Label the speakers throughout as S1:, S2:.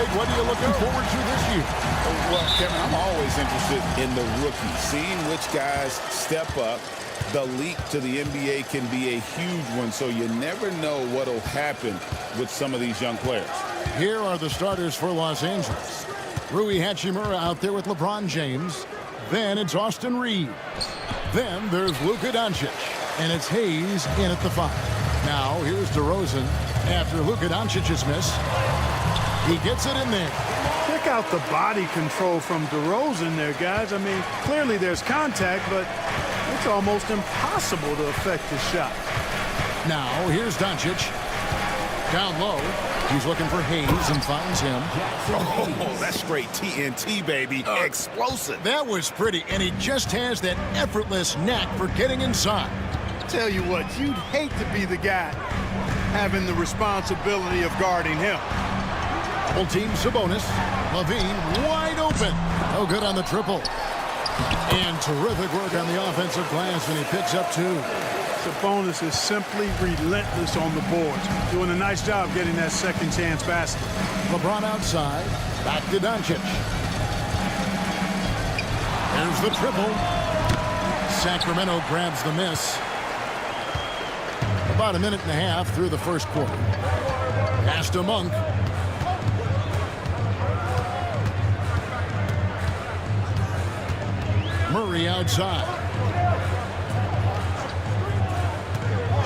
S1: Greg, what are you looking forward to this year?
S2: Well, Kevin, I'm always interested in the rookies, seeing which guys step up. The leap to the NBA can be a huge one, so you never know what will happen with some of these young players.
S1: Here are the starters for Los Angeles. Rui Hachimura out there with LeBron James. Then it's Austin Reeves. Then there's Luka Doncic. And it's Hayes in at the 5. Now here's DeRozan after Luka Doncic's miss. He gets it in there.
S3: Check out the body control from DeRozan there, guys. I mean, clearly there's contact, but it's almost impossible to affect his shot.
S1: Now here's Doncic. Down low. He's looking for Hayes and finds him.
S2: Oh, that's straight TNT, baby. Explosive.
S1: That was pretty, and he just has that effortless knack for getting inside.
S3: Tell you what, you'd hate to be the guy having the responsibility of guarding him.
S1: Double team Sabonis. Levine wide open. No good on the triple. And terrific work on the offensive glass, and he picks up 2.
S3: Sabonis is simply relentless on the boards, doing a nice job getting that second chance basket.
S1: LeBron outside. Back to Doncic. There's the triple. Sacramento grabs the miss. About a minute and a half through the first quarter. Pass to Monk. Murray outside.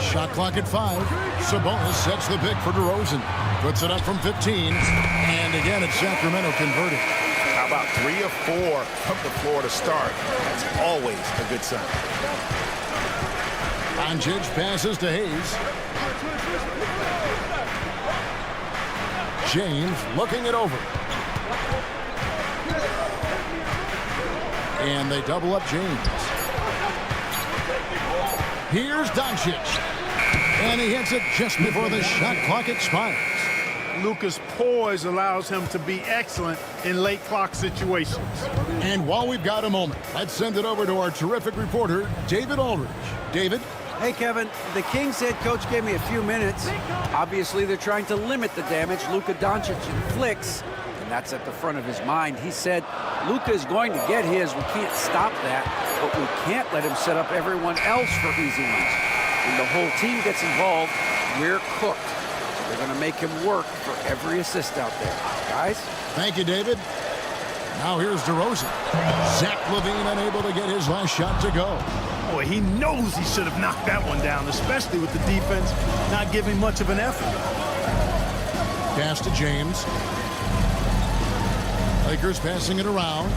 S1: Shot clock at 5. Sabonis sets the pick for DeRozan. Puts it up from 15. And again, it's Sacramento converted.
S2: How about 3 of 4 from the floor to start? That's always a good sign.
S1: Doncic passes to Hayes. James looking it over. And they double up James. Here's Doncic. And he hits it just before the shot clock expires.
S3: Luka's poise allows him to be excellent in late clock situations.
S1: And while we've got a moment, let's send it over to our terrific reporter, David Aldridge. David?
S4: Hey, Kevin, the Kings head coach gave me a few minutes. Obviously, they're trying to limit the damage Luka Doncic inflicts, and that's at the front of his mind. He said, Luka is going to get his. We can't stop that, but we can't let him set up everyone else for easy ones. When the whole team gets involved, we're cooked. They're going to make him work for every assist out there. Guys?
S1: Thank you, David. Now here's DeRozan. Zach LaVine unable to get his last shot to go.
S3: Boy, he knows he should have knocked that one down, especially with the defense not giving much of an effort.
S1: Pass to James. Lakers passing it around.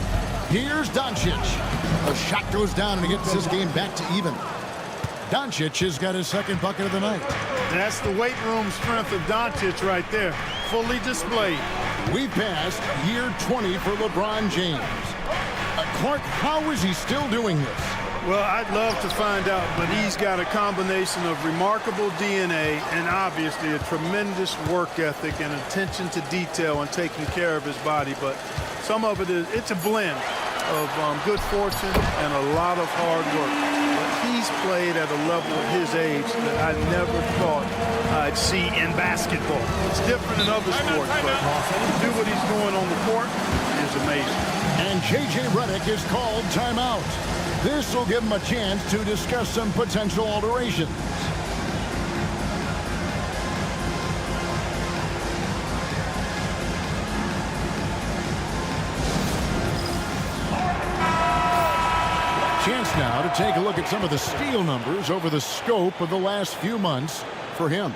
S1: Here's Doncic. A shot goes down and he gets this game back to even. Doncic has got his second bucket of the night.
S3: That's the weight room strength of Doncic right there, fully displayed.
S1: We've passed year 20 for LeBron James. Clark, how is he still doing this?
S3: Well, I'd love to find out, but he's got a combination of remarkable DNA and obviously a tremendous work ethic and attention to detail and taking care of his body. But some of it is, it's a blend of good fortune and a lot of hard work. But he's played at a level at his age that I never thought I'd see in basketball. It's different in other sports, but to do what he's doing on the court is amazing.
S1: And J.J. Redick is called timeout. This will give him a chance to discuss some potential alterations. Chance now to take a look at some of the steal numbers over the scope of the last few months for him.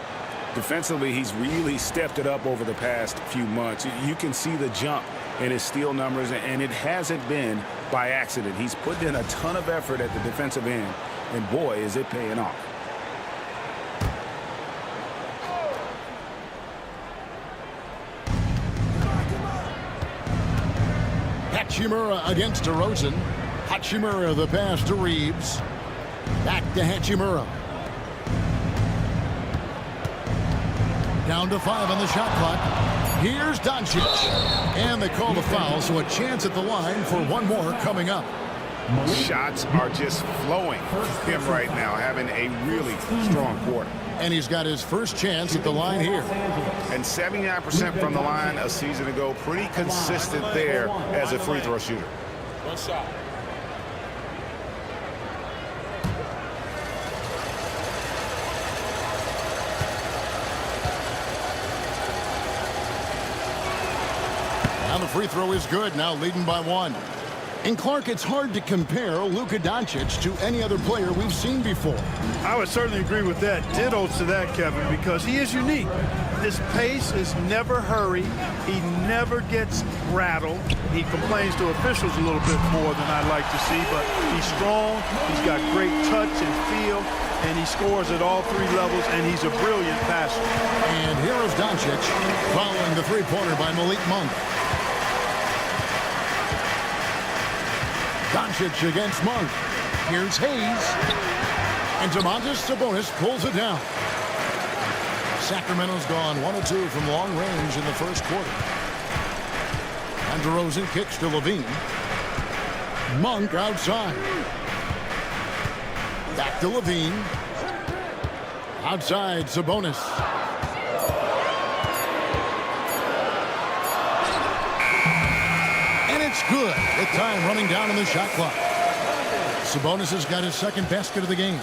S2: Defensively, he's really stepped it up over the past few months. You can see the jump in his steal numbers, and it hasn't been by accident. He's put in a ton of effort at the defensive end, and boy, is it paying off.
S1: Hachimura against DeRozan. Hachimura the pass to Reeves. Back to Hachimura. Down to 5 on the shot clock. Here's Doncic. And they call the foul, so a chance at the line for one more coming up.
S2: Shots are just flowing for him right now, having a really strong quarter.
S1: And he's got his first chance at the line here.
S2: And 79% from the line a season ago. Pretty consistent there as a free throw shooter.
S5: One shot.
S1: Now the free throw is good, now leading by 1. And Clark, it's hard to compare Luka Doncic to any other player we've seen before.
S3: I would certainly agree with that. Ditto to that, Kevin, because he is unique. His pace is never hurried. He never gets rattled. He complains to officials a little bit more than I'd like to see, but he's strong. He's got great touch and feel, and he scores at all 3 levels, and he's a brilliant passer.
S1: And here is Doncic following the three-pointer by Malik Monk. Doncic against Monk. Here's Hayes. And Domantas Sabonis pulls it down. Sacramento's gone 1 of 2 from long range in the first quarter. And DeRozan kicks to Levine. Monk outside. Back to Levine. Outside Sabonis. Good, with time running down on the shot clock. Sabonis has got his second basket of the game.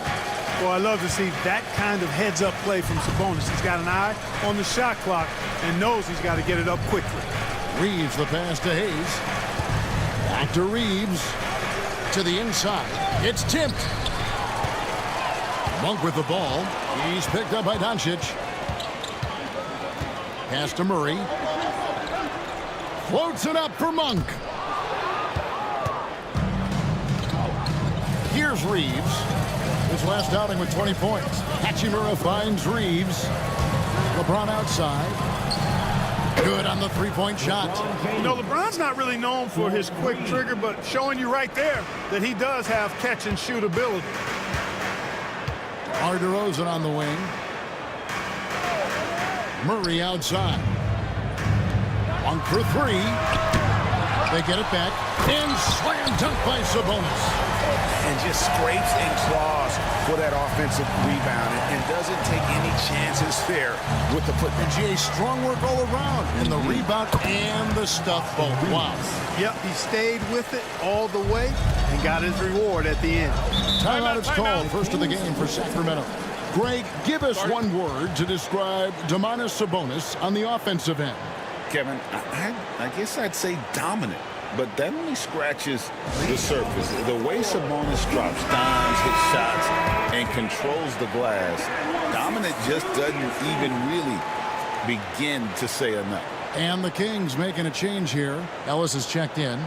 S3: Well, I love to see that kind of heads-up play from Sabonis. He's got an eye on the shot clock and knows he's got to get it up quickly.
S1: Reeves the pass to Hayes. Back to Reeves. To the inside. It's tipped. Monk with the ball. He's picked up by Doncic. Pass to Murray. Floats it up for Monk. Here's Reeves. His last outing with 20 points. Hachimura finds Reeves. LeBron outside. Good on the three-point shot.
S3: You know, LeBron's not really known for his quick trigger, but showing you right there that he does have catch-and-shoot ability.
S1: DeRozan on the wing. Murray outside. Monk for 3. They get it back. And slam dunk by Sabonis.
S2: And just scrapes and claws for that offensive rebound and doesn't take any chances there with the football.
S1: And GA, strong work all around in the rebound and the stuff both. Wow.
S3: Yep, he stayed with it all the way and got his reward at the end.
S1: Timeout is called. First of the game for Sacramento. Greg, give us one word to describe Domantas Sabonis on the offensive end.
S6: Kevin, I guess I'd say dominant. But that only scratches the surface. The way Sabonis drops dimes, hits shots, and controls the glass, dominant just doesn't even really begin to say enough.
S1: And the Kings making a change here. Ellis has checked in.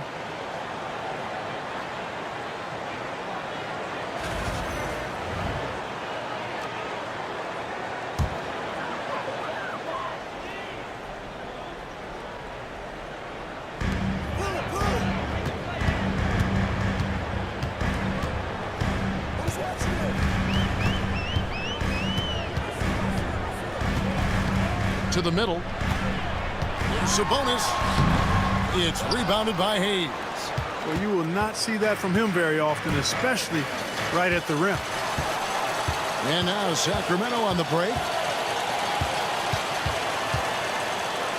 S1: To the middle. Sabonis. It's rebounded by Hayes.
S3: Well, you will not see that from him very often, especially right at the rim.
S1: And now Sacramento on the break.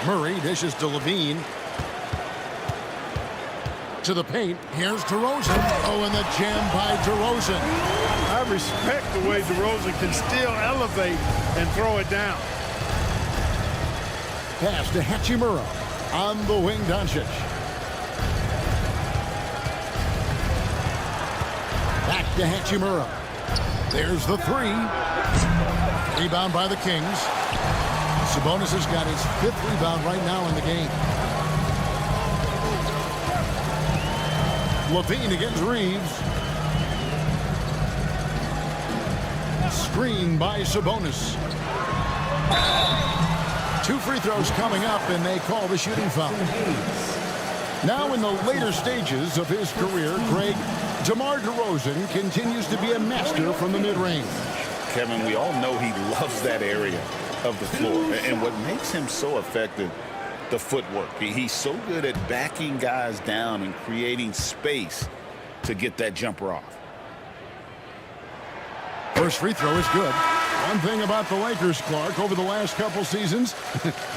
S1: Murray dishes to Levine. To the paint. Here's DeRozan. Oh, and the jam by DeRozan.
S3: I respect the way DeRozan can still elevate and throw it down.
S1: Pass to Hachimura. On the wing, Doncic. Back to Hachimura. There's the 3. Rebound by the Kings. Sabonis has got his 5th rebound right now in the game. Levine against Reeves. Screen by Sabonis. 2 free throws coming up, and they call the shooting foul. Now in the later stages of his career, Greg, DeMar DeRozan continues to be a master from the mid-range.
S6: Kevin, we all know he loves that area of the floor. And what makes him so effective, the footwork. He's so good at backing guys down and creating space to get that jumper off.
S1: First free throw is good. One thing about the Lakers, Clark, over the last couple seasons,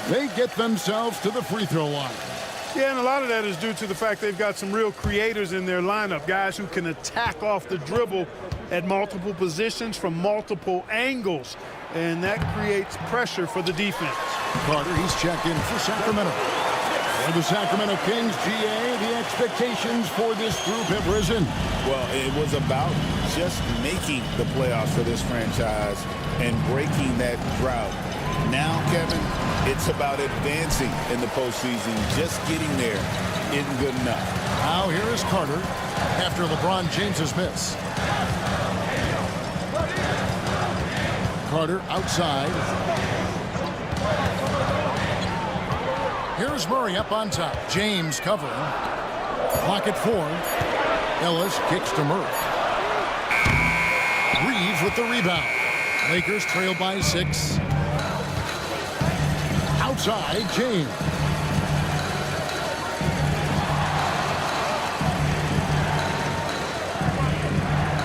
S1: they get themselves to the free throw line.
S3: Yeah, and a lot of that is due to the fact they've got some real creators in their lineup, guys who can attack off the dribble at multiple positions from multiple angles, and that creates pressure for the defense.
S1: Carter, he's checked in for Sacramento. For the Sacramento Kings, GA, the expectations for this group have risen.
S6: Well, it was about just making the playoffs for this franchise and breaking that drought. Now, Kevin, it's about advancing in the postseason. Just getting there isn't good enough.
S1: Now here is Carter after LeBron James's miss. Carter outside. Here's Murray up on top. James covering. Clock at 4. Ellis kicks to Murray. Reeves with the rebound. Lakers trail by 6. Outside, James.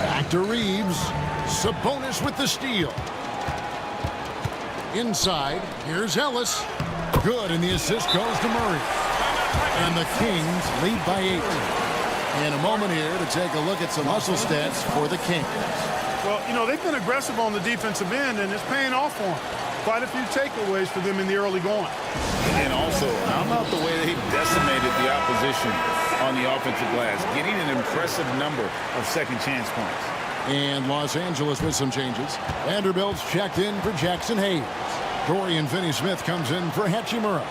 S1: Back to Reeves. Sabonis with the steal. Inside, here's Ellis. Good, and the assist goes to Murray. And the Kings lead by 8. In a moment here to take a look at some hustle stats for the Kings.
S3: Well, you know, they've been aggressive on the defensive end, and it's paying off for them. Quite a few takeaways for them in the early going.
S6: And also, how about the way they decimated the opposition on the offensive glass, getting an impressive number of second chance points.
S1: And Los Angeles with some changes. Vanderbilt's checked in for Jackson Hayes. Dorian Finney-Smith comes in for Hachimura.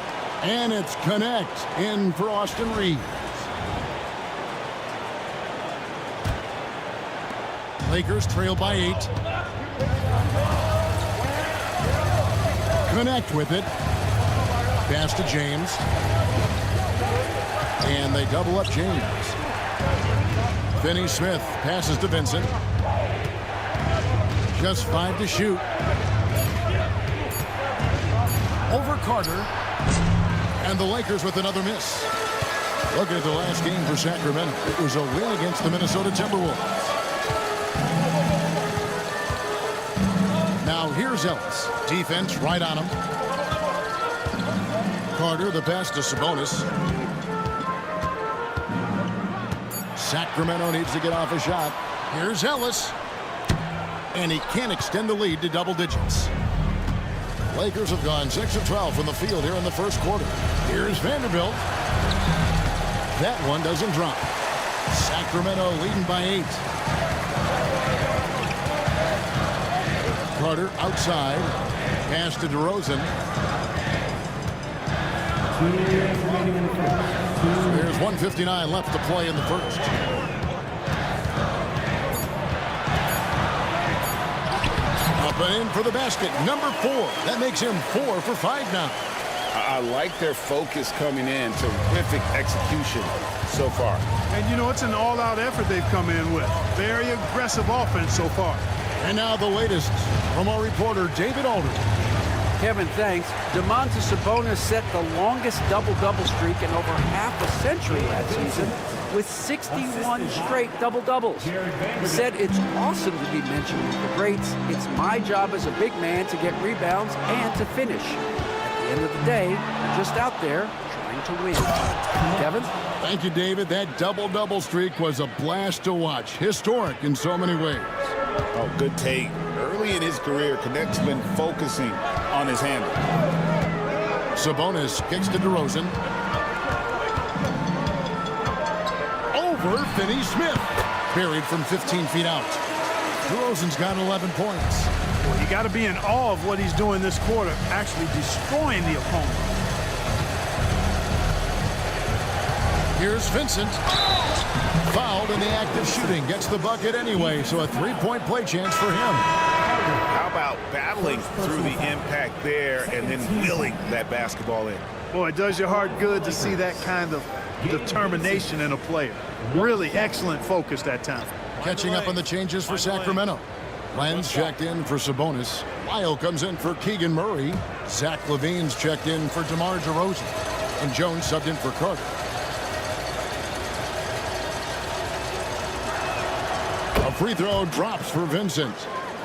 S1: And it's Connect in for Austin Reeves. Lakers trail by 8. Connect with it. Pass to James. And they double up James. Finney-Smith passes to Vincent. Just 5 to shoot. Over Carter. And the Lakers with another miss. Looking at the last game for Sacramento. It was a win against the Minnesota Timberwolves. Now here's Ellis. Defense right on him. Carter, the pass to Sabonis. Sacramento needs to get off a shot. Here's Ellis. And he can't extend the lead to double digits. Lakers have gone 6 of 12 from the field here in the first quarter. Here's Vanderbilt. That one doesn't drop. Sacramento leading by 8. Carter outside. Pass to DeRozan. There's 1:59 left to play in the first. Up and in for the basket. Number 4. That makes him 4 for 5 now.
S6: I like their focus coming in. Terrific execution so far.
S3: And, you know, it's an all-out effort they've come in with. Very aggressive offense so far.
S1: And now the latest from our reporter, David Aldridge.
S4: Kevin, thanks. Domantas Sabonis set the longest double-double streak in over half a century last season with 61 straight double-doubles. He said, it's awesome to be mentioned with the greats. It's my job as a big man to get rebounds and to finish. At the end of the day, I'm just out there trying to win. Kevin?
S1: Thank you, David. That double-double streak was a blast to watch. Historic in so many ways.
S6: Oh, good take. Early in his career, Connect's been focusing on his handle.
S1: Sabonis kicks to DeRozan. Over Finney-Smith. Buried from 15 feet out. DeRozan's got 11 points.
S3: Well, you got to be in awe of what he's doing this quarter, actually destroying the opponent.
S1: Here's Vincent. Fouled in the act of shooting. Gets the bucket anyway, so a 3-point play chance for him.
S6: How about battling through the impact there and then wheeling that basketball in?
S3: Boy, it does your heart good to see that kind of determination in a player. Really excellent focus that time.
S1: Catching up on the changes for Sacramento. Lenz checked in for Sabonis. Lyle comes in for Keegan Murray. Zach LaVine's checked in for DeMar DeRozan. And Jones subbed in for Carter. free throw drops for Vincent.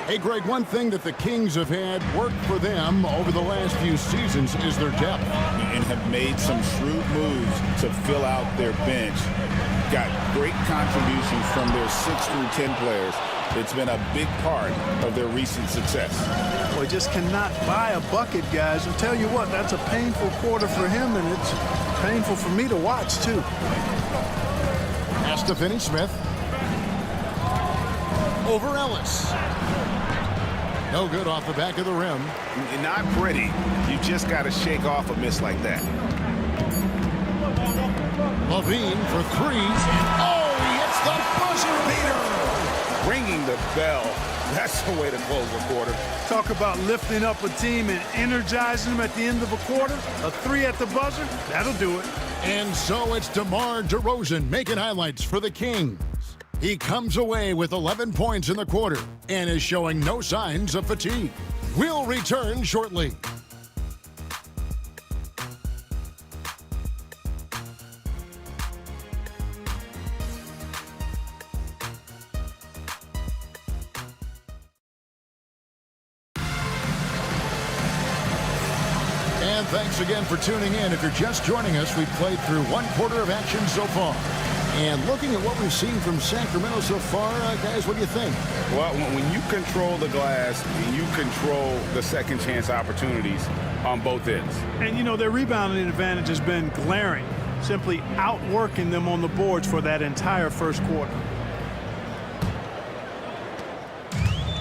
S1: Hey, Greg, one thing that the Kings have had work for them over the last few seasons is their depth.
S6: And have made some shrewd moves to fill out their bench. Got great contributions from their 6 through 10 players. It's been a big part of their recent success.
S3: Boy, just cannot buy a bucket, guys. I'll tell you what, that's a painful quarter for him, and it's painful for me to watch, too.
S1: Pass to Finney-Smith. Over Ellis. No good off the back of the rim.
S2: Not pretty. You just got to shake off a miss like that.
S1: Levine for 3. Oh, he hits the buzzer beater.
S2: Ringing the bell. That's the way to close the quarter.
S3: Talk about lifting up a team and energizing them at the end of a quarter. A 3 at the buzzer, that'll do it.
S1: And so it's DeMar DeRozan making highlights for the Kings. He comes away with 11 points in the quarter and is showing no signs of fatigue. We'll return shortly. And thanks again for tuning in. If you're just joining us, we've played through 1 quarter of action so far. And looking at what we've seen from Sacramento so far, guys, what do you think?
S2: Well, when you control the glass, you control the second chance opportunities on both ends.
S3: And, you know, their rebounding advantage has been glaring, simply outworking them on the boards for that entire first quarter.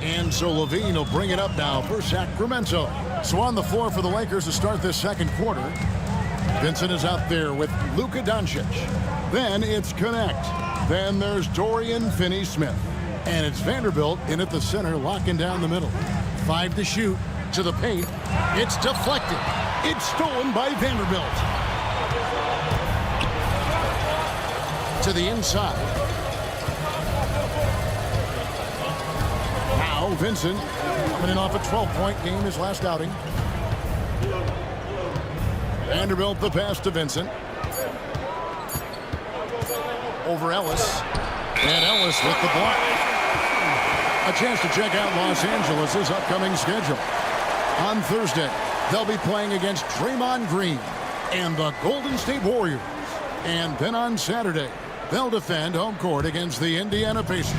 S1: And so Levine will bring it up now for Sacramento. So on the floor for the Lakers to start this second quarter. Vincent is out there with Luka Doncic. Then it's Connect. Then there's Dorian Finney-Smith. And it's Vanderbilt in at the center, locking down the middle. 5 to shoot, to the paint. It's deflected. It's stolen by Vanderbilt. To the inside. Now Vincent coming in off a 12-point game his last outing. Vanderbilt the pass to Vincent. Over Ellis. And Ellis with the block. A chance to check out Los Angeles' upcoming schedule. On Thursday, they'll be playing against Draymond Green and the Golden State Warriors. And then on Saturday, they'll defend home court against the Indiana Pacers.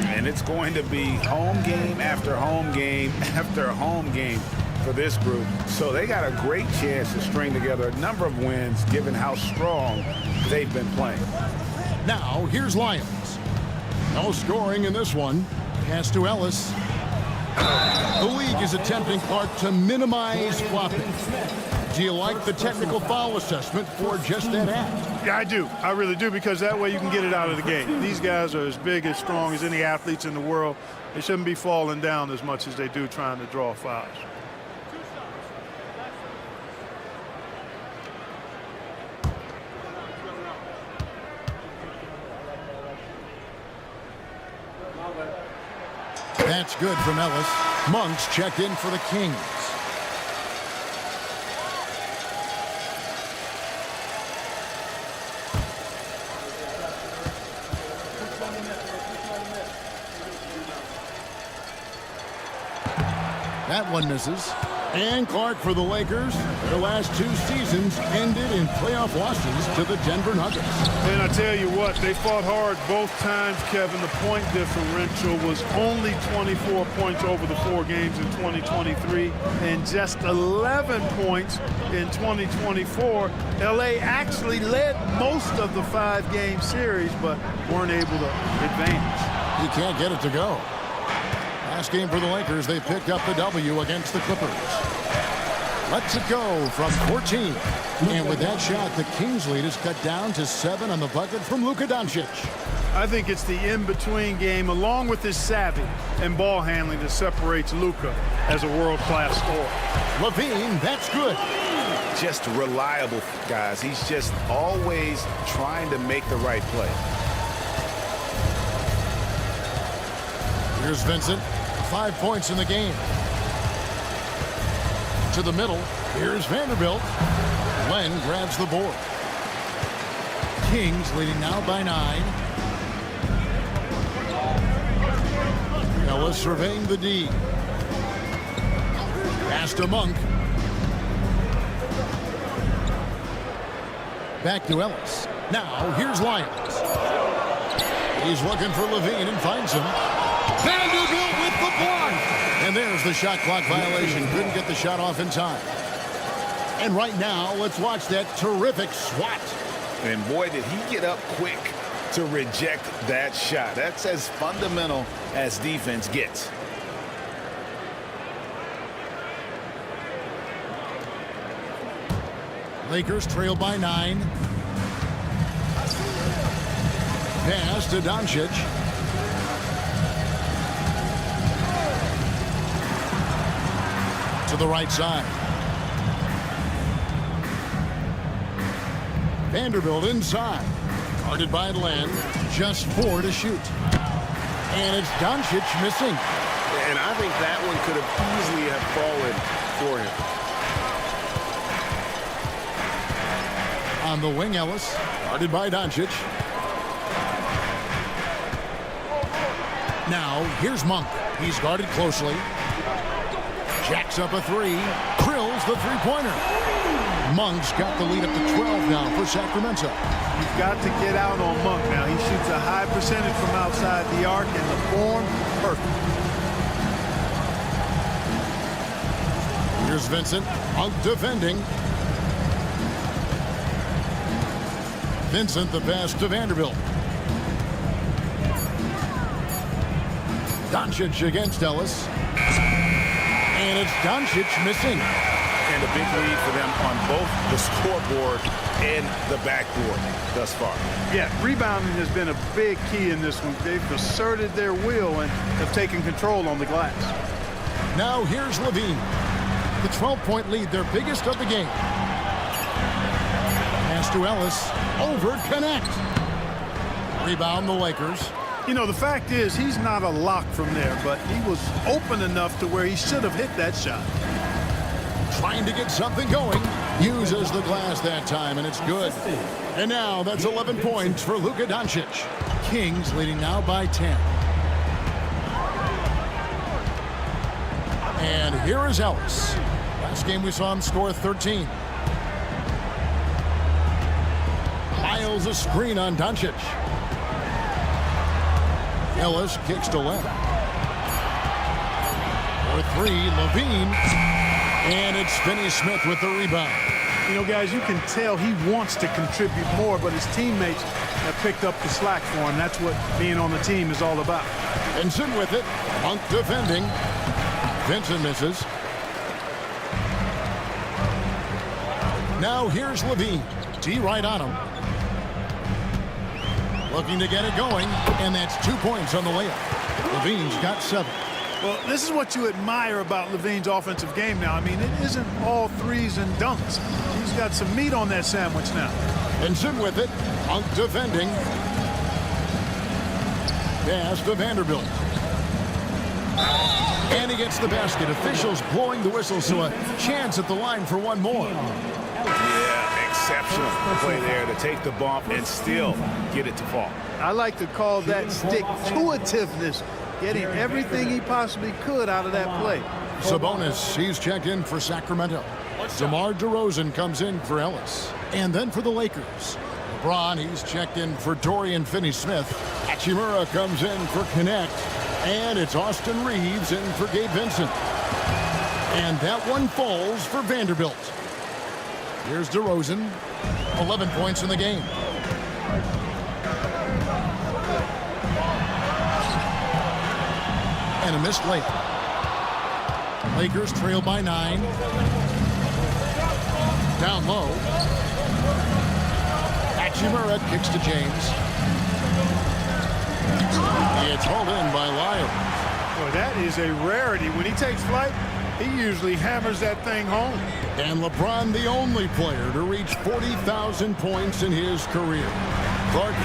S2: And it's going to be home game after home game after home game for this group. So they got a great chance to string together a number of wins given how strong they've been playing.
S1: Now, here's Lyons. No scoring in this one. Pass to Ellis. The league is attempting, Clark, to minimize flopping. Do you like the technical foul assessment for just that act?
S3: Yeah, I do. I really do, because that way you can get it out of the game. These guys are as big, as strong as any athletes in the world. They shouldn't be falling down as much as they do trying to draw fouls.
S1: That's good from Ellis. Monks checked in for the Kings. That one misses. And Clark for the Lakers. Their last 2 seasons ended in playoff losses to the Denver Nuggets.
S3: And I tell you what, they fought hard both times, Kevin. The point differential was only 24 points over the 4 games in 2023 and just 11 points in 2024. LA actually led most of the 5-game series, but weren't able to advance.
S1: He can't get it to go. Last game for the Lakers, they picked up the W against the Clippers. Lets it go from 14. And with that shot, the Kings lead is cut down to 7 on the bucket from Luka Doncic.
S3: I think it's the in-between game, along with his savvy and ball handling, that separates Luka as a world-class scorer.
S1: Levine, that's good.
S2: Just reliable, guys. He's just always trying to make the right play.
S1: Here's Vincent. 5 points in the game. To the middle. Here's Vanderbilt. Len grabs the board. Kings leading now by 9. Ellis surveying the D. Pass to Monk. Back to Ellis. Now, here's Lyons. He's looking for Levine and finds him. Vanderbilt with the block. And there's the shot clock violation. Couldn't get the shot off in time. And right now, let's watch that terrific swat.
S6: And boy, did he get up quick to reject that shot. That's as fundamental as defense gets.
S1: Lakers trail by 9. Pass to Doncic. To the right side. Vanderbilt inside. Guarded by Len. Just 4 to shoot. And it's Doncic missing.
S2: And I think that one could have easily have fallen for him.
S1: On the wing, Ellis. Guarded by Doncic. Now, here's Monk. He's guarded closely. Jacks up a 3. Drills the three-pointer. Monk's got the lead up to 12 now for Sacramento.
S3: You've got to get out on Monk now. He shoots a high percentage from outside the arc, and the form, perfect.
S1: Here's Vincent. Monk defending. Vincent the pass to Vanderbilt. Doncic against Ellis. And it's Doncic missing.
S2: And a big lead for them on both the scoreboard and the backboard thus far.
S3: Yeah, rebounding has been a big key in this one. They've asserted their will and have taken control on the glass.
S1: Now here's Levine. The 12-point lead, their biggest of the game. Pass to Ellis. Over connect. Rebound the Lakers.
S3: You know, the fact is he's not a lock from there, but he was open enough to where he should have hit that shot.
S1: Trying to get something going. Uses the glass that time, and it's good. And now that's 11 points for Luka Doncic. Kings leading now by 10. And here is Ellis. Last game we saw him score 13. Miles a screen on Doncic. Ellis kicks to left. For 3, Levine. And it's Finney-Smith with the rebound.
S3: You know, guys, you can tell he wants to contribute more, but his teammates have picked up the slack for him. That's what being on the team is all about.
S1: Vincent with it. Monk defending. Vincent misses. Now here's Levine. D right on him. Looking to get it going, and that's 2 points on the layup. Levine's got 7.
S3: Well, this is what you admire about Levine's offensive game now. I mean, it isn't all threes and dunks. He's got some meat on that sandwich now.
S1: Vincent with it. Monk defending. Pass to Vanderbilt. And he gets the basket. Officials blowing the whistle, so a chance at the line for one more.
S2: Yeah, exceptional play there to take the bump and still get it to fall.
S3: I like to call that stick-to-itiveness, getting everything he possibly could out of that play.
S1: Sabonis, he's checked in for Sacramento. DeMar DeRozan comes in for Ellis. And then for the Lakers, LeBron, he's checked in for Dorian Finney-Smith. Hachimura comes in for Connect. And it's Austin Reeves in for Gabe Vincent. And that one falls for Vanderbilt. Here's DeRozan. 11 points in the game. And a missed layup. Lakers trail by 9. Down low. Hachimura kicks to James. It's hauled in by Lyons.
S3: Well, that is a rarity. When he takes flight, he usually hammers that thing home.
S1: And LeBron, the only player to reach 40,000 points in his career. Clark,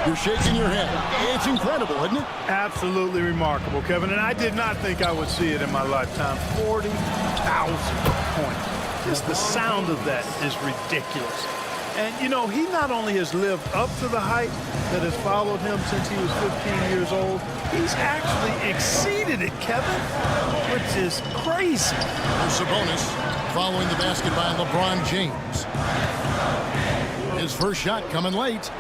S1: you're shaking your head. It's incredible, isn't it?
S3: Absolutely remarkable, Kevin. And I did not think I would see it in my lifetime. 40,000 points. Just the sound of that is ridiculous. And, you know, he not only has lived up to the hype that has followed him since he was 15 years old, he's actually exceeded it, Kevin, which is crazy.
S1: Here's Sabonis following the basket by LeBron James. His first shot coming late.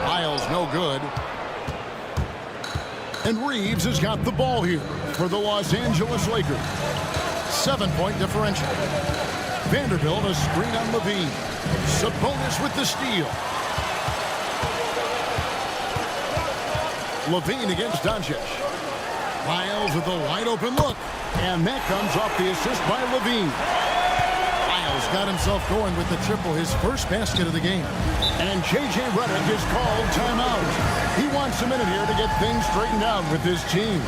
S1: Lyles no good. And Reeves has got the ball here for the Los Angeles Lakers. 7-point differential. Vanderbilt a screen on Levine. Sabonis with the steal. Levine against Doncic. Lyles with a wide open look. And that comes off the assist by Levine. Lyles got himself going with the triple, his first basket of the game. And J.J. Redick is called timeout. He wants a minute here to get things straightened out with his team.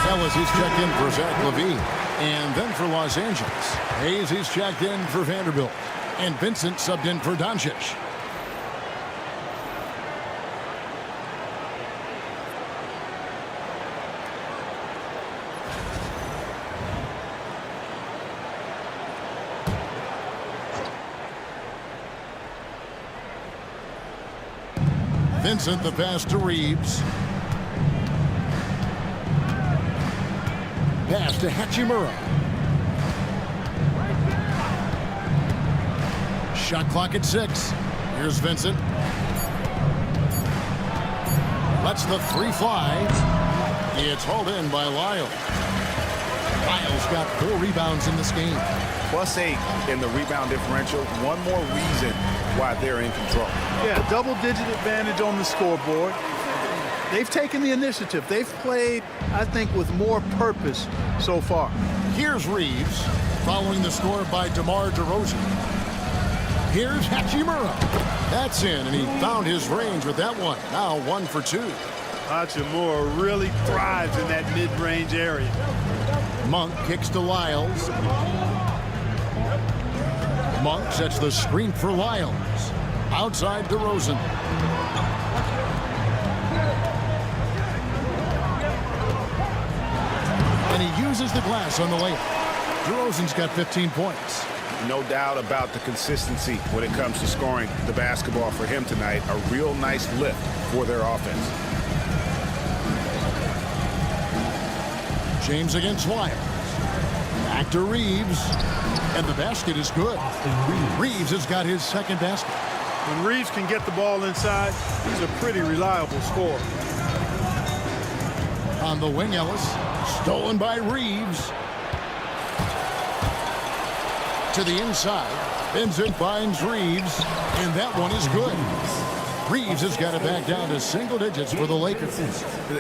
S1: Ellis, he's checked in for Zach LaVine. And then for Los Angeles, Hayes, he's checked in for Vanderbilt. And Vincent subbed in for Doncic. Vincent the pass to Reeves. Pass to Hachimura. Shot clock at 6. Here's Vincent. Lets the three fly. It's hauled in by Lyles. Lyles got 4 rebounds in this game.
S2: +8 in the rebound differential. One more reason why they're in control.
S3: Yeah, double-digit advantage on the scoreboard. They've taken the initiative. They've played, I think, with more purpose so far.
S1: Here's Reeves following the score by DeMar DeRozan. Here's Hachimura. That's in, and he found his range with that one. Now 1 for 2.
S3: Hachimura really thrives in that mid-range area.
S1: Monk kicks to Lyles. Monk sets the screen for Lyles. Outside DeRozan. And he uses the glass on the layup. DeRozan's got 15 points.
S2: No doubt about the consistency when it comes to scoring the basketball for him tonight. A real nice lift for their offense.
S1: James against Lyles. Back to Reeves. And the basket is good. Reeves has got his second basket.
S3: When Reeves can get the ball inside, he's a pretty reliable scorer.
S1: On the wing, Ellis. Stolen by Reeves. To the inside. Vincent finds Reeves. And that one is good. Reeves has got it back down to single digits for the Lakers.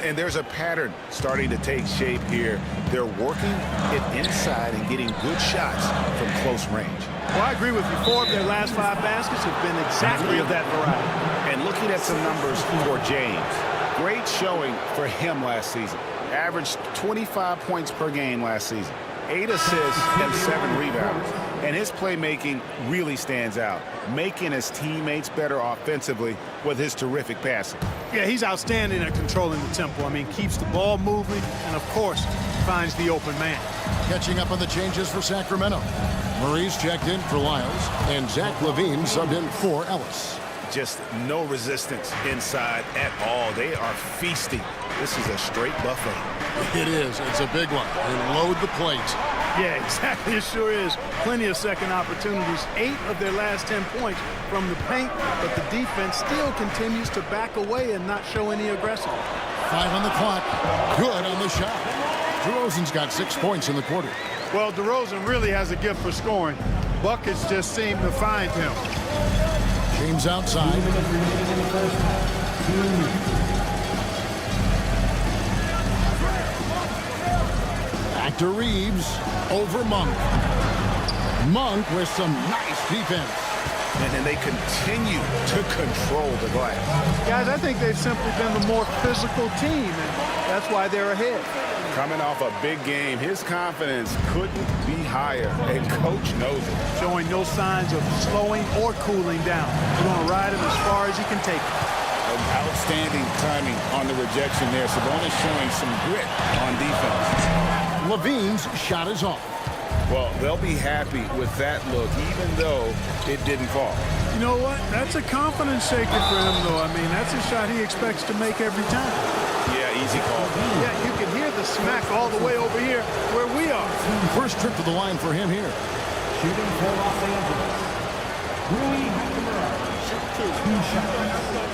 S2: And there's a pattern starting to take shape here. They're working it inside and getting good shots from close range.
S3: Well, I agree with you. 4 of their last 5 baskets have been exactly of that variety.
S2: And looking at some numbers for James. Great showing for him last season. Averaged 25 points per game last season. 8 assists and 7 rebounds. And his playmaking really stands out, making his teammates better offensively with his terrific passing.
S3: Yeah, he's outstanding at controlling the tempo. I mean, keeps the ball moving and, of course, finds the open man.
S1: Catching up on the changes for Sacramento. Murray's checked in for Lyles, and Zach LaVine subbed in for Ellis.
S2: Just no resistance inside at all. They are feasting. This is a straight buffet.
S1: It is. It's a big one. They load the plate.
S3: Yeah, exactly. It sure is. Plenty of second opportunities. 8 of their last 10 points from the paint, but the defense still continues to back away and not show any aggression.
S1: 5 on the clock. Good on the shot. DeRozan's got 6 points in the quarter.
S3: Well, DeRozan really has a gift for scoring. Buckets just seem to find him.
S1: James outside. Back to Reeves. Over Monk. Monk with some nice defense.
S2: And then they continue to control the glass.
S3: Guys, I think they've simply been the more physical team, and that's why they're ahead.
S2: Coming off a big game, his confidence couldn't be higher, and coach knows it.
S3: Showing no signs of slowing or cooling down. He's going to ride him as far as he can take him.
S6: Outstanding timing on the rejection there. Sabonis showing some grit on defense.
S1: Levine's shot is off.
S2: Well, they'll be happy with that look, even though it didn't fall.
S3: You know what? That's a confidence shaker for him, though. I mean, that's a shot he expects to make every time.
S2: Yeah, easy call.
S3: Yeah, you can hear the smack all the way over here where we are.
S1: First trip to the line for him here.
S5: Shooting for Los Angeles, Rui Hachimura. 2 shots.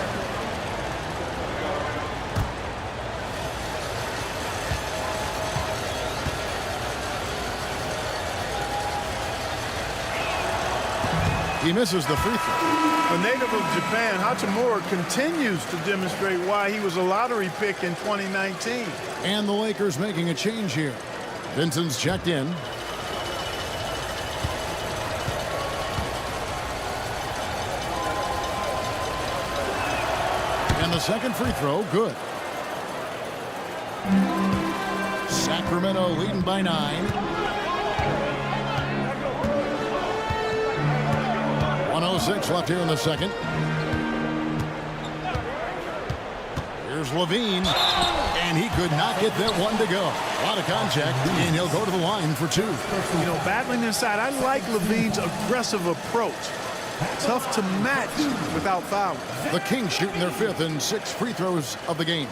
S1: He misses the free throw.
S3: The native of Japan, Hachimura, continues to demonstrate why he was a lottery pick in 2019.
S1: And the Lakers making a change here. Vincent's checked in. And the second free throw, good. Sacramento leading by 9. 1:06 left here in the second. Here's Levine, and he could not get that one to go. A lot of contact, and he'll go to the line for 2.
S3: You know, battling inside, I like Levine's aggressive approach. Tough to match without fouling.
S1: The Kings shooting their 5th and 6th free throws of the game.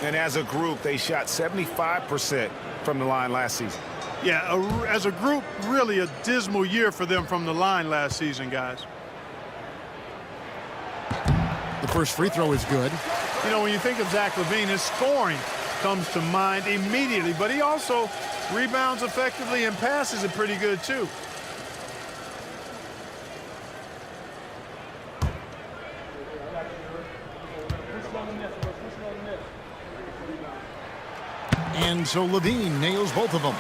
S2: And as a group, they shot 75% from the line last season.
S3: Yeah, as a group, really a dismal year for them from the line last season, guys.
S1: The first free throw is good.
S3: You know, when you think of Zach LaVine, his scoring comes to mind immediately, but he also rebounds effectively and passes it pretty good, too.
S1: And so Levine nails both of them.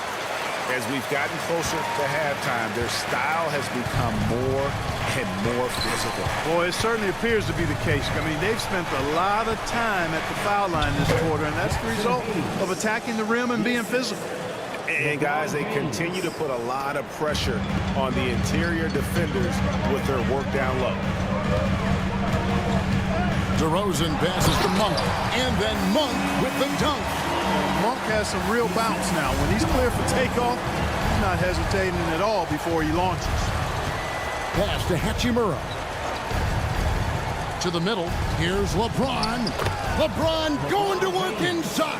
S2: As we've gotten closer to halftime, their style has become more and more physical.
S3: Boy, it certainly appears to be the case. I mean, they've spent a lot of time at the foul line this quarter, and that's the result of attacking the rim and being physical.
S2: And, guys, they continue to put a lot of pressure on the interior defenders with their work down low.
S1: DeRozan passes to Monk, and then Monk with the dunk.
S3: Monk has some real bounce now. When he's clear for takeoff, he's not hesitating at all before he launches.
S1: Pass to Hachimura. To the middle. Here's LeBron. LeBron going to work inside.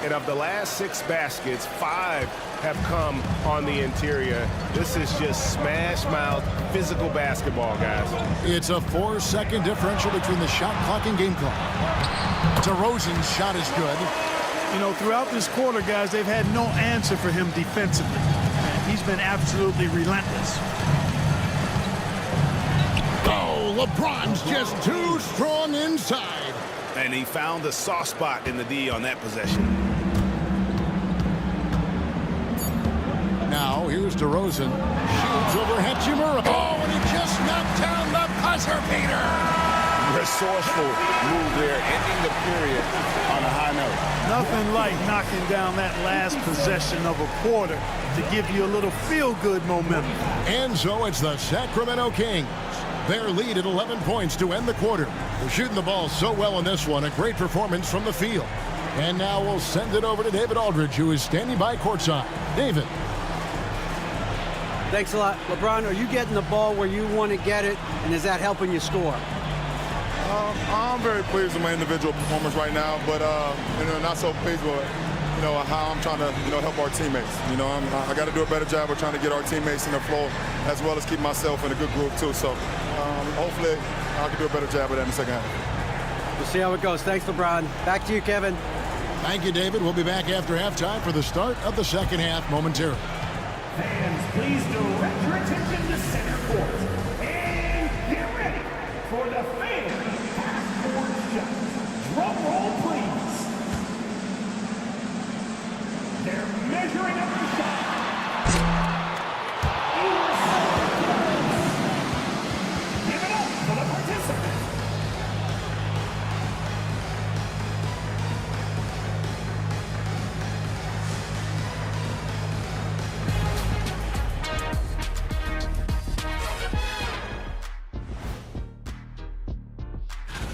S2: And of the last 6 baskets, 5 have come on the interior. This is just smash-mouth physical basketball, guys.
S1: It's a 4-second differential between the shot clock and game clock. DeRozan's shot is good.
S3: You know, throughout this quarter, guys, they've had no answer for him defensively. And he's been absolutely relentless.
S1: Oh, LeBron's just too strong inside.
S2: And he found the soft spot in the D on that possession.
S1: Now, here's DeRozan. Shoots over Hachimura. Oh, and he just knocked down the buzzer beater.
S6: Resourceful move there, ending the period on a high note.
S3: Nothing like knocking down that last possession of a quarter to give you a little feel-good momentum.
S1: And so it's the Sacramento Kings. Their lead at 11 points to end the quarter. They're shooting the ball so well in this one. A great performance from the field. And now we'll send it over to David Aldridge, who is standing by courtside. David.
S4: Thanks a lot. LeBron, are you getting the ball where you want to get it, and is that helping you score?
S7: I'm very pleased with my individual performance right now, but not so pleased with how I'm trying to help our teammates. I got to do a better job of trying to get our teammates in the flow, as well as keep myself in a good group too. So hopefully I can do a better job of that in the second half.
S4: We'll see how it goes. Thanks, LeBron. Back to you, Kevin.
S1: Thank you, David. We'll be back after halftime for the start of the second half momentarily.
S5: Fans, please direct your attention to center court and get ready for the fan half-court shot. Drum roll, please. They're measuring up the shot. Give it up for the participants.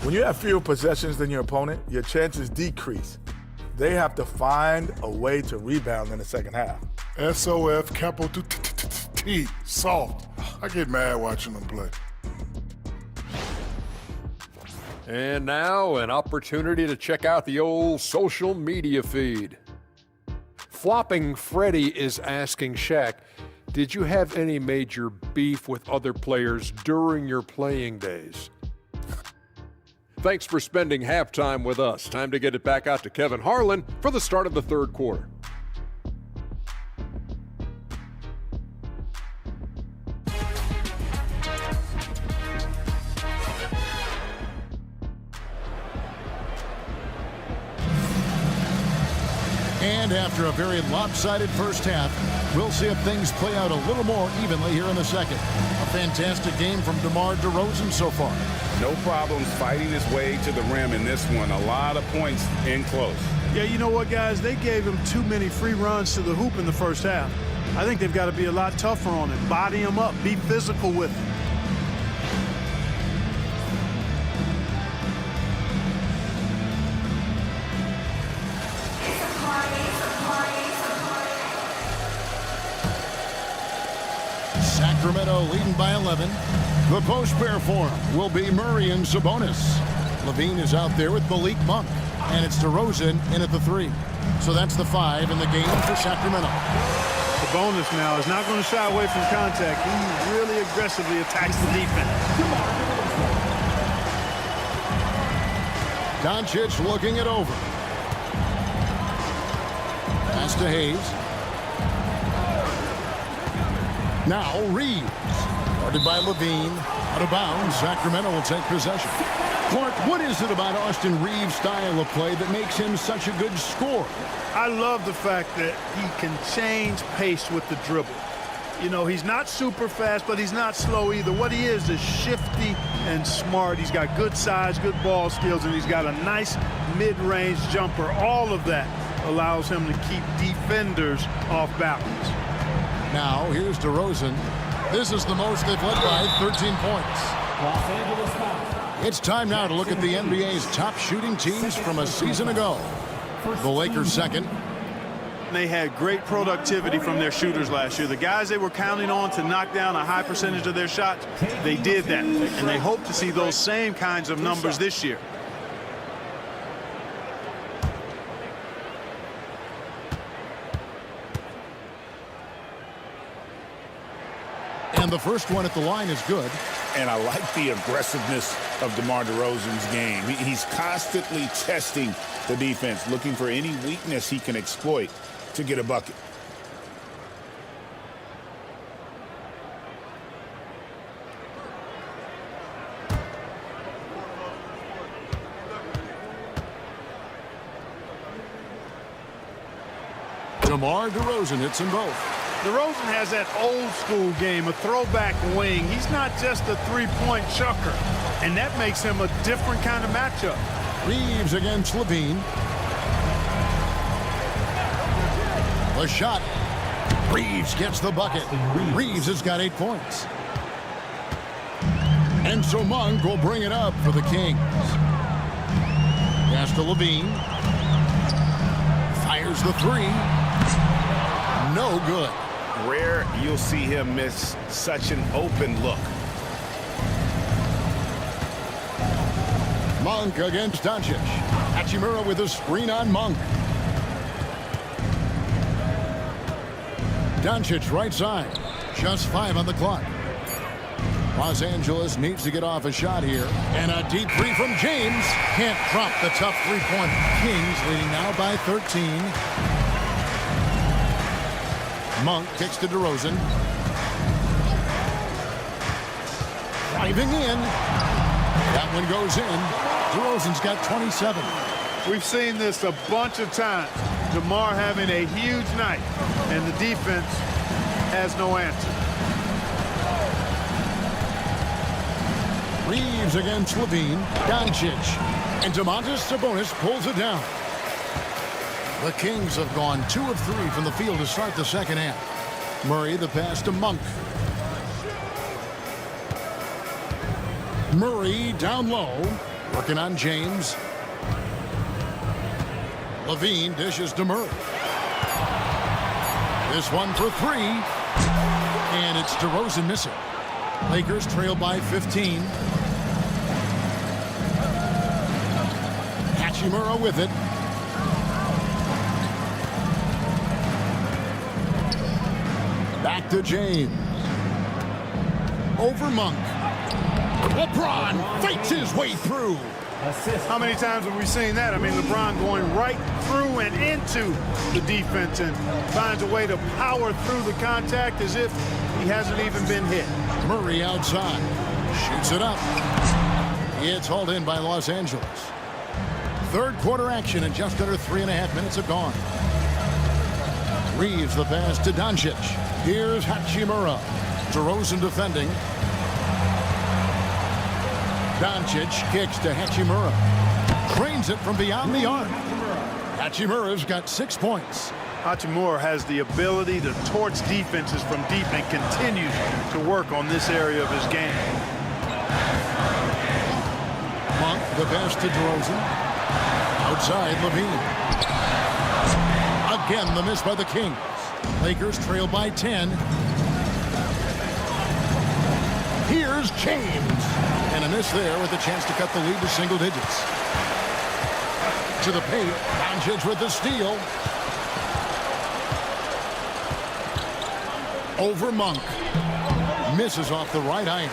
S8: When you have fewer possessions than your opponent, your chances decrease. They have to find a way to rebound in the second half.
S7: SOF, capital T, soft. I get mad watching them play.
S9: And now an opportunity to check out the old social media feed. Flopping Freddy is asking Shaq, did you have any major beef with other players during your playing days? Thanks for spending halftime with us. Time to get it back out to Kevin Harlan for the start of the third quarter.
S1: And after a very lopsided first half, we'll see if things play out a little more evenly here in the second. A fantastic game from DeMar DeRozan so far.
S2: No problems fighting his way to the rim in this one. A lot of points in close.
S3: Yeah, you know what, guys? They gave him too many free runs to the hoop in the first half. I think they've got to be a lot tougher on him. Body him up. Be physical with him.
S1: Sacramento leading by 11. The post pair for him will be Murray and Sabonis. Levine is out there with Malik Monk. And it's DeRozan in at the 3. So that's the 5 in the game for Sacramento.
S3: Sabonis now is not going to shy away from contact. He really aggressively attacks the defense.
S1: Doncic looking it over. Pass to Hayes. Now Reeves. Guarded by Levine. Out of bounds. Sacramento will take possession. Clark, what is it about Austin Reeves' style of play that makes him such a good scorer?
S3: I love the fact that he can change pace with the dribble. You know, he's not super fast, but he's not slow either. What he is shifty and smart. He's got good size, good ball skills, and he's got a nice mid-range jumper. All of that allows him to keep defenders off balance.
S1: Now, here's DeRozan. This is the most they've led by 13 points.
S5: Los Angeles foul.
S1: It's time now to look at the NBA's top shooting teams from a season ago. The Lakers second.
S3: They had great productivity from their shooters last year. The guys they were counting on to knock down a high percentage of their shots, they did that. And they hope to see those same kinds of numbers this year.
S1: And the first one at the line is good.
S2: And I like the aggressiveness of DeMar DeRozan's game. He's constantly testing the defense, looking for any weakness he can exploit to get a bucket.
S1: DeMar DeRozan hits them both.
S3: DeRozan has that old school game, a throwback wing. He's not just a three-point chucker, and that makes him a different kind of matchup.
S1: Reeves against Levine. The shot. Reeves gets the bucket. Reeves has got 8 points. And so Monk will bring it up for the Kings. Pass to Levine. Fires the 3. No good.
S2: Rare you'll see him miss such an open look.
S1: Monk against Doncic. Hachimura with a screen on Monk. Doncic right side. Just 5 on the clock. Los Angeles needs to get off a shot here. And a deep 3 from James. Can't drop the tough three-point. Kings leading now by 13. Monk kicks to DeRozan. Driving in. That one goes in. DeRozan's got 27.
S3: We've seen this a bunch of times. DeMar having a huge night, and the defense has no answer.
S1: Reeves against Levine. Doncic. And Domantas Sabonis pulls it down. The Kings have gone 2 of 3 from the field to start the second half. Murray the pass to Monk. Murray down low. Working on James. Levine dishes to Murray. This one for three. And it's DeRozan missing. Lakers trail by 15. Hachimura with it. Back to James. Over Monk. LeBron fights his way through.
S3: How many times have we seen that? I mean, LeBron going right through and into the defense and finds a way to power through the contact as if he hasn't even been hit.
S1: Murray outside. Shoots it up. It's hauled in by Los Angeles. Third quarter action and just under 3.5 minutes have gone. Reeves the pass to Doncic. Here's Hachimura. DeRozan defending. Doncic kicks to Hachimura. Trains it from beyond the arc. Hachimura's got 6 points.
S3: Hachimura has the ability to torch defenses from deep and continues to work on this area of his game.
S1: Monk the pass to DeRozan. Outside Levine. Again the miss by the Kings. Lakers trail by 10. Here's James. And a miss there with a chance to cut the lead to single digits. To the paint. Doncic with the steal. Over Monk. Misses off the right iron.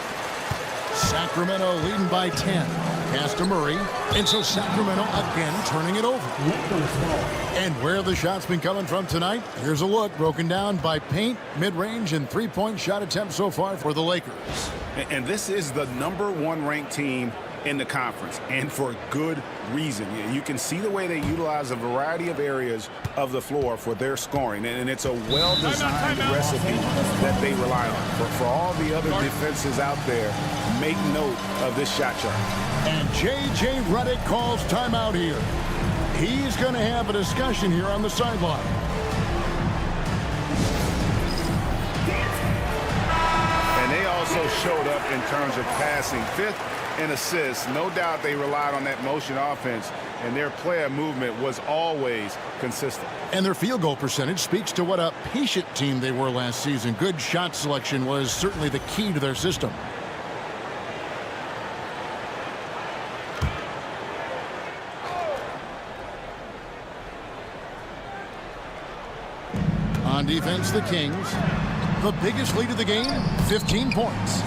S1: Sacramento leading by 10. Pass to Murray. And so Sacramento again turning it over. And where the shots been coming from tonight? Here's a look broken down by paint, mid-range, and three-point shot attempts so far for the Lakers.
S2: And this is the #1 ranked team in the conference, and for good reason. You can see the way they utilize a variety of areas of the floor for their scoring, and it's a well-designed recipe that they rely on. For all the other defenses out there, make note of this shot chart.
S1: And J.J. Redick calls timeout here. He's going to have a discussion here on the sideline.
S2: And they also showed up in terms of passing. 5th in assists. No doubt they relied on that motion offense, and their player movement was always consistent.
S1: And their field goal percentage speaks to what a patient team they were last season. Good shot selection was certainly the key to their system. On defense, the Kings. The biggest lead of the game, 15 points.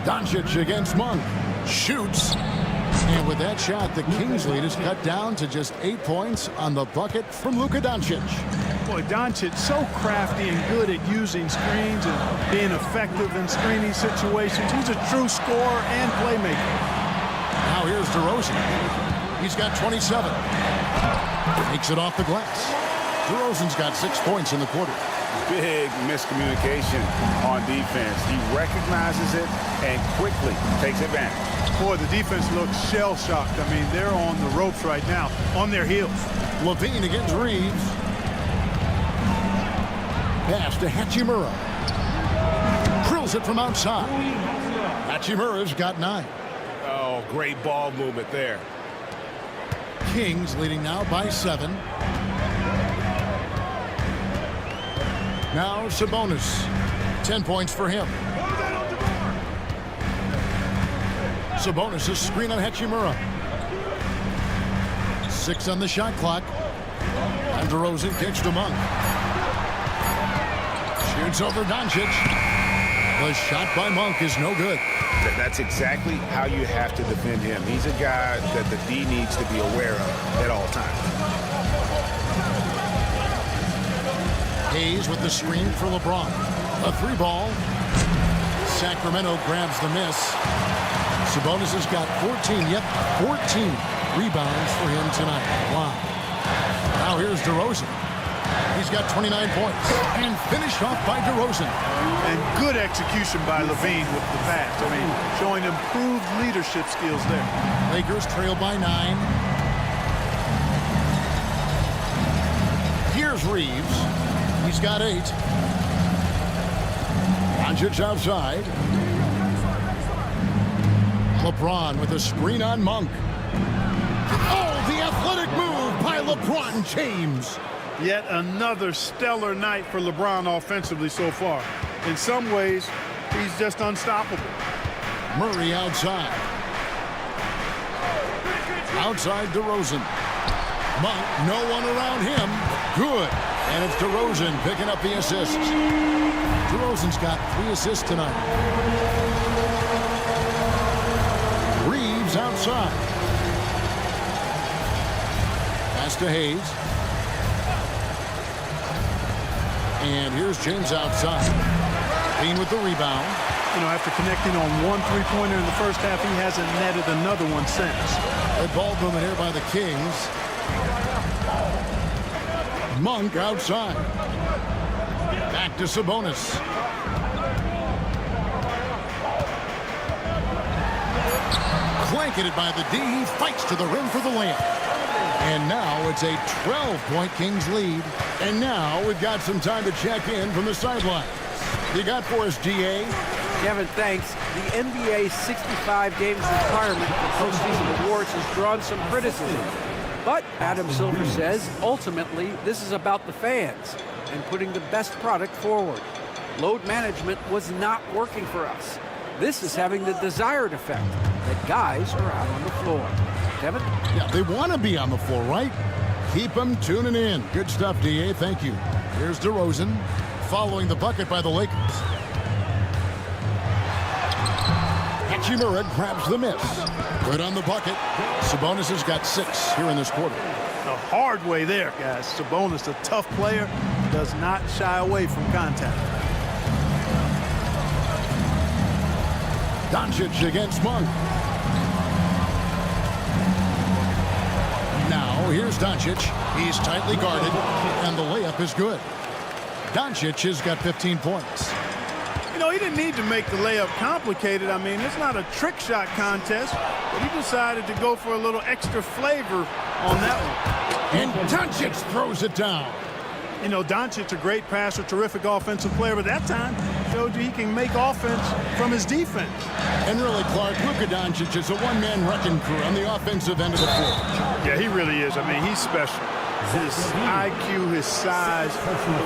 S1: Doncic against Monk. Shoots. And with that shot, the Kings lead is cut down to just 8 points on the bucket from Luka Doncic.
S3: Boy, Doncic so crafty and good at using screens and being effective in screening situations. He's a true scorer and playmaker.
S1: Now here's DeRozan. He's got 27. Takes it off the glass. DeRozan's got 6 points in the quarter.
S2: Big miscommunication on defense. He recognizes it and quickly takes advantage.
S3: Boy, the defense looks shell-shocked. I mean, they're on the ropes right now, on their heels.
S1: Levine against Reeves. Pass to Hachimura. Drills it from outside. Hachimura's got 9.
S2: Oh, great ball movement there.
S1: Kings leading now by 7. Now Sabonis. 10 points for him. Sabonis' screen on Hachimura. 6 on the shot clock. And DeRozan kicks to Monk. Shoots over Doncic. The shot by Monk is no good.
S2: That's exactly how you have to defend him. He's a guy that the D needs to be aware of at all times.
S1: Hayes with the screen for LeBron. A 3-ball. Sacramento grabs the miss. Sabonis has got 14 rebounds for him tonight. Wow. Now here's DeRozan. He's got 29 points. And finished off by DeRozan.
S3: And good execution by Levine with the pass. I mean, showing improved leadership skills there.
S1: Lakers trail by 9. Here's Reeves. He's got 8. Doncic outside. LeBron with a screen on Monk. Oh, the athletic move by LeBron James.
S3: Yet another stellar night for LeBron offensively so far. In some ways, he's just unstoppable.
S1: Murray outside. Outside DeRozan. Monk, no one around him. Good. And it's DeRozan picking up the assists. DeRozan's got 3 assists tonight. Reeves outside. Pass to Hayes. And here's James outside. Bean with the rebound.
S3: You know, after connecting on 1 3-pointer in the first half, he hasn't netted another one since.
S1: Good ball movement here by the Kings. Monk outside. Back to Sabonis. Blanketed by the D. He fights to the rim for the layup. And now it's a 12-point Kings lead. And now we've got some time to check in from the sidelines. You got for us, GA?
S4: Kevin, thanks. The NBA 65 games requirement for postseason awards has drawn some criticism. But Adam Silver says, ultimately, this is about the fans and putting the best product forward. Load management was not working for us. This is having the desired effect, that guys are out on the floor. Kevin?
S1: Yeah, they want to be on the floor, right? Keep them tuning in. Good stuff, DA. Thank you. Here's DeRozan following the bucket by the Lakers. Hachimura grabs the miss. Good on the bucket. Sabonis has got 6 here in this quarter.
S3: The hard way there, guys. Sabonis, a tough player, does not shy away from contact.
S1: Doncic against Monk. Now here's Doncic. He's tightly guarded, and the layup is good. Doncic has got 15 points.
S3: You know, he didn't need to make the layup complicated. I mean, it's not a trick shot contest, but he decided to go for a little extra flavor on that one.
S1: And Doncic throws it down.
S3: You know, Doncic, a great passer, terrific offensive player, but that time showed you he can make offense from his defense.
S1: And really, Clark, Luka Doncic is a one-man wrecking crew on the offensive end of the floor.
S3: Yeah, he really is. I mean, he's special. His IQ, his size,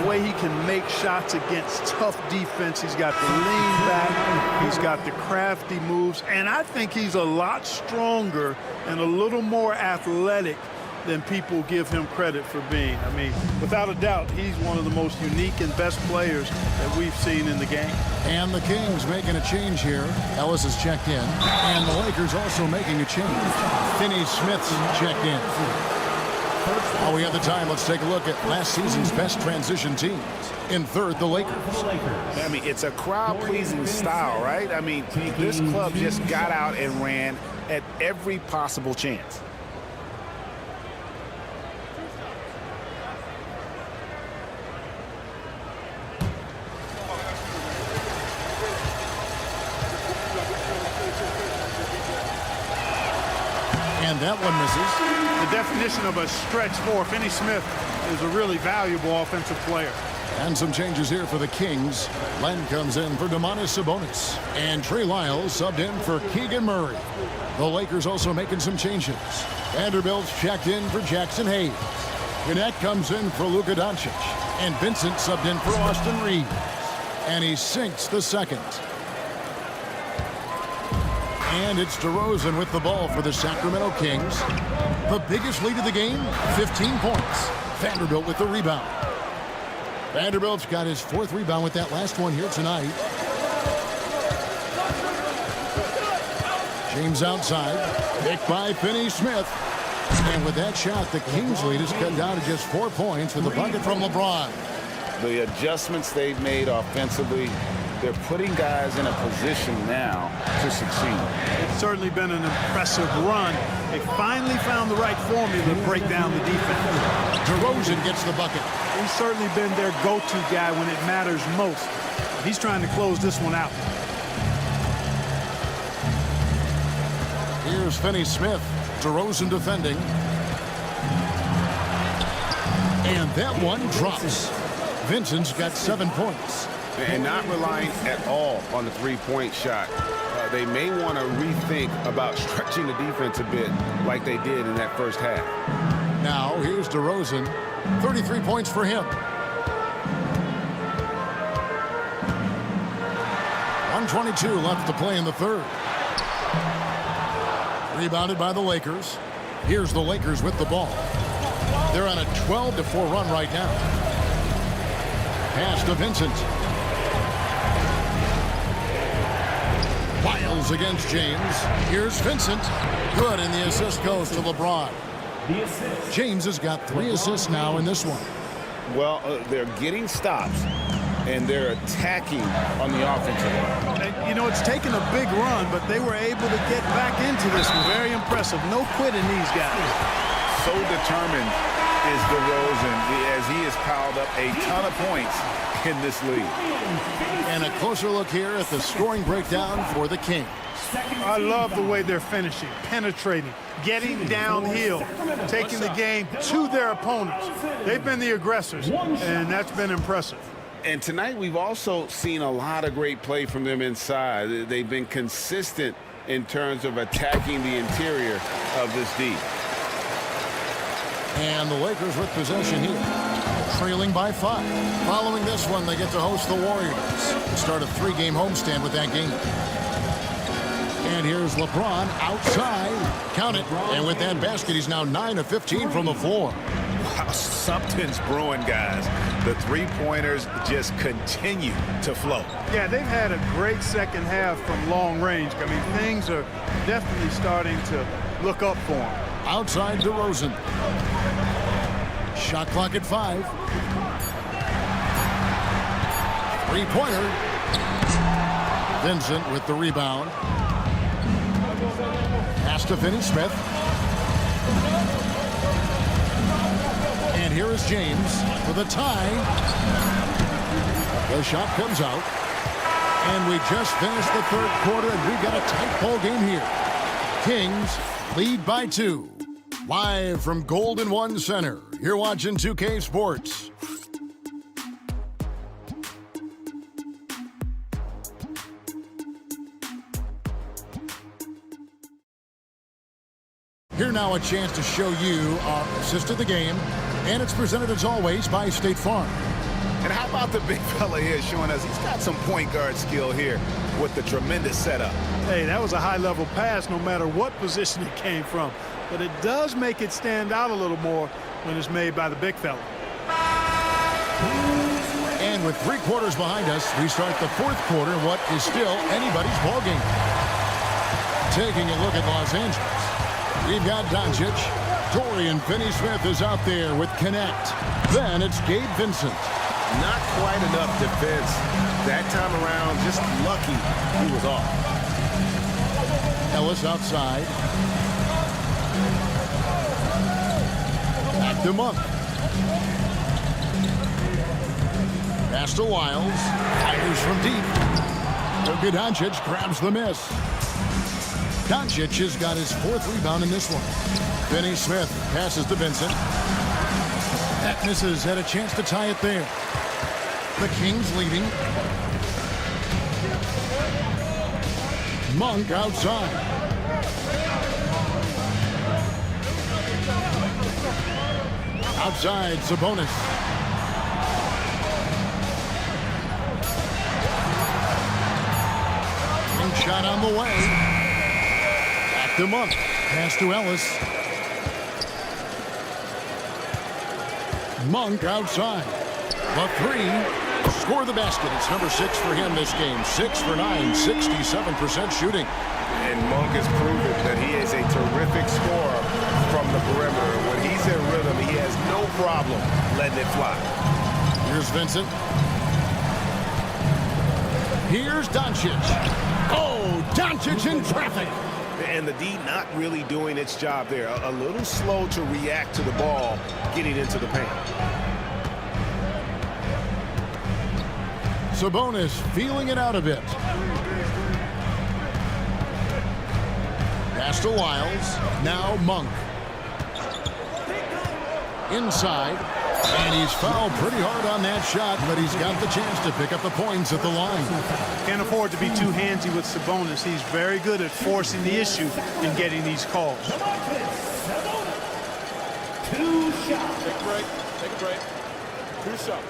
S3: the way he can make shots against tough defense. He's got the lean back. He's got the crafty moves. And I think he's a lot stronger and a little more athletic than people give him credit for being. I mean, without a doubt, he's one of the most unique and best players that we've seen in the game.
S1: And the Kings making a change here. Ellis has checked in. And the Lakers also making a change. Finney-Smith's checked in. While we have the time, let's take a look at last season's best transition teams. In third, the Lakers.
S2: I mean, it's a crowd-pleasing style, right? I mean, this club just got out and ran at every possible chance.
S1: And that one misses.
S3: The definition of a stretch four. Finney-Smith is a really valuable offensive player.
S1: And some changes here for the Kings. Len comes in for Domantas Sabonis. And Trey Lyles subbed in for Keegan Murray. The Lakers also making some changes. Vanderbilt's checked in for Jackson Hayes. Gannett comes in for Luka Doncic. And Vincent subbed in for Austin Reeves. And he sinks the second. And it's DeRozan with the ball for the Sacramento Kings. The biggest lead of the game, 15 points. Vanderbilt with the rebound. Vanderbilt's got his 4th rebound with that last one here tonight. James outside. Picked by Finney-Smith. And with that shot, the Kings lead is cut down to just 4 points with the bucket from LeBron.
S6: The adjustments they've made offensively, they're putting guys in a position now to succeed.
S3: It's certainly been an impressive run. They finally found the right formula to break down the defense.
S1: DeRozan gets the bucket.
S3: He's certainly been their go-to guy when it matters most. He's trying to close this one out.
S1: Here's Finney-Smith. DeRozan defending. And that one drops. Vincent's got 7 points.
S2: And not relying at all on the three-point shot. they may want to rethink about stretching the defense a bit like they did in that first half.
S1: Now, here's DeRozan. 33 points for him. 1:22 left to play in the third. Rebounded by the Lakers. Here's the Lakers with the ball. They're on a 12-4 run right now. Pass to Vincent. Wiles against James. Here's Vincent. Good, and the assist goes to LeBron. James has got 3 assists now in this one.
S6: Well, they're getting stops, and they're attacking on the offensive end.
S3: And, you know, it's taken a big run, but they were able to get back into this one. Very impressive. No quitting these guys.
S6: So determined is DeRozan as he has piled up a ton of points in this league.
S1: And a closer look here at the scoring breakdown for the Kings.
S3: I love the way they're finishing, penetrating, getting downhill, taking the game to their opponents. They've been the aggressors, and that's been impressive.
S6: And tonight we've also seen a lot of great play from them inside. They've been consistent in terms of attacking the interior of this D.
S1: And the Lakers with possession here, trailing by 5. Following this one, they get to host the Warriors. Start a 3-game homestand with that game. And here's LeBron outside. Count it. And with that basket, he's now 9 of 15 from the floor.
S2: Wow, something's brewing, guys. The three-pointers just continue to flow.
S3: Yeah, they've had a great second half from long range. I mean, things are definitely starting to look up for them.
S1: Outside DeRozan. Shot clock at 5. 3-pointer. Vincent with the rebound. Pass to Finney-Smith. And here is James for the tie. The shot comes out. And we just finished the third quarter, and we've got a tight ball game here. Kings lead by 2. Live from Golden One Center, you're watching 2K Sports. Here now a chance to show you our assist of the game, and it's presented as always by State Farm.
S2: And how about the big fella here showing us he's got some point guard skill here with the tremendous setup.
S3: Hey, that was a high-level pass no matter what position it came from. But it does make it stand out a little more when it's made by the big fella.
S1: And with 3 quarters behind us, we start the fourth quarter, what is still anybody's ball game. Taking a look at Los Angeles. We've got Doncic. Dorian Finney-Smith is out there with Connect. Then it's Gabe Vincent.
S2: Not quite enough defense that time around. Just lucky he was off.
S1: Ellis outside. Back to Monk. Pass to Wiles. Fires from deep. Luka Doncic grabs the miss. Doncic has got his 4th rebound in this one. Finney-Smith passes to Vincent. That misses. Had a chance to tie it there. The Kings leading. Monk outside. Outside, Sabonis. And shot on the way. Back to Monk. Pass to Ellis. Monk outside. The 3. Score the basket. It's number 6 for him this game. 6 for 9, 67% shooting.
S2: And Monk has proven that he is a terrific scorer from the perimeter. When he's in rhythm, he has no problem letting it fly.
S1: Here's Vincent. Here's Doncic. Oh, Doncic in traffic.
S2: And the D not really doing its job there. A little slow to react to the ball getting into the paint.
S1: Sabonis feeling it out a bit. Pass to Wiles. Now Monk. Inside. And he's fouled pretty hard on that shot, but he's got the chance to pick up the points at the line.
S3: Can't afford to be too handsy with Sabonis. He's very good at forcing the issue and getting these calls.
S5: 2 shots.
S9: Take a break. Take a break. 2 shots.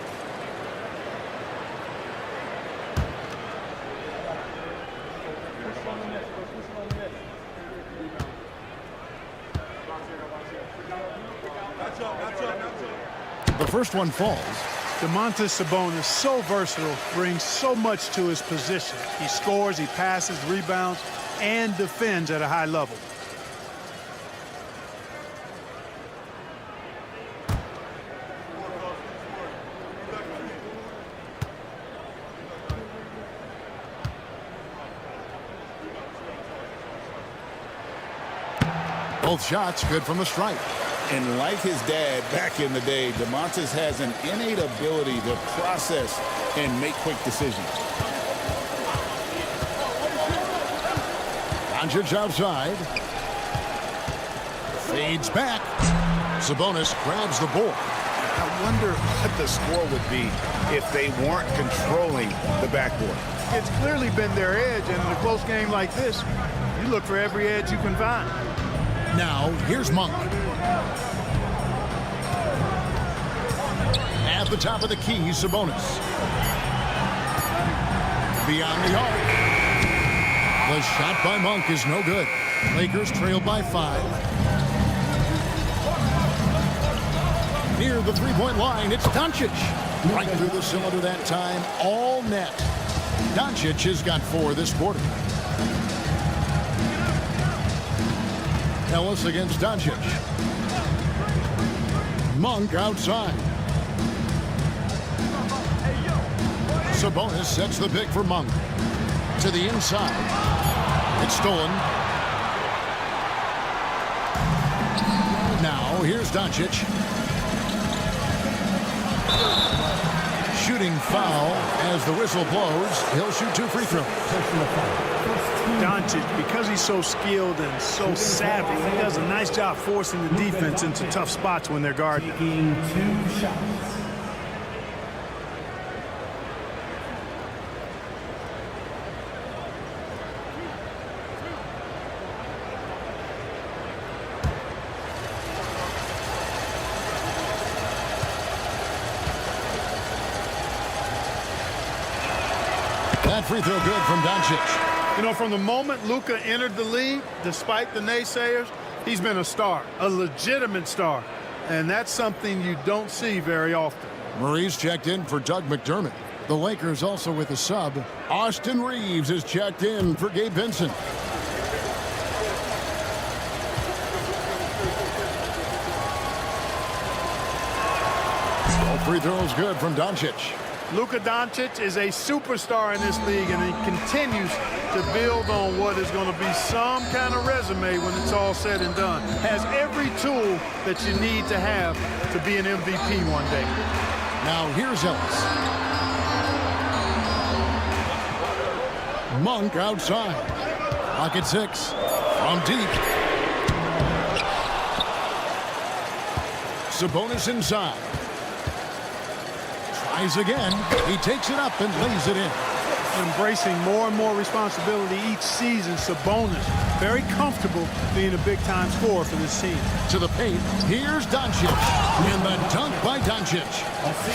S1: The first one falls.
S3: Domantas Sabonis, so versatile, brings so much to his position. He scores, he passes, rebounds, and defends at a high level.
S1: Both shots good from the stripe.
S6: And like his dad back in the day, Domantas has an innate ability to process and make quick decisions.
S1: Doncic outside. Fades back. Sabonis grabs the board.
S6: I wonder what the score would be if they weren't controlling the backboard.
S3: It's clearly been their edge, and in a close game like this, you look for every edge you can find.
S1: Now, here's Monk. At the top of the key, Sabonis. Beyond the arc. The shot by Monk is no good. Lakers trail by 5. Near the three-point line, it's Doncic. Right through the cylinder that time, all net. Doncic has got 4 this quarter. Ellis against Doncic. Monk outside. Sabonis sets the pick for Monk. To the inside. It's stolen. Now, here's Doncic. Shooting foul as the whistle blows. He'll shoot 2 free throws.
S3: Doncic, because he's so skilled and so savvy, he does a nice job forcing the defense into tough spots when they're guarding.
S5: Taking 2 shots.
S1: That free throw good from Doncic.
S3: You know, from the moment Luka entered the league, despite the naysayers, he's been a star, a legitimate star. And that's something you don't see very often.
S1: Murray's checked in for Doug McDermott. The Lakers also with a sub. Austin Reeves is checked in for Gabe Vincent. All free throws good from Doncic.
S3: Luka Doncic is a superstar in this league, and he continues to build on what is going to be some kind of resume when it's all said and done. Has every tool that you need to have to be an MVP one day.
S1: Now here's Ellis. Monk outside. Pocket 6. From deep. Sabonis inside. Tries again. He takes it up and lays it in.
S3: Embracing more and more responsibility each season, Sabonis very comfortable being a big-time scorer for this team.
S1: To the paint, here's Doncic. And the dunk by Doncic.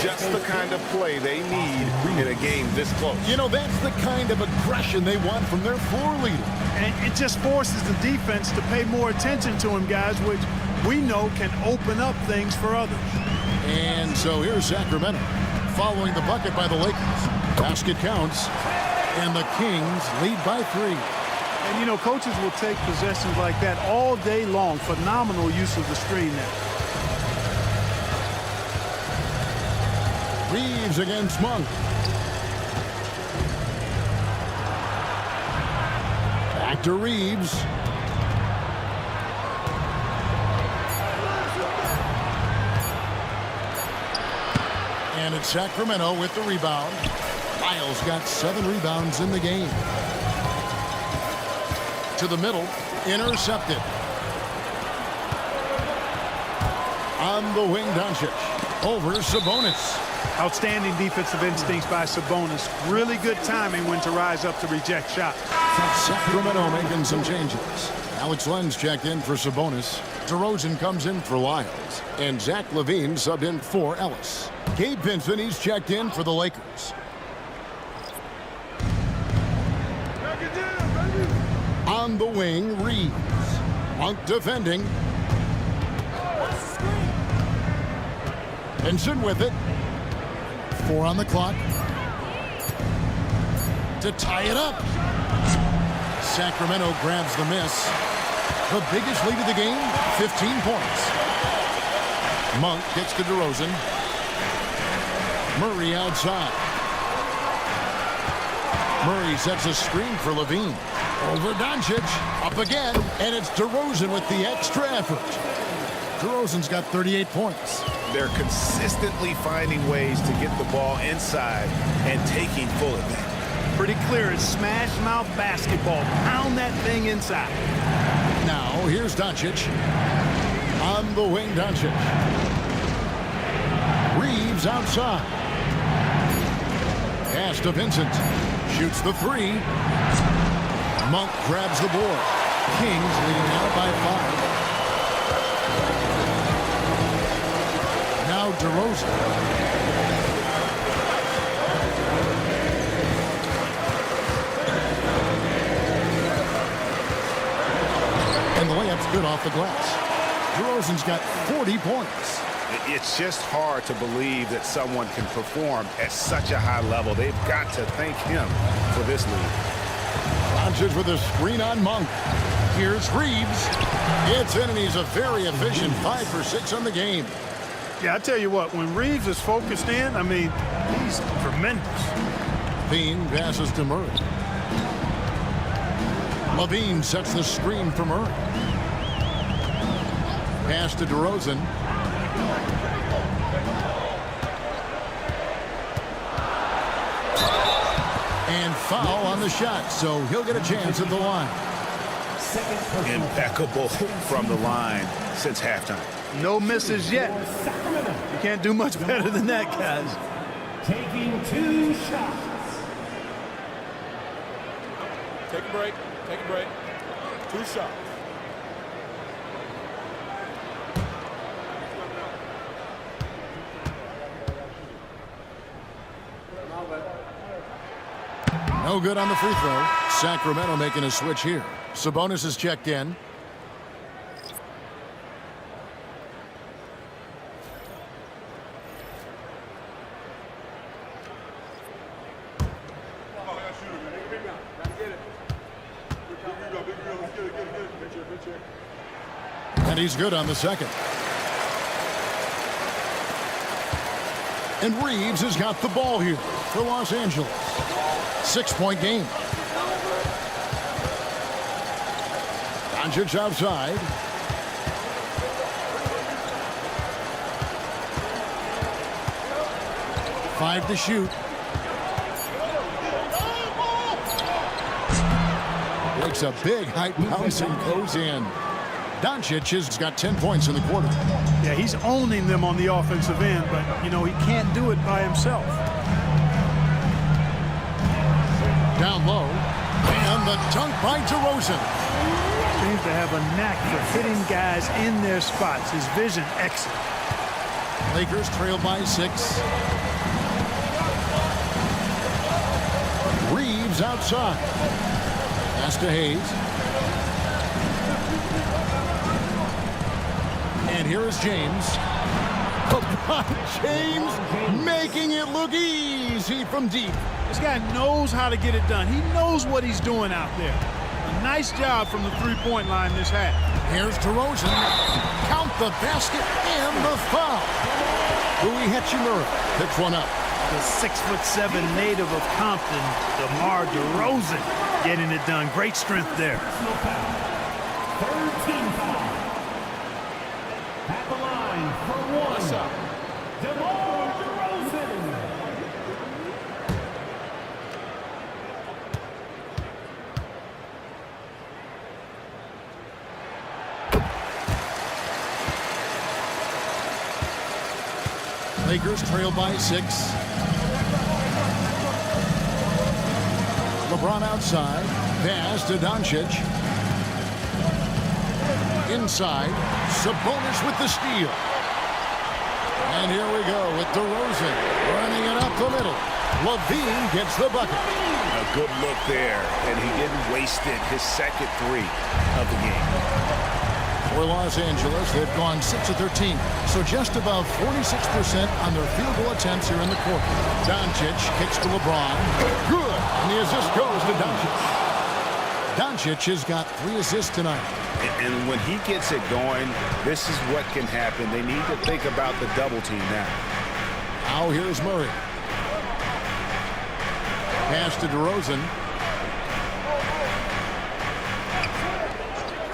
S6: Just the kind of play they need in a game this close.
S1: You know, that's the kind of aggression they want from their floor leader.
S3: And it just forces the defense to pay more attention to him, guys, which we know can open up things for others.
S1: And so here's Sacramento, following the bucket by the Lakers. Basket counts, and the Kings lead by 3.
S3: And, you know, coaches will take possessions like that all day long. Phenomenal use of the screen there.
S1: Reeves against Monk. Back to Reeves. And it's Sacramento with the rebound. Miles got 7 rebounds in the game. To the middle, intercepted. On the wing, Doncic. over Sabonis.
S3: Outstanding defensive instincts by Sabonis. Really good timing when to rise up to reject shots.
S1: Sacramento making some changes. Alex Len's checked in for Sabonis. DeRozan comes in for Lyles. And Zach LaVine subbed in for Ellis. Gabe Vincent, he's checked in for the Lakers. On the wing, Reeves. Monk defending. Vincent with it. 4 on the clock. To tie it up. Sacramento grabs the miss. The biggest lead of the game, 15 points. Monk gets to DeRozan. Murray outside. Murray sets a screen for LaVine. Over Doncic. Up again. And it's DeRozan with the extra effort. DeRozan's got 38 points.
S6: They're consistently finding ways to get the ball inside and taking full advantage.
S3: Pretty clear. It's smash mouth basketball. Pound that thing inside.
S1: Now, here's Doncic. On the wing, Doncic. Reeves outside. Pass to Vincent. Shoots the 3. Monk grabs the board. Kings leading out by 5. Now DeRozan. And the layup's good off the glass. DeRozan's got 40 points.
S2: It's just hard to believe that someone can perform at such a high level. They've got to thank him for this lead.
S1: Doncic with a screen on Monk. Here's Reeves. It's in, and he's a very efficient 5 for 6 on the game.
S3: Yeah, I tell you what, when Reeves is focused in, I mean, he's tremendous.
S1: LaVine passes to Murray. LaVine sets the screen for Murray. Pass to DeRozan. And foul on the shot, so he'll get a chance at the line.
S2: Impeccable from the line since halftime.
S3: No misses yet. You can't do much better than that, guys.
S5: Taking 2 shots.
S10: Take a break. Take a break. 2 shots.
S1: No good on the free throw. Sacramento making a switch here. Sabonis is checked in. And he's good on the second. And Reeves has got the ball here for Los Angeles. 6-point game. Doncic outside. Five to shoot. Breaks a big height bounce and goes in. Doncic has got 10 points in the quarter.
S3: Yeah, he's owning them on the offensive end, but, you know, he can't do it by himself.
S1: Down low. And the dunk by DeRozan.
S3: Seems to have a knack for hitting guys in their spots. His vision excellent.
S1: Lakers trail by 6. Reeves outside. Pass to Hayes. And here is James. LeBron James making it look easy from deep.
S3: This guy knows how to get it done. He knows what he's doing out there. A nice job from the three-point line this half.
S1: Here's DeRozan. Count the basket and the foul. Rui Hachimura picks one up.
S3: The 6'7" native of Compton, DeMar DeRozan, getting it done. Great strength there.
S5: Third team foul. At the line for 1.
S10: What's up?
S5: DeMar DeRozan.
S1: Lakers trail by 6. LeBron outside. Pass to Doncic. Inside. Sabonis with the steal. And here we go with DeRozan running it up the middle. Levine gets the bucket.
S2: A good look there, and he didn't waste it. His second three of the game.
S1: For Los Angeles, they've gone 6 of 13, so just above 46% on their field goal attempts here in the quarter. Doncic kicks to LeBron. Good, and the assist goes to Doncic. Doncic has got 3 assists tonight.
S2: And when he gets it going, this is what can happen. They need to think about the double team now.
S1: Now here's Murray. Pass to DeRozan.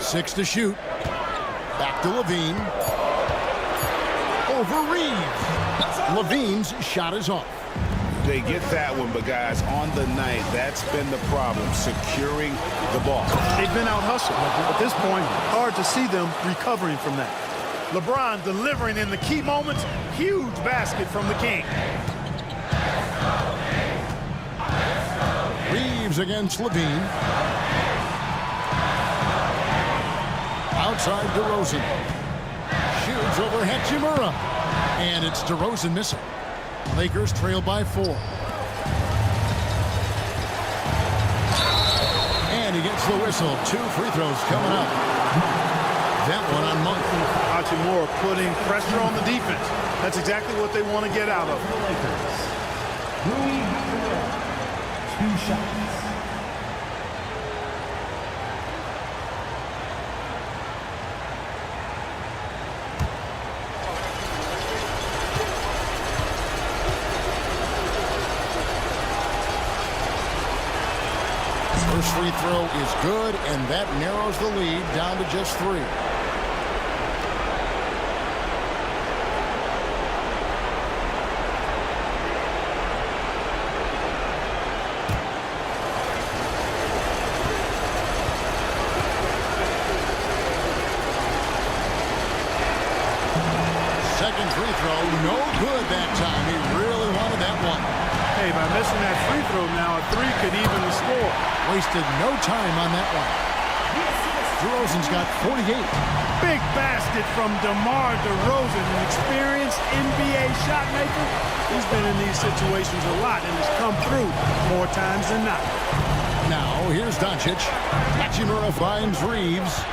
S1: 6 to shoot. Back to Levine. Over Reeves. Levine's shot is off.
S2: They get that one, but guys, on the night, that's been the problem, securing the ball.
S3: They've been out-hustled. At this point, hard to see them recovering from that. LeBron delivering in the key moments. Huge basket from the King.
S1: Reeves against Levine. Outside DeRozan. Shoots over Hachimura. And it's DeRozan missing. Lakers trail by 4. And he gets the whistle. 2 free throws coming up. That one on Monk.
S3: Hachimura putting pressure on the defense. That's exactly what they want to get out of.
S5: The Lakers. 2 shots.
S1: First free throw is good, and that narrows the lead down to just 3. Second free throw, no good that time. He really wanted that one.
S3: Hey, by missing that free throw now, a 3 could even the score.
S1: Wasted no time on that one. DeRozan's got 48.
S3: Big basket from DeMar DeRozan, an experienced NBA shot maker. He's been in these situations a lot and has come through more times than not.
S1: Now, here's Doncic. Hachimura finds Reeves.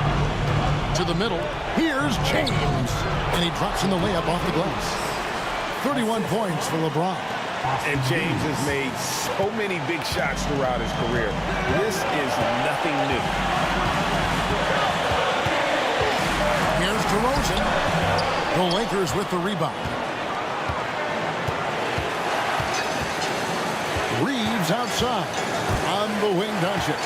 S1: To the middle. Here's James. And he drops in the layup off the glass. 31 points for LeBron.
S2: And James has made so many big shots throughout his career. This is nothing new.
S1: Here's DeRozan. The Lakers with the rebound. Reeves outside. On the wing, Doncic.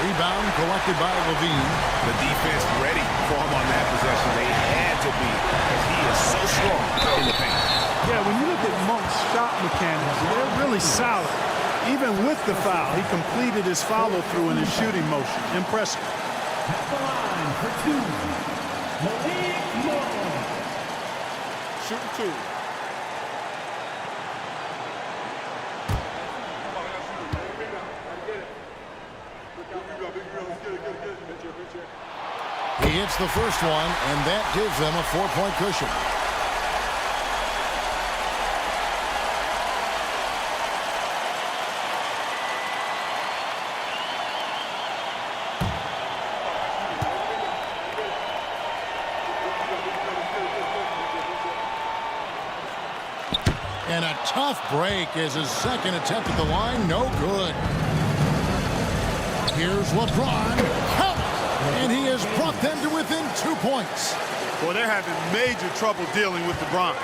S1: Rebound collected by Levine.
S2: The defense ready for him on that possession. They had to be, because he is so strong in the paint.
S3: Yeah, when you look at Monk's shot mechanics, they're really solid. Even with the foul, he completed his follow-through in his shooting motion. Impressive.
S5: At the line for 2. Malik Monk.
S8: Shooting 2.
S1: He hits the first one, and that gives them a 4-point cushion. And a tough break as his second attempt at the line, no good. Here's LeBron. Count! And he has brought them to within 2 points.
S3: Well, they're having major trouble dealing with LeBron.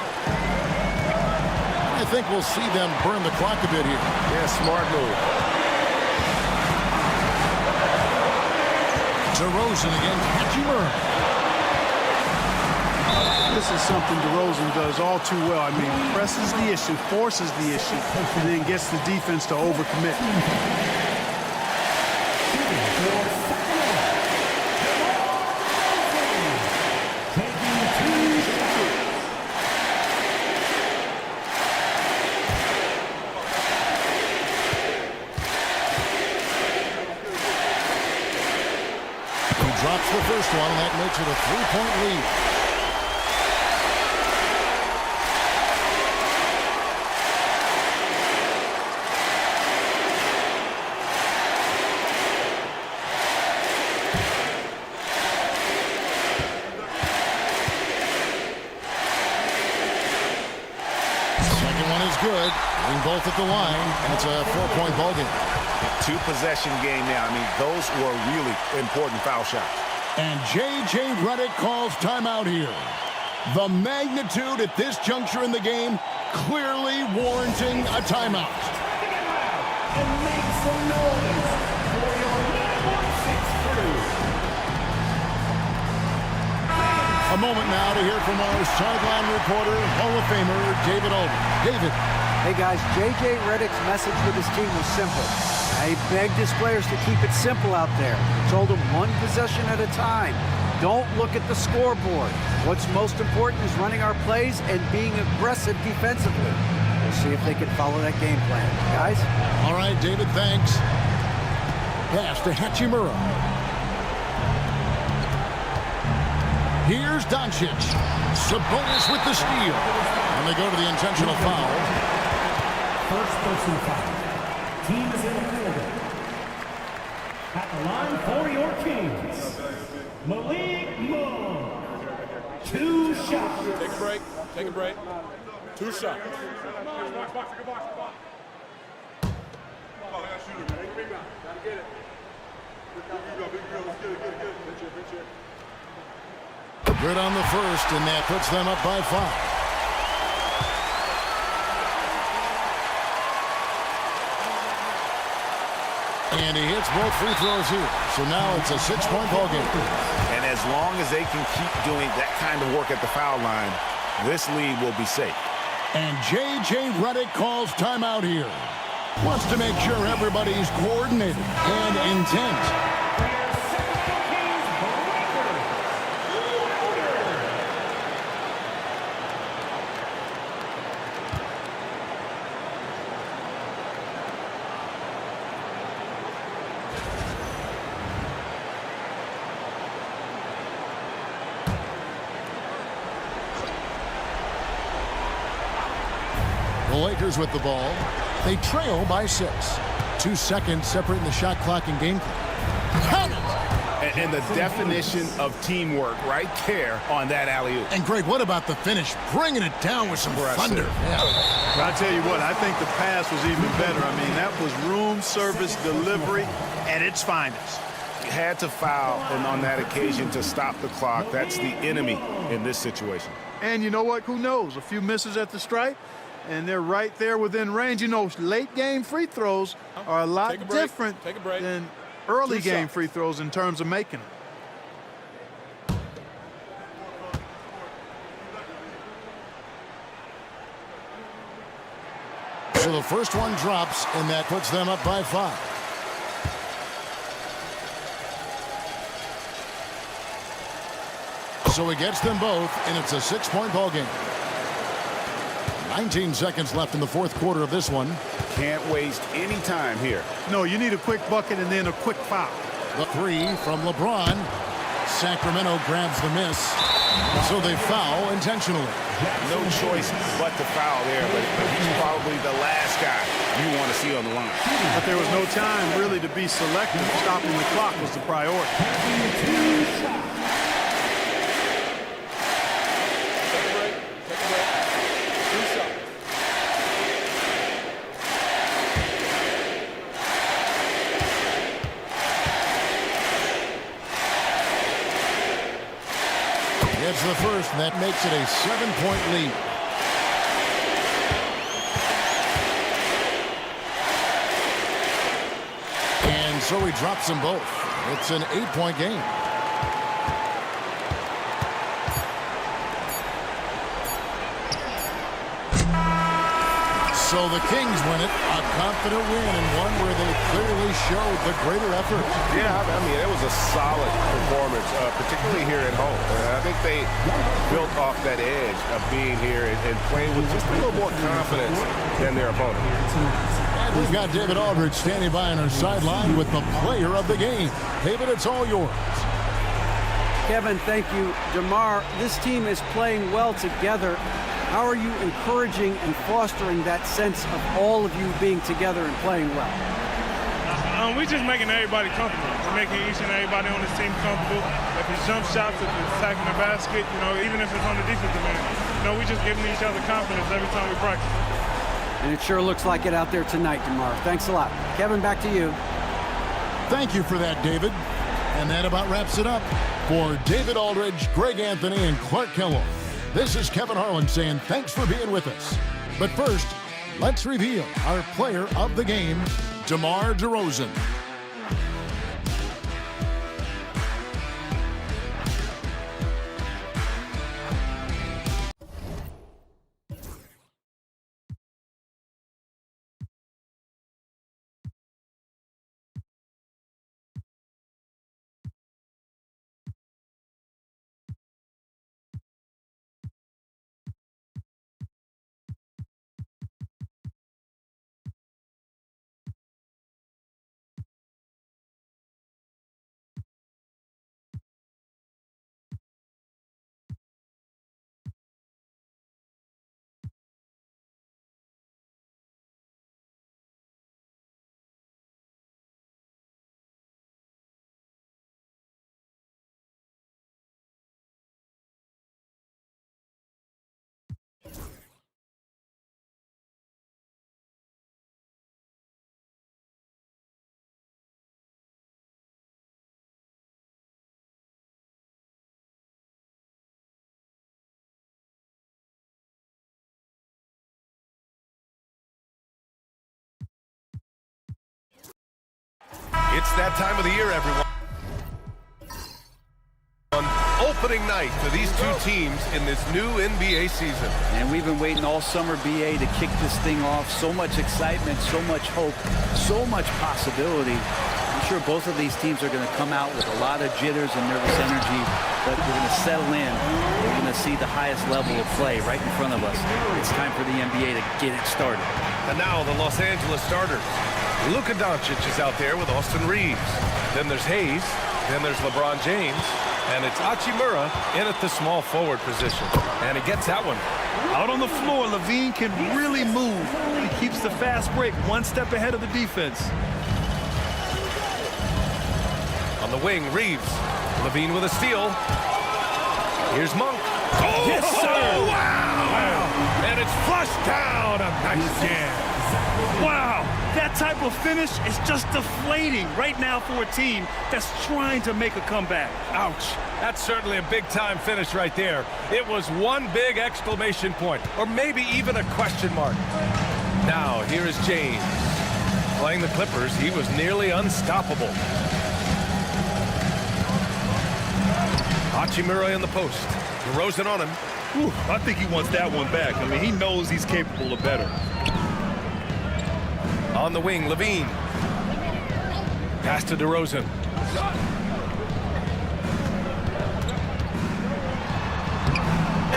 S1: I think we'll see them burn the clock a bit here.
S2: Yeah, smart move.
S1: DeRozan against Hachimura.
S3: This is something DeRozan does all too well. I mean, presses the issue, forces the issue, and then gets the defense to overcommit.
S1: the first one, and that makes it a 3-point lead. Second one is good. Hitting both at the line, and it's a 4-point ball game.
S2: Two-possession game now. I mean, those were really important foul shots.
S1: And J.J. Redick calls timeout here. The magnitude at this juncture in the game clearly warranting a timeout.
S5: And make some noise for your number 6 crew.
S1: A moment now to hear from our sideline reporter, Hall of Famer David Aldridge. David.
S4: Hey guys, J.J. Redick's message with his team was simple. He begged his players to keep it simple out there. He told them one possession at a time. Don't look at the scoreboard. What's most important is running our plays and being aggressive defensively. We'll see if they can follow that game plan. Guys?
S1: All right, David, thanks. Pass to Hachimura. Here's Doncic. Sabonis with the steal. And they go to the intentional foul.
S5: First personal foul. Team is in order. At the line for your Kings, Malik Monk. 2 shots.
S10: Take a break. Take a break. 2 shots.
S1: Good on the first, and that puts them up by 5. And he hits both free throws here. So now it's a 6-point ball game.
S2: And as long as they can keep doing that kind of work at the foul line, this lead will be safe.
S1: And J.J. Redick calls timeout here. Wants to make sure everybody's coordinated and intent. The Lakers with the ball. They trail by 6. 2 seconds separating the shot clock and game clock. Count it!
S2: And the definition of teamwork right there on that alley-oop.
S1: And Greg, what about the finish? Bringing it down with some thunder. Yeah.
S3: I'll tell you what, I think the pass was even better. I mean, that was room service delivery at its finest.
S2: Had to foul on that occasion to stop the clock. That's the enemy in this situation.
S3: And you know what? Who knows? A few misses at the stripe, and they're right there within range. You know, late game free throws are a lot different than early game free throws in terms of making them.
S1: So the first one drops, and that puts them up by 5. So he gets them both, and it's a 6-point ball game. 19 seconds left in the fourth quarter of this one.
S2: Can't waste any time here.
S3: No, you need a quick bucket and then a quick foul.
S1: The 3 from LeBron. Sacramento grabs the miss. So they foul intentionally.
S2: No choice but to foul there, but he's probably the last guy you want to see on the line.
S3: But there was no time really to be selective. Stopping the clock was the priority.
S1: It's the first, and that makes it a 7-point lead. And so he drops them both. It's an 8-point game. So the Kings win it, a confident win, and one where they clearly showed the greater effort.
S2: Yeah, I mean, it was a solid performance, particularly here at home. I think they built off that edge of being here and playing with just a little more confidence than their opponent.
S1: And we've got David Aldridge standing by on our sideline with the player of the game. David, it's all yours.
S4: Kevin, thank you. DeMar, this team is playing well together. How are you encouraging and fostering that sense of all of you being together and playing well?
S10: We're just making everybody comfortable. We're making each and everybody on this team comfortable. If it's jump shots, if it's attacking the basket, even if it's on the defensive end, we're just giving each other confidence every time we practice.
S4: And it sure looks like it out there tonight, DeMar. Thanks a lot. Kevin, back to you.
S1: Thank you for that, David. And that about wraps it up. For David Aldridge, Greg Anthony, and Clark Kellogg, this is Kevin Harlan saying thanks for being with us. But first, let's reveal our player of the game, DeMar DeRozan.
S11: It's that time of the year, everyone. Opening night for these two teams in this new NBA season.
S4: And we've been waiting all summer, BA, to kick this thing off. So much excitement, so much hope, so much possibility. I'm sure both of these teams are going to come out with a lot of jitters and nervous energy, but we're going to settle in. We're going to see the highest level of play right in front of us. It's time for the NBA to get it started.
S11: And now the Los Angeles starters. Luka Doncic is out there with Austin Reeves. Then there's Hayes. Then there's LeBron James. And it's Hachimura in at the small forward position. And he gets that one.
S12: Out on the floor, Levine can really move. He keeps the fast break one step ahead of the defense.
S11: On the wing, Reeves. Levine with a steal. Here's Monk. Oh,
S12: yes, sir!
S11: Wow! And it's flushed down. A nice jam.
S12: Wow, that type of finish is just deflating right now for a team that's trying to make a comeback.
S11: Ouch. That's certainly a big-time finish right there. It was one big exclamation point, or maybe even a question mark. Now, here is James. Playing the Clippers, he was nearly unstoppable. Hachimura in the post. DeRozan on him.
S12: Whew, I think he wants that one back. I mean, he knows he's capable of better.
S11: On the wing, Levine. Pass to DeRozan.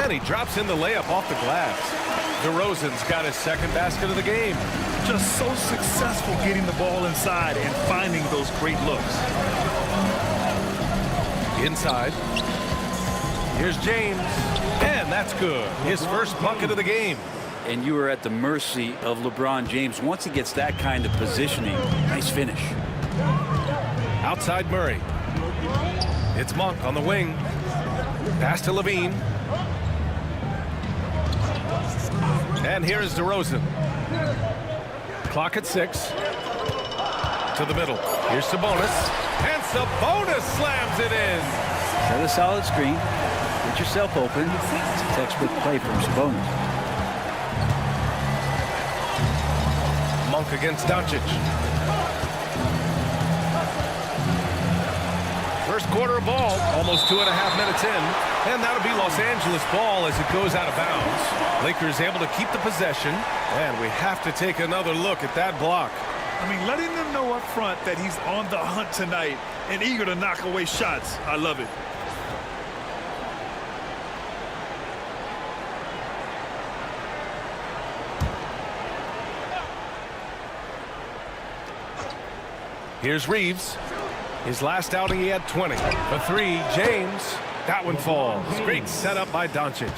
S11: And he drops in the layup off the glass. DeRozan's got his second basket of the game.
S12: Just so successful getting the ball inside and finding those great looks.
S11: Inside. Here's James. And that's good. His first bucket of the game.
S4: And you are at the mercy of LeBron James. Once he gets that kind of positioning, nice finish.
S11: Outside Murray. It's Monk on the wing. Pass to Levine. And here is DeRozan. Clock at 6. To the middle. Here's Sabonis. And Sabonis slams it in.
S4: Set a solid screen. Get yourself open. It's a textbook play from Sabonis.
S11: Monk against Doncic. First quarter of ball, almost 2.5 minutes in, and that'll be Los Angeles ball as it goes out of bounds. Lakers able to keep the possession, and we have to take another look at that block.
S12: I mean, letting them know up front that he's on the hunt tonight and eager to knock away shots. I love it.
S11: Here's Reeves. His last outing, he had 20. For three, James. That one falls. Great setup by Doncic.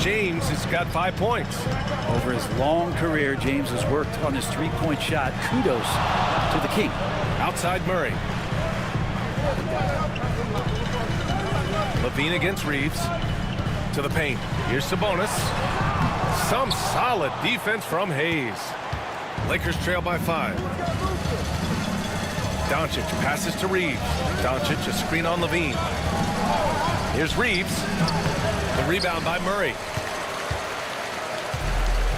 S11: James has got 5 points.
S4: Over his long career, James has worked on his three-point shot. Kudos to the King.
S11: Outside Murray. Levine against Reeves. To the paint. Here's Sabonis. Some solid defense from Hayes. Lakers trail by 5. Doncic passes to Reeves. Doncic, a screen on Levine. Here's Reeves. The rebound by Murray.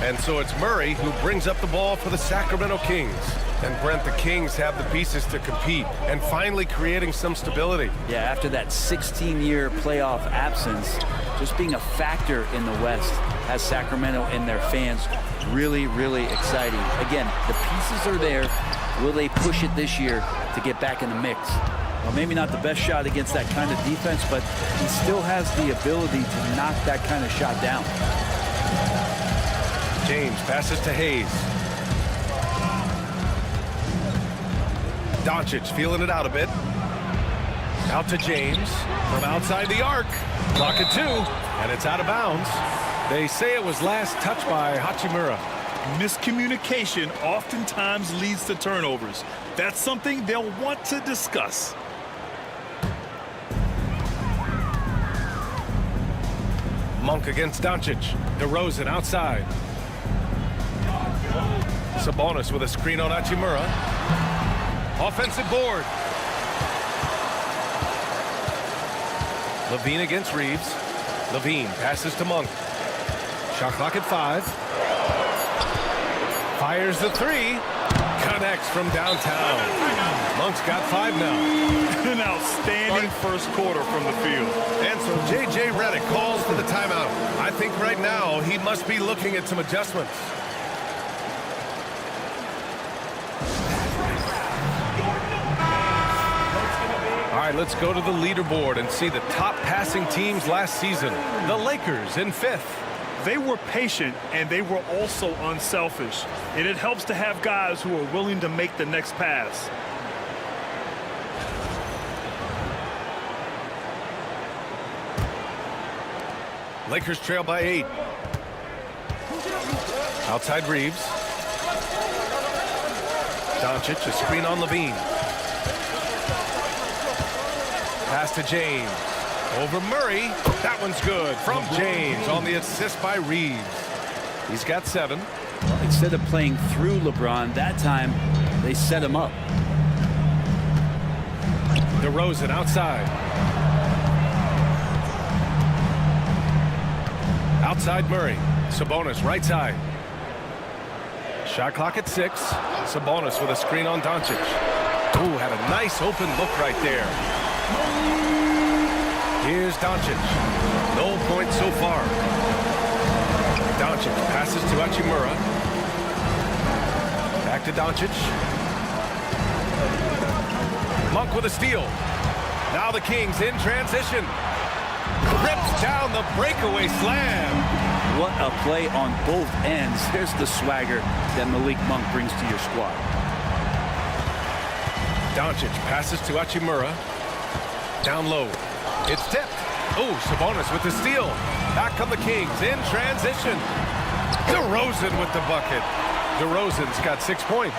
S11: And so it's Murray who brings up the ball for the Sacramento Kings. And Brent, the Kings have the pieces to compete and finally creating some stability.
S4: Yeah, after that 16-year playoff absence, just being a factor in the West has Sacramento and their fans really, really exciting. Again, the pieces are there. Will they push it this year to get back in the mix? Well, maybe not the best shot against that kind of defense, but he still has the ability to knock that kind of shot down.
S11: James passes to Hayes. Doncic feeling it out a bit. Out to James from outside the arc. Clock at 2, and it's out of bounds. They say it was last touched by Hachimura.
S12: Miscommunication oftentimes leads to turnovers. That's something they'll want to discuss.
S11: Monk against Doncic. DeRozan outside. Sabonis with a screen on Hachimura. Offensive board. Levine against Reeves. Levine passes to Monk. Shot clock at 5. Fires the 3. Connects from downtown. Monk's got 5 now.
S12: An outstanding first quarter from the field.
S11: And so J.J. Redick calls for the timeout. I think right now he must be looking at some adjustments. All right, let's go to the leaderboard and see the top passing teams last season. The Lakers in 5th.
S12: They were patient, and they were also unselfish. And it helps to have guys who are willing to make the next pass.
S11: Lakers trail by 8. Outside Reeves. Doncic, a screen on Levine. Pass to James. Over Murray. That one's good from James on the assist by Reeves. He's got 7.
S4: Instead of playing through LeBron, that time they set him up.
S11: DeRozan outside. Outside Murray. Sabonis right side. Shot clock at 6. Sabonis with a screen on Doncic. Ooh, had a nice open look right there. Here's Doncic. No points so far. Doncic passes to Hachimura. Back to Doncic. Monk with a steal. Now the Kings in transition. Rips down the breakaway slam.
S4: What a play on both ends. There's the swagger that Malik Monk brings to your squad.
S11: Doncic passes to Hachimura. Down low. It's tipped. Oh, Sabonis with the steal. Back come the Kings in transition. DeRozan with the bucket. DeRozan's got 6 points.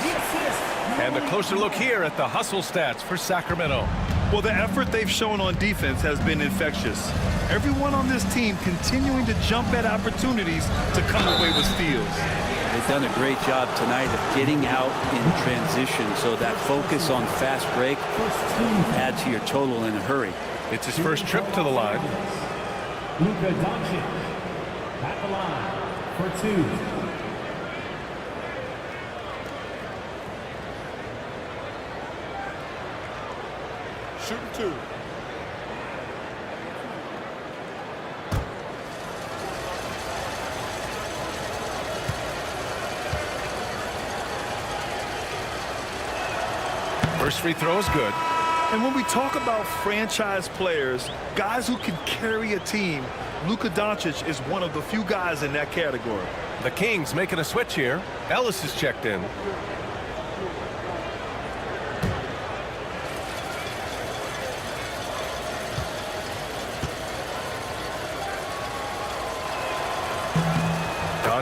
S11: And a closer look here at the hustle stats for Sacramento.
S12: Well, the effort they've shown on defense has been infectious. Everyone on this team continuing to jump at opportunities to come away with steals.
S4: They've done a great job tonight of getting out in transition, so that focus on fast break add to your total in a hurry.
S11: It's his first trip to the line.
S5: Luka Doncic at the line for 2.
S7: Shooting 2.
S11: First free throw is good.
S12: And when we talk about franchise players, guys who can carry a team, Luka Doncic is one of the few guys in that category.
S11: The Kings making a switch here. Ellis is checked in.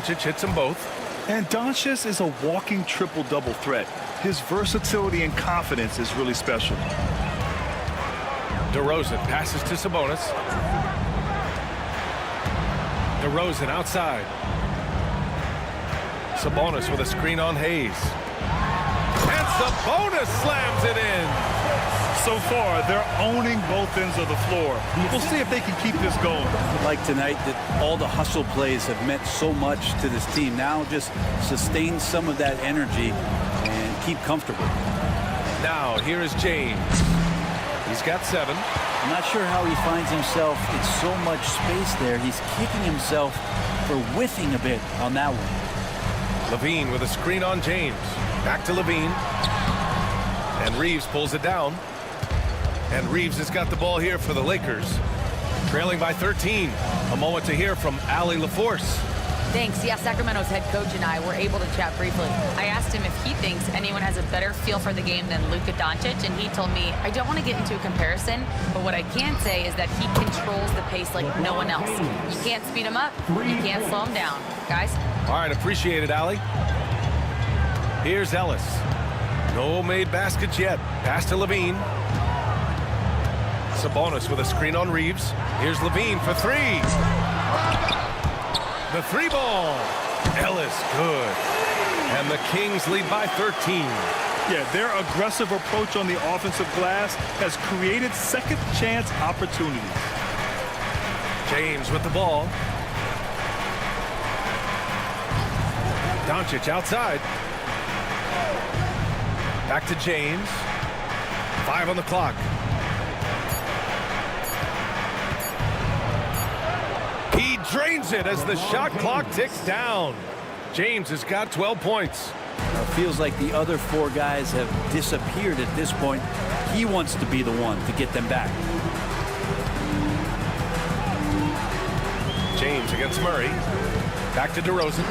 S11: Doncic hits them both.
S12: And Doncic is a walking triple-double threat. His versatility and confidence is really special.
S11: DeRozan passes to Sabonis. DeRozan outside. Sabonis with a screen on Hayes. And Sabonis slams it in.
S12: So far, they're owning both ends of the floor. We'll see if they can keep this going.
S4: Like tonight, that all the hustle plays have meant so much to this team. Now just sustain some of that energy and keep comfortable.
S11: Now, here is James. He's got 7.
S4: I'm not sure how he finds himself in so much space there. He's kicking himself for whiffing a bit on that one.
S11: Levine with a screen on James. Back to Levine. And Reeves pulls it down. And Reeves has got the ball here for the Lakers. Trailing by 13. A moment to hear from Allie LaForce.
S13: Thanks. Yeah, Sacramento's head coach and I were able to chat briefly. I asked him if he thinks anyone has a better feel for the game than Luka Doncic, and he told me, I don't want to get into a comparison, but what I can say is that he controls the pace like no one else. You can't speed him up. You can't slow him down. Guys?
S11: All right, appreciate it, Allie. Here's Ellis. No made baskets yet. Pass to Levine. Sabonis with a screen on Reeves. Here's Levine for 3. The 3 ball. Ellis good. And the Kings lead by 13.
S12: Yeah, their aggressive approach on the offensive glass has created second chance opportunities.
S11: James with the ball. Doncic outside. Back to James. 5 on the clock. He drains it as the shot clock ticks down. James has got 12 points.
S4: It feels like the other 4 guys have disappeared at this point. He wants to be the one to get them back.
S11: James against Murray. Back to DeRozan.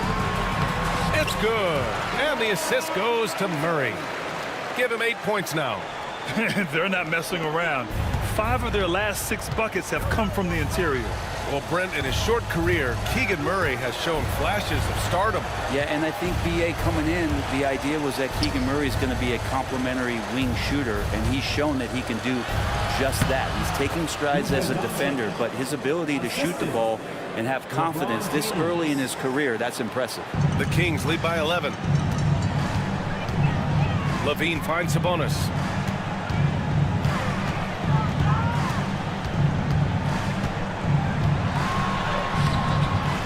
S11: It's good. And the assist goes to Murray. Give him 8 points now.
S12: They're not messing around. 5 of their last 6 buckets have come from the interior.
S11: Well, Brent, in his short career, Keegan Murray has shown flashes of stardom.
S4: Yeah, and I think B.A. coming in, the idea was that Keegan Murray is going to be a complimentary wing shooter, and he's shown that he can do just that. He's taking strides as a defender, but his ability to shoot the ball and have confidence this early in his career, that's impressive.
S11: The Kings lead by 11. Levine finds Sabonis.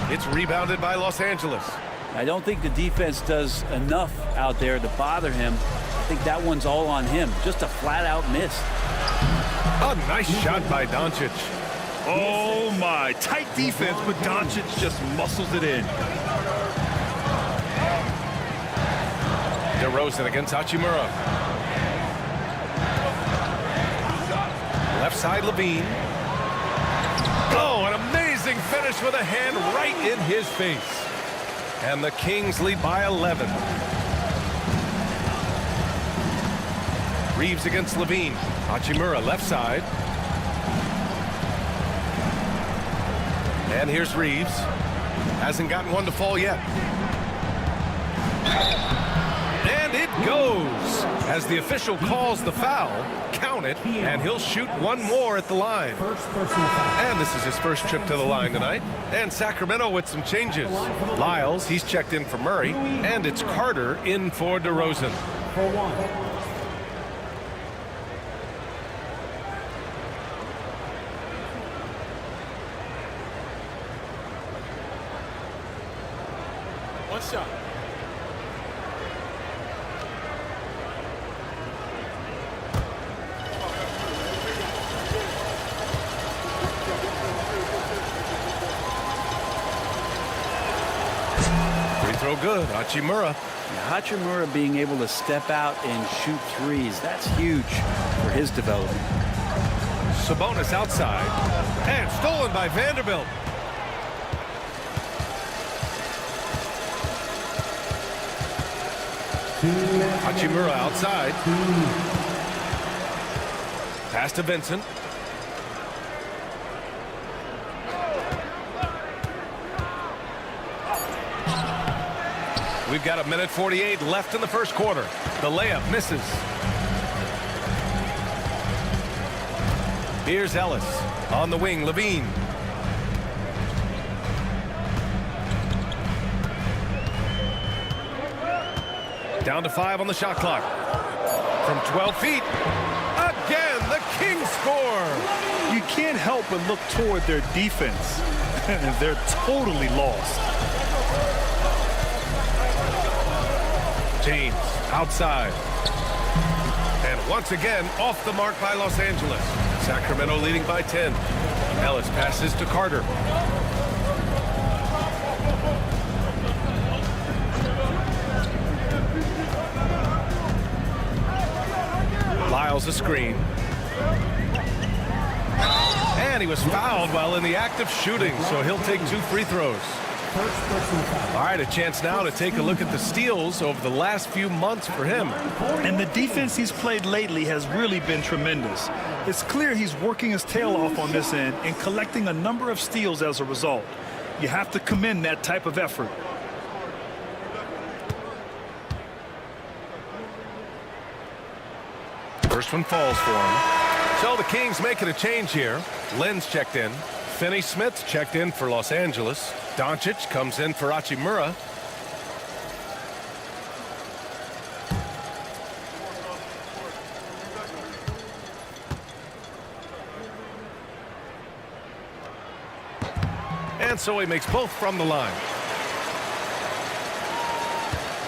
S11: It's rebounded by Los Angeles.
S4: I don't think the defense does enough out there to bother him. I think that one's all on him. Just a flat-out miss.
S11: A nice shot by Doncic.
S12: Oh, my. Tight defense, but Doncic just muscles it in.
S11: DeRozan against Hachimura. Left side, Levine. Oh, an amazing finish with a hand right in his face. And the Kings lead by 11. Reeves against Levine. Hachimura left side. And here's Reeves. Hasn't gotten one to fall yet. And it goes. As the official calls the foul, count it, and he'll shoot one more at the line. And this is his first trip to the line tonight. And Sacramento with some changes. Lyles, he's checked in for Murray, and it's Carter in for DeRozan.
S5: For 1.
S1: One shot.
S11: Free throw good. Hachimura.
S4: Hachimura being able to step out and shoot threes, that's huge for his development.
S11: Sabonis outside. And stolen by Vanderbilt. Hachimura outside. Pass to Vincent. We've got 1:48 left in the first quarter. The layup misses. Here's Ellis. On the wing, Levine. Down to 5 on the shot clock. From 12 feet. Again, the Kings score.
S12: You can't help but look toward their defense. They're totally lost.
S11: James outside. And once again, off the mark by Los Angeles. Sacramento leading by 10. Ellis passes to Carter. Lyles a screen. And he was fouled while in the act of shooting, so he'll take 2 free throws. All right, a chance now to take a look at the steals over the last few months for him.
S12: And the defense he's played lately has really been tremendous. It's clear he's working his tail off on this end and collecting a number of steals as a result. You have to commend that type of effort.
S11: First one falls for him. So the Kings making a change here. Lynn's checked in. Finney-Smith checked in for Los Angeles. Doncic comes in for Hachimura. And so he makes both from the line.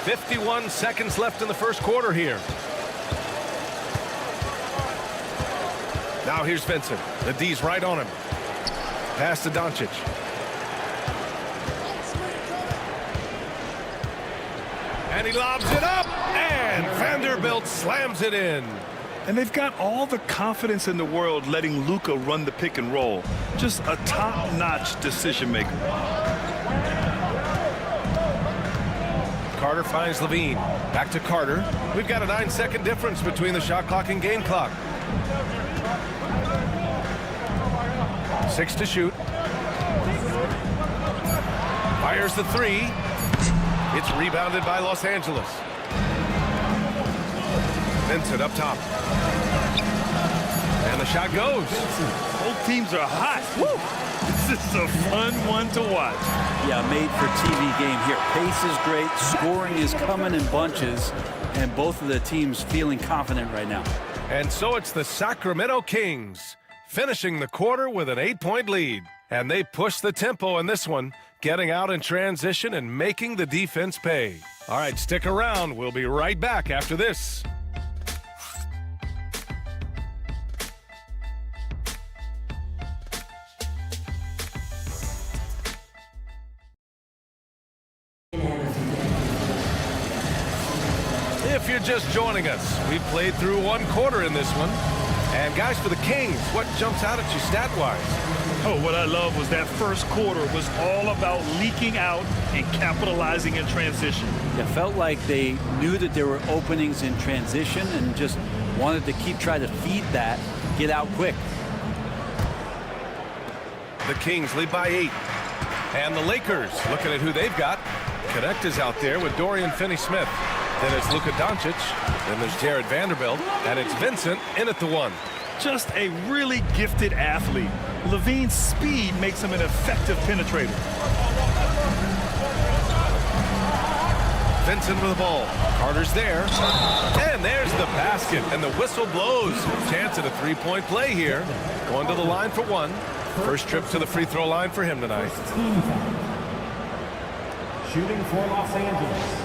S11: 51 seconds left in the first quarter here. Now here's Vincent. The D's right on him. Pass to Doncic. And he lobs it up. And Vanderbilt slams it in.
S12: And they've got all the confidence in the world letting Luka run the pick and roll. Just a top-notch decision maker.
S11: Carter finds Levine. Back to Carter. We've got a 9-second difference between the shot clock and game clock. 6 to shoot. Fires the 3. It's rebounded by Los Angeles. Vincent up top. And the shot goes.
S12: Both teams are hot. Woo! This is a fun one to watch.
S4: Yeah, made for TV game here. Pace is great. Scoring is coming in bunches. And both of the teams feeling confident right now.
S11: And so it's the Sacramento Kings finishing the quarter with an 8-point lead. And they push the tempo in this one, getting out in transition and making the defense pay. All right, stick around. We'll be right back after this. If you're just joining us, we've played through 1 quarter in this one. And guys, for the Kings, what jumps out at you stat-wise?
S12: Oh, what I love was that first quarter was all about leaking out and capitalizing in transition.
S4: It felt like they knew that there were openings in transition and just wanted to keep trying to feed that, get out quick.
S11: The Kings lead by 8. And the Lakers, looking at who they've got. Connect is out there with Dorian Finney-Smith. Then it's Luka Doncic. Then there's Jared Vanderbilt. And it's Vincent in at the 1.
S12: Just a really gifted athlete. Levine's speed makes him an effective penetrator.
S11: Vincent with the ball. Carter's there. And there's the basket. And the whistle blows. Chance at a 3-point play here. Going to the line for 1. First trip to the free throw line for him tonight.
S5: Shooting for Los Angeles,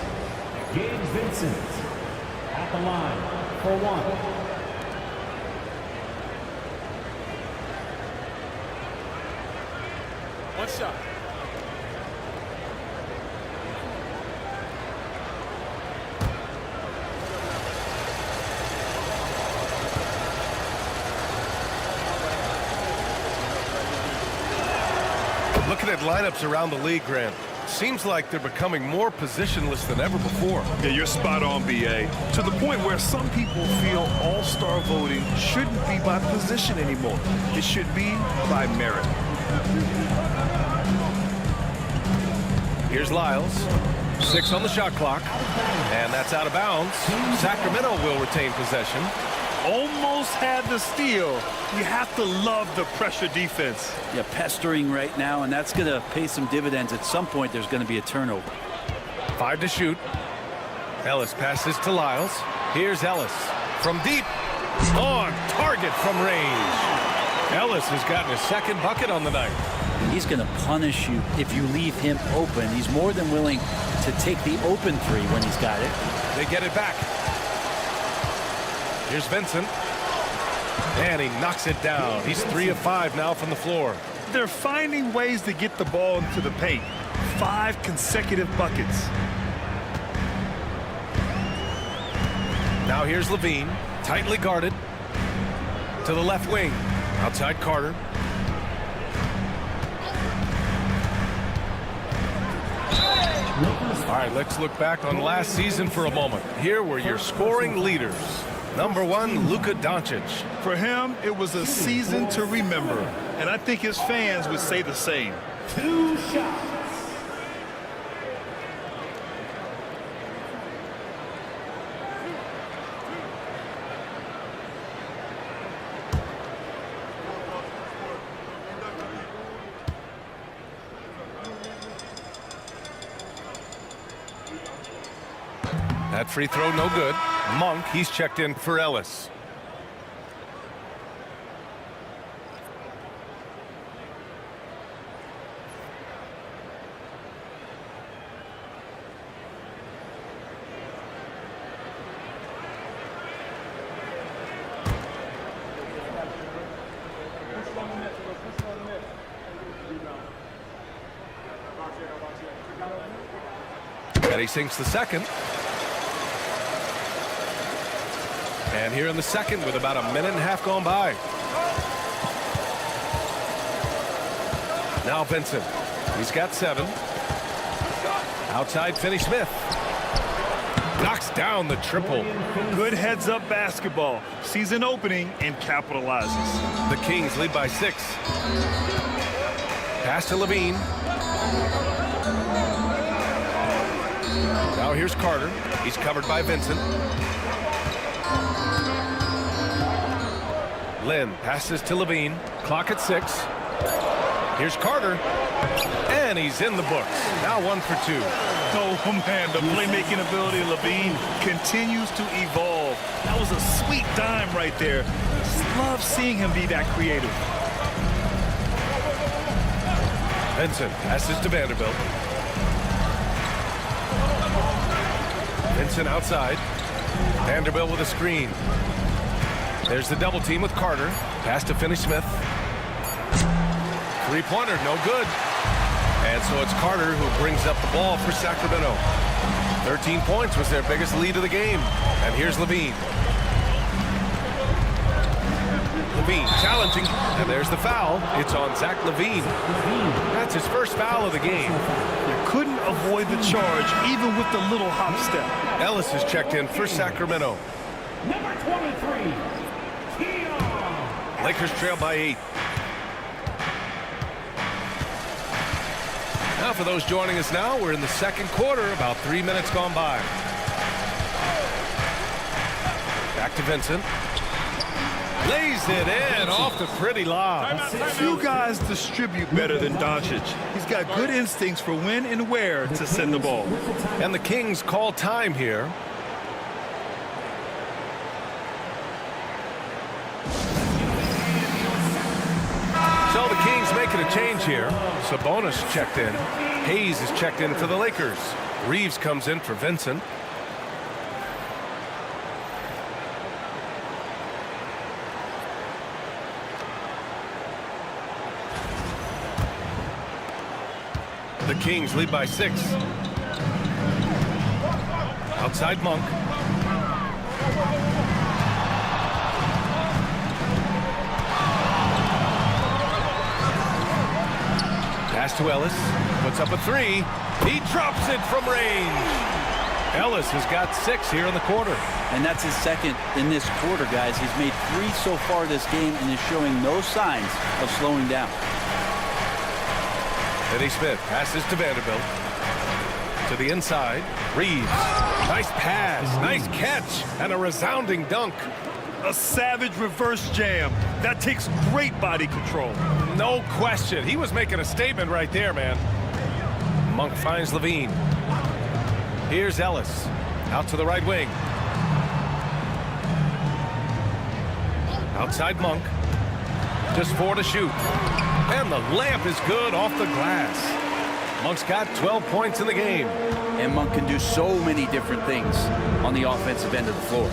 S5: Gabe Vincent at the line for 1.
S9: One shot.
S11: Looking at lineups around the league, Grant, seems like they're becoming more positionless than ever before.
S12: Yeah, you're spot on, B.A. To the point where some people feel all-star voting shouldn't be by position anymore. It should be by merit.
S11: Here's Lyles. 6 on the shot clock. And that's out of bounds. Sacramento will retain possession.
S12: Almost had the steal. You have to love the pressure defense.
S4: Yeah, pestering right now, and that's going to pay some dividends. At some point, there's going to be a turnover.
S11: 5 to shoot. Ellis passes to Lyles. Here's Ellis from deep. On target from range. Ellis has gotten his second bucket on the night.
S4: He's going to punish you if you leave him open. He's more than willing to take the open three when he's got it.
S11: They get it back. Here's Vincent. And he knocks it down. He's 3 of 5 now from the floor.
S12: They're finding ways to get the ball into the paint. 5 consecutive buckets.
S11: Now here's Levine, tightly guarded. To the left wing. Outside Carter. All right, let's look back on last season for a moment. Here were your scoring leaders. Number 1, Luka Doncic.
S12: For him, it was a season to remember. And I think his fans would say the same.
S5: 2 shots.
S11: That free throw no good. Monk, he's checked in for Ellis. And he sinks the second. And here in the second with about a minute and a half gone by. Now Vincent. He's got 7. Outside Finney-Smith. Knocks down the triple.
S12: Good heads-up basketball. Sees an opening and capitalizes.
S11: The Kings lead by 6. Pass to Levine. Now here's Carter. He's covered by Vincent. Lynn passes to Levine. Clock at 6. Here's Carter. And he's in the books. Now 1 for 2.
S12: Oh, man, the playmaking ability of Levine continues to evolve. That was a sweet dime right there. Just love seeing him be that creative.
S11: Vincent passes to Vanderbilt. Vincent outside. Vanderbilt with a screen. There's the double team with Carter. Pass to Finney-Smith. Three-pointer, no good. And so it's Carter who brings up the ball for Sacramento. 13 points was their biggest lead of the game. And here's Levine. Levine challenging. And there's the foul. It's on Zach Levine. That's his first foul of the game.
S12: You couldn't avoid the charge, even with the little hop step.
S11: Ellis is checked in for Sacramento.
S5: Number 23.
S11: Lakers trail by 8. Now for those joining us now, we're in the second quarter, about 3 minutes gone by. Back to Vincent. Lays it in off the pretty lob.
S12: Few guys distribute better than Doncic. He's got good instincts for when and where to send the ball.
S11: And the Kings call time here. So the Kings making a change here. Sabonis checked in. Hayes is checked in for the Lakers. Reeves comes in for Vincent. The Kings lead by 6. Outside Monk. Pass to Ellis. Puts up a 3. He drops it from range. Ellis has got 6 here in the quarter.
S4: And that's his second in this quarter, guys. He's made 3 so far this game and is showing no signs of slowing down.
S11: Finney-Smith passes to Vanderbilt. To To the inside, Reeves. Nice pass, nice catch, and a resounding dunk.
S12: A savage reverse jam. That takes great body control.
S11: No question. He was making a statement right there, man. Monk finds Levine. Here's Ellis. Out to the right wing. Outside Monk. Just 4 to shoot. And the layup is good off the glass. Monk's got 12 points in the game.
S4: And Monk can do so many different things on the offensive end of the floor.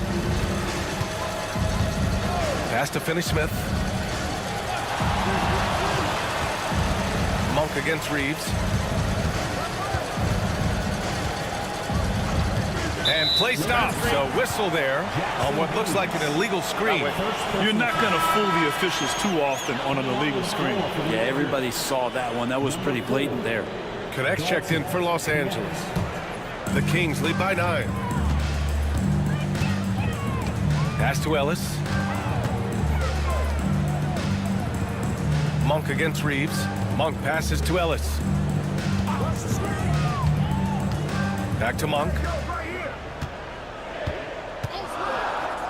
S11: Pass to Finney-Smith. Monk against Reeves. And play stops. So whistle there on what looks like an illegal screen.
S12: You're not going to fool the officials too often on an illegal screen.
S4: Yeah, everybody saw that one. That was pretty blatant there.
S11: Connects checked in for Los Angeles. The Kings lead by 9. Pass to Ellis. Monk against Reeves. Monk passes to Ellis. Back to Monk.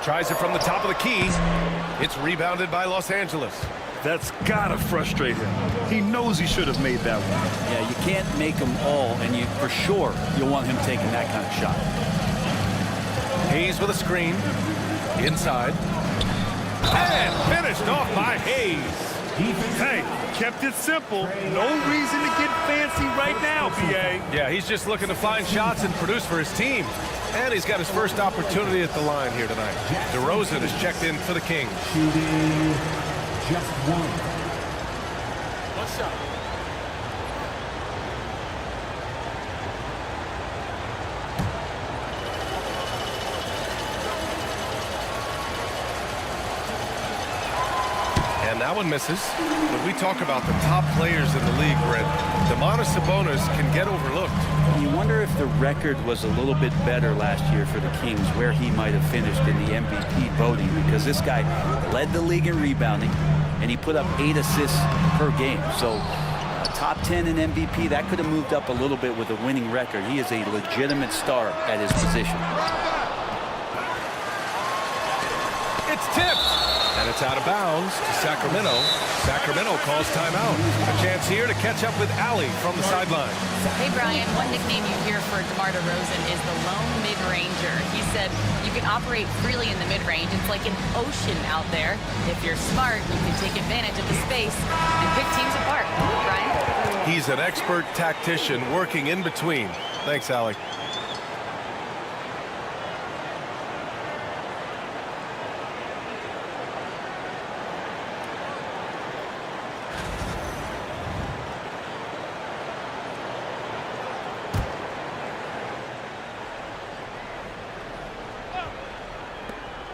S11: Tries it from the top of the key. It's rebounded by Los Angeles.
S12: That's gotta frustrate him. He knows he should have made that one.
S4: Yeah, you can't make them all, and you for sure you'll want him taking that kind of shot.
S11: Hayes with a screen. Inside. And finished off by Hayes.
S12: Hey, kept it simple. No reason to get fancy right now, PA.
S11: Yeah, he's just looking to find shots and produce for his team. And he's got his first opportunity at the line here tonight. DeRozan is checked in for the Kings.
S5: Shooting just 1.
S9: What's up?
S11: And that one misses. When we talk about the top players in the league, Brett, Domantas Sabonis can get overlooked.
S4: You wonder if the record was a little bit better last year for the Kings, where he might have finished in the MVP voting, because this guy led the league in rebounding, and he put up 8 assists per game. So a top 10 in MVP, that could have moved up a little bit with a winning record. He is a legitimate star at his position.
S11: It's tipped. And it's out of bounds to Sacramento. Sacramento calls timeout. A chance here to catch up with Allie from the sideline.
S13: Hey, Brian, one nickname you hear for DeMar DeRozan is the lone mid-ranger. He said you can operate freely in the mid-range. It's like an ocean out there. If you're smart, you can take advantage of the space and pick teams apart. Brian?
S11: He's an expert tactician working in between. Thanks, Allie.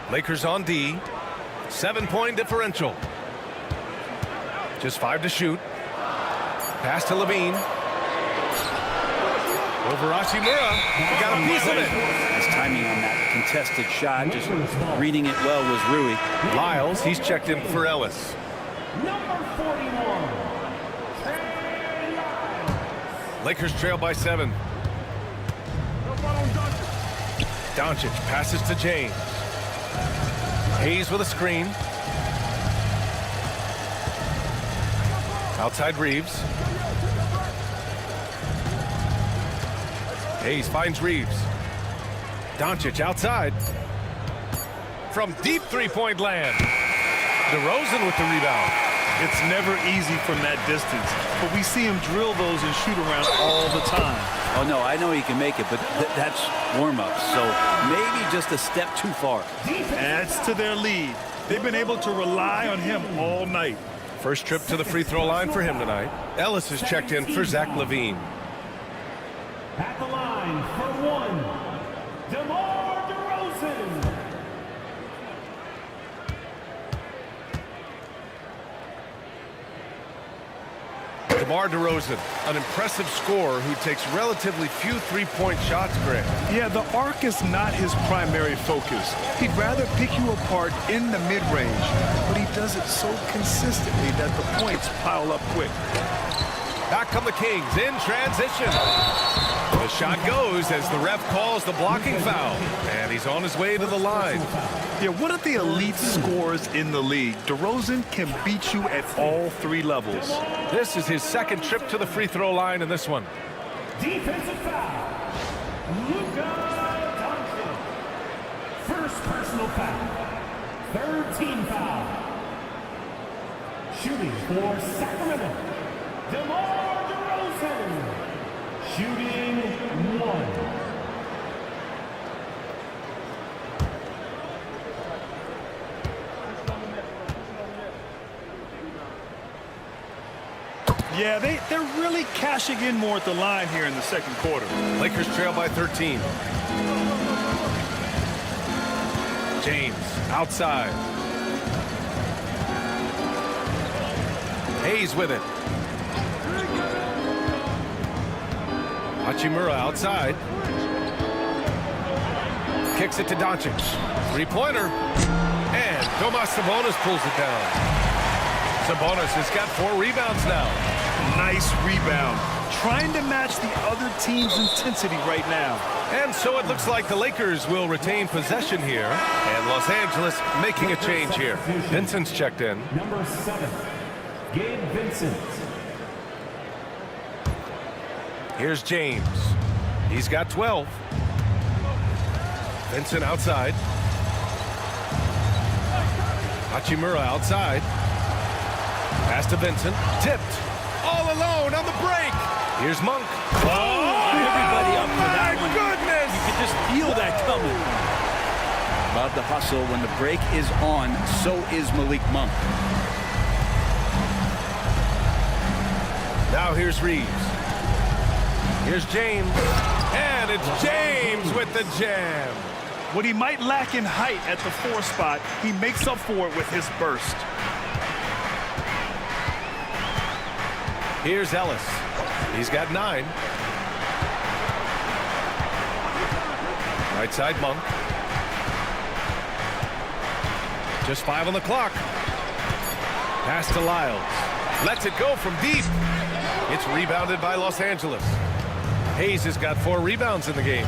S11: Lakers on D. 7-point differential. Just 5 to shoot. Pass to Levine. Over Hachimura. He got a piece of it.
S4: His timing on that contested shot, just reading it well, was Rui.
S11: Lyles, he's checked in for Ellis.
S5: Number 41.
S11: Lakers trail by 7. Doncic passes to James. Hayes with a screen. Outside Reeves. Hayes finds Reeves. Doncic outside. From deep three-point land. DeRozan with the rebound.
S12: It's never easy from that distance, but we see him drill those and shoot around all the time.
S4: Oh, no, I know he can make it, but that's warm-up, so maybe just a step too far.
S12: Adds to their lead. They've been able to rely on him all night.
S11: First trip to the free throw line for him tonight. Ellis is checked in for Zach LaVine.
S5: At the line for 1, DeMar DeRozan.
S11: DeMar DeRozan, an impressive scorer who takes relatively few three-point shots, Greg.
S12: Yeah, the arc is not his primary focus. He'd rather pick you apart in the mid-range, but he does it so consistently that the points pile up quick.
S11: Back come the Kings in transition. The shot goes as the ref calls the blocking foul. And he's on his way to the line.
S12: Yeah, one of the elite scorers in the league. DeRozan can beat you at all 3 levels.
S11: This is his second trip to the free throw line in this one.
S5: Defensive foul. Luka Doncic. First personal foul. 3rd team foul. Shooting for Sacramento, DeMar DeRozan. Shooting 1.
S12: Yeah, they're really cashing in more at the line here in the second quarter.
S11: Lakers trail by 13. James outside. Hayes with it. Hachimura outside. Kicks it to Doncic. 3-pointer. And Domas Sabonis pulls it down. Sabonis has got 4 rebounds now.
S12: Nice rebound. Trying to match the other team's intensity right now.
S11: And so it looks like the Lakers will retain possession here. And Los Angeles making a change here. Vincent's checked in.
S5: Number 7, Gabe Vincent.
S11: Here's James. He's got 12. Vincent outside. Hachimura outside. Pass to Vincent. Tipped. All alone on the break. Here's Monk.
S4: Everybody up for that one.
S11: Goodness.
S4: You can just feel that coming. Love the hustle. When the break is on, so is Malik Monk.
S11: Now here's Reeves. Here's James. And it's James with the jam.
S12: What he might lack in height at the 4 spot, he makes up for it with his burst.
S11: Here's Ellis. He's got 9. Right side Monk. Just 5 on the clock. Pass to Lyles. Lets it go from deep. It's rebounded by Los Angeles. Hayes has got 4 rebounds in the game.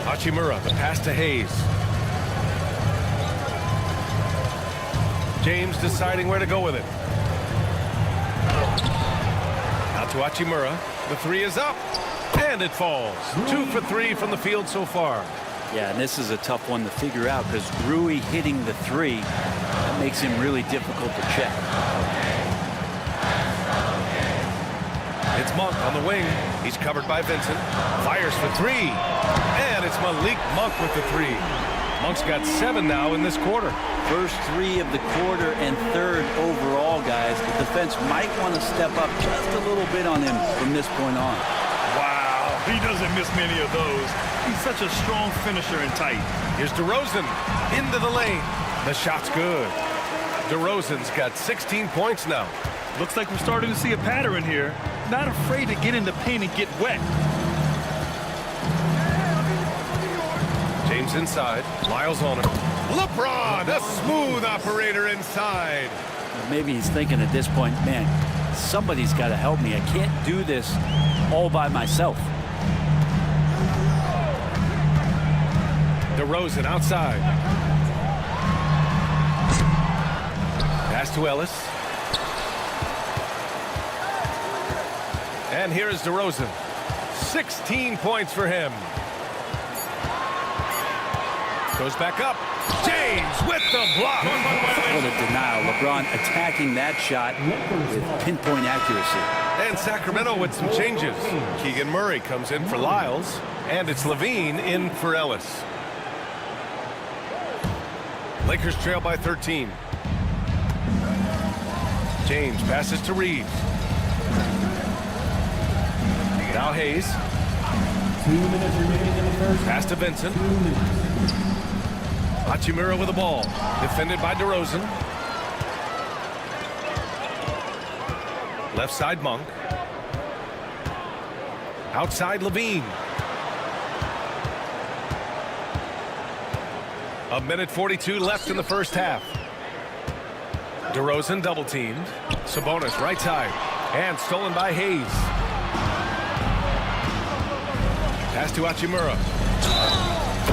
S11: Hachimura, the pass to Hayes. James deciding where to go with it. Out to Hachimura. The 3 is up. And it falls. 2 for 3 from the field so far.
S4: Yeah, and this is a tough one to figure out because Rui hitting the 3, that makes him really difficult to check.
S11: It's Monk on the wing. He's covered by Vincent. Fires for 3. And it's Malik Monk with the 3. Monk's got 7 now in this quarter.
S4: First 3 of the quarter and 3rd overall, guys. The defense might want to step up just a little bit on him from this point on.
S12: Wow, he doesn't miss many of those. He's such a strong finisher and tight.
S11: Here's DeRozan into the lane. The shot's good. DeRozan's got 16 points now.
S12: Looks like we're starting to see a pattern here. Not afraid to get in the paint and get wet.
S11: James inside. Lyles on him. LeBron, a smooth operator inside.
S4: Maybe he's thinking at this point, man, somebody's got to help me. I can't do this all by myself.
S11: DeRozan outside. Pass to Ellis. And here is DeRozan. 16 points for him. Goes back up. James with the block.
S4: What a denial. LeBron attacking that shot with pinpoint accuracy.
S11: And Sacramento with some changes. Keegan Murray comes in for Lyles. And it's Levine in for Ellis. Lakers trail by 13. James passes to Reeves. Now Hayes.
S5: 2 minutes remaining in the first.
S11: Pass to Vincent.
S5: 2 minutes.
S11: Hachimura with the ball. Defended by DeRozan. Left side Monk. Outside Levine. 1:42 left in the first half. DeRozan double teamed. Sabonis right side. And stolen by Hayes. Pass to Hachimura.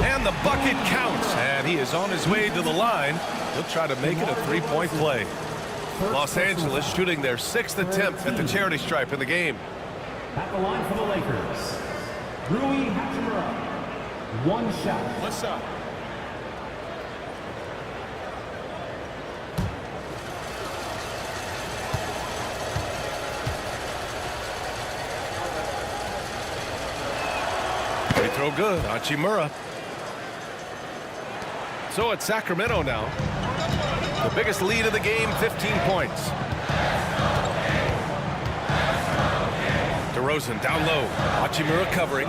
S11: And the bucket counts. And he is on his way to the line. He'll try to make it a three-point play. Los Angeles shooting their 6th attempt at the charity stripe in the game.
S5: At the line for the Lakers, Rui Hachimura. One shot.
S2: What's up?
S11: Free throw good. Hachimura. So it's Sacramento now. The biggest lead of the game, 15 points. DeRozan down low. Hachimura covering.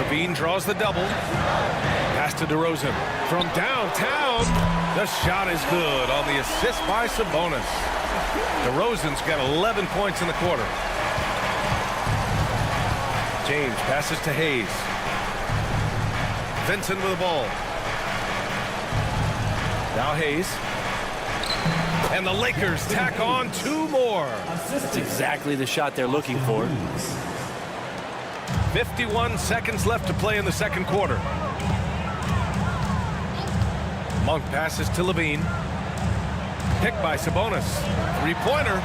S11: Levine draws the double. Pass to DeRozan. From downtown, the shot is good on the assist by Sabonis. DeRozan's got 11 points in the quarter. James passes to Hayes. Vincent with the ball. Now Hayes. And the Lakers tack on 2 more.
S14: That's exactly the shot they're looking for.
S11: 51 seconds left to play in the second quarter. Monk passes to Levine. Picked by Sabonis. Three-pointer.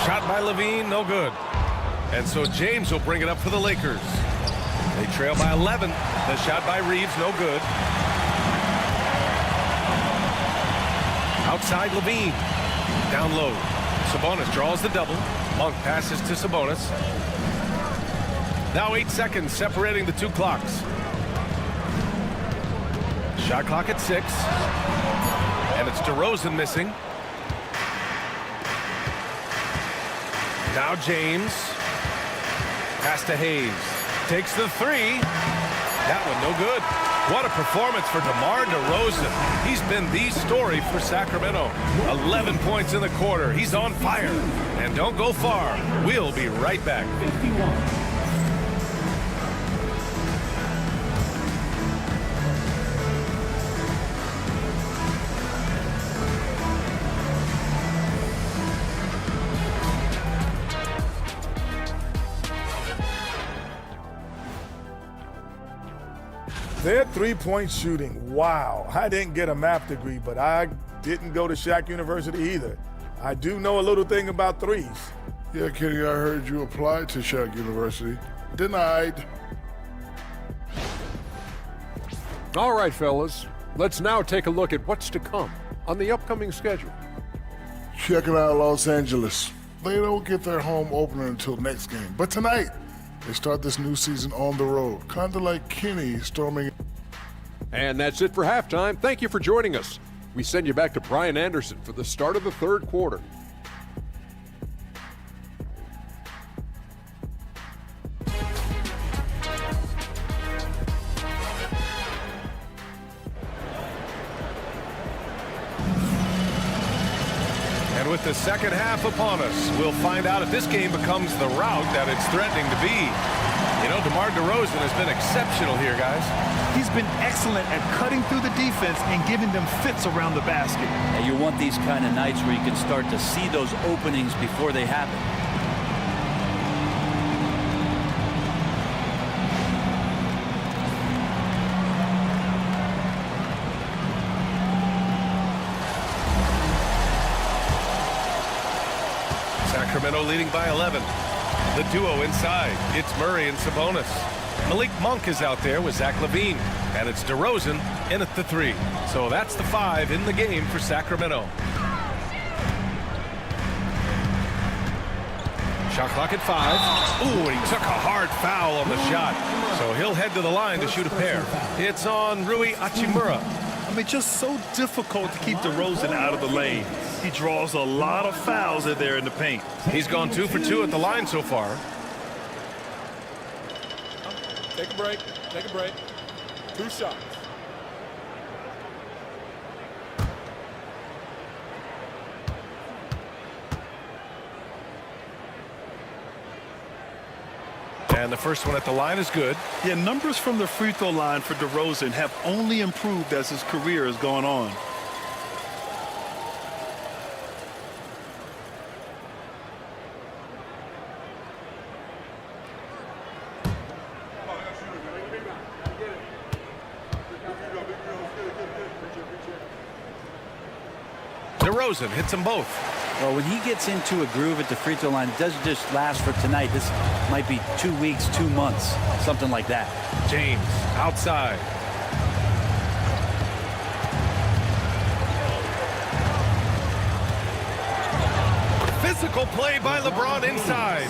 S11: Shot by Levine, no good. And so James will bring it up for the Lakers. They trail by 11. The shot by Reeves, no good. Outside Levine. Down low. Sabonis draws the double. Monk passes to Sabonis. Now 8 seconds separating the 2 clocks. Shot clock at 6. And it's DeRozan missing. Now James. Pass to Hayes. Takes the 3. That one no good. What a performance for DeMar DeRozan. He's been the story for Sacramento. 11 points in the quarter. He's on fire. And don't go far. We'll be right back.
S5: 51.
S8: Their three-point shooting, wow. I didn't get a math degree, but I didn't go to Shaq University either. I do know a little thing about threes.
S7: Yeah, Kenny, I heard you applied to Shaq University. Denied.
S9: All right, fellas. Let's now take a look at what's to come on the upcoming schedule.
S7: Checking out Los Angeles. They don't get their home opener until next game. But tonight, they start this new season on the road, kind of like Kenny storming.
S9: And that's it for halftime. Thank you for joining us. We send you back to Brian Anderson for the start of the third quarter.
S11: And with the second half upon us, we'll find out if this game becomes the rout that it's threatening to be. You know, DeMar DeRozan has been exceptional here, guys.
S12: He's been excellent at cutting through the defense and giving them fits around the basket.
S14: And you want these kind of nights where you can start to see those openings before they happen.
S11: Sacramento leading by 11. The duo inside. It's Murray and Sabonis. Malik Monk is out there with Zach LaVine. And it's DeRozan in at the 3. So that's the 5 in the game for Sacramento. Shot clock at 5. Ooh, and he took a hard foul on the shot. So he'll head to the line to shoot a pair. It's on Rui Hachimura.
S12: I mean, just so difficult to keep DeRozan out of the lane. He draws a lot of fouls in there in the paint.
S11: He's gone 2 for 2 at the line so far.
S2: Take a break. Take a break. 2 shots.
S11: And the first one at the line is good.
S12: Yeah, numbers from the free throw line for DeRozan have only improved as his career has gone on.
S11: DeRozan hits them both.
S14: Well, when he gets into a groove at the free throw line, it doesn't just last for tonight. This might be 2 weeks, 2 months, something like that.
S11: James outside. Physical play by LeBron inside.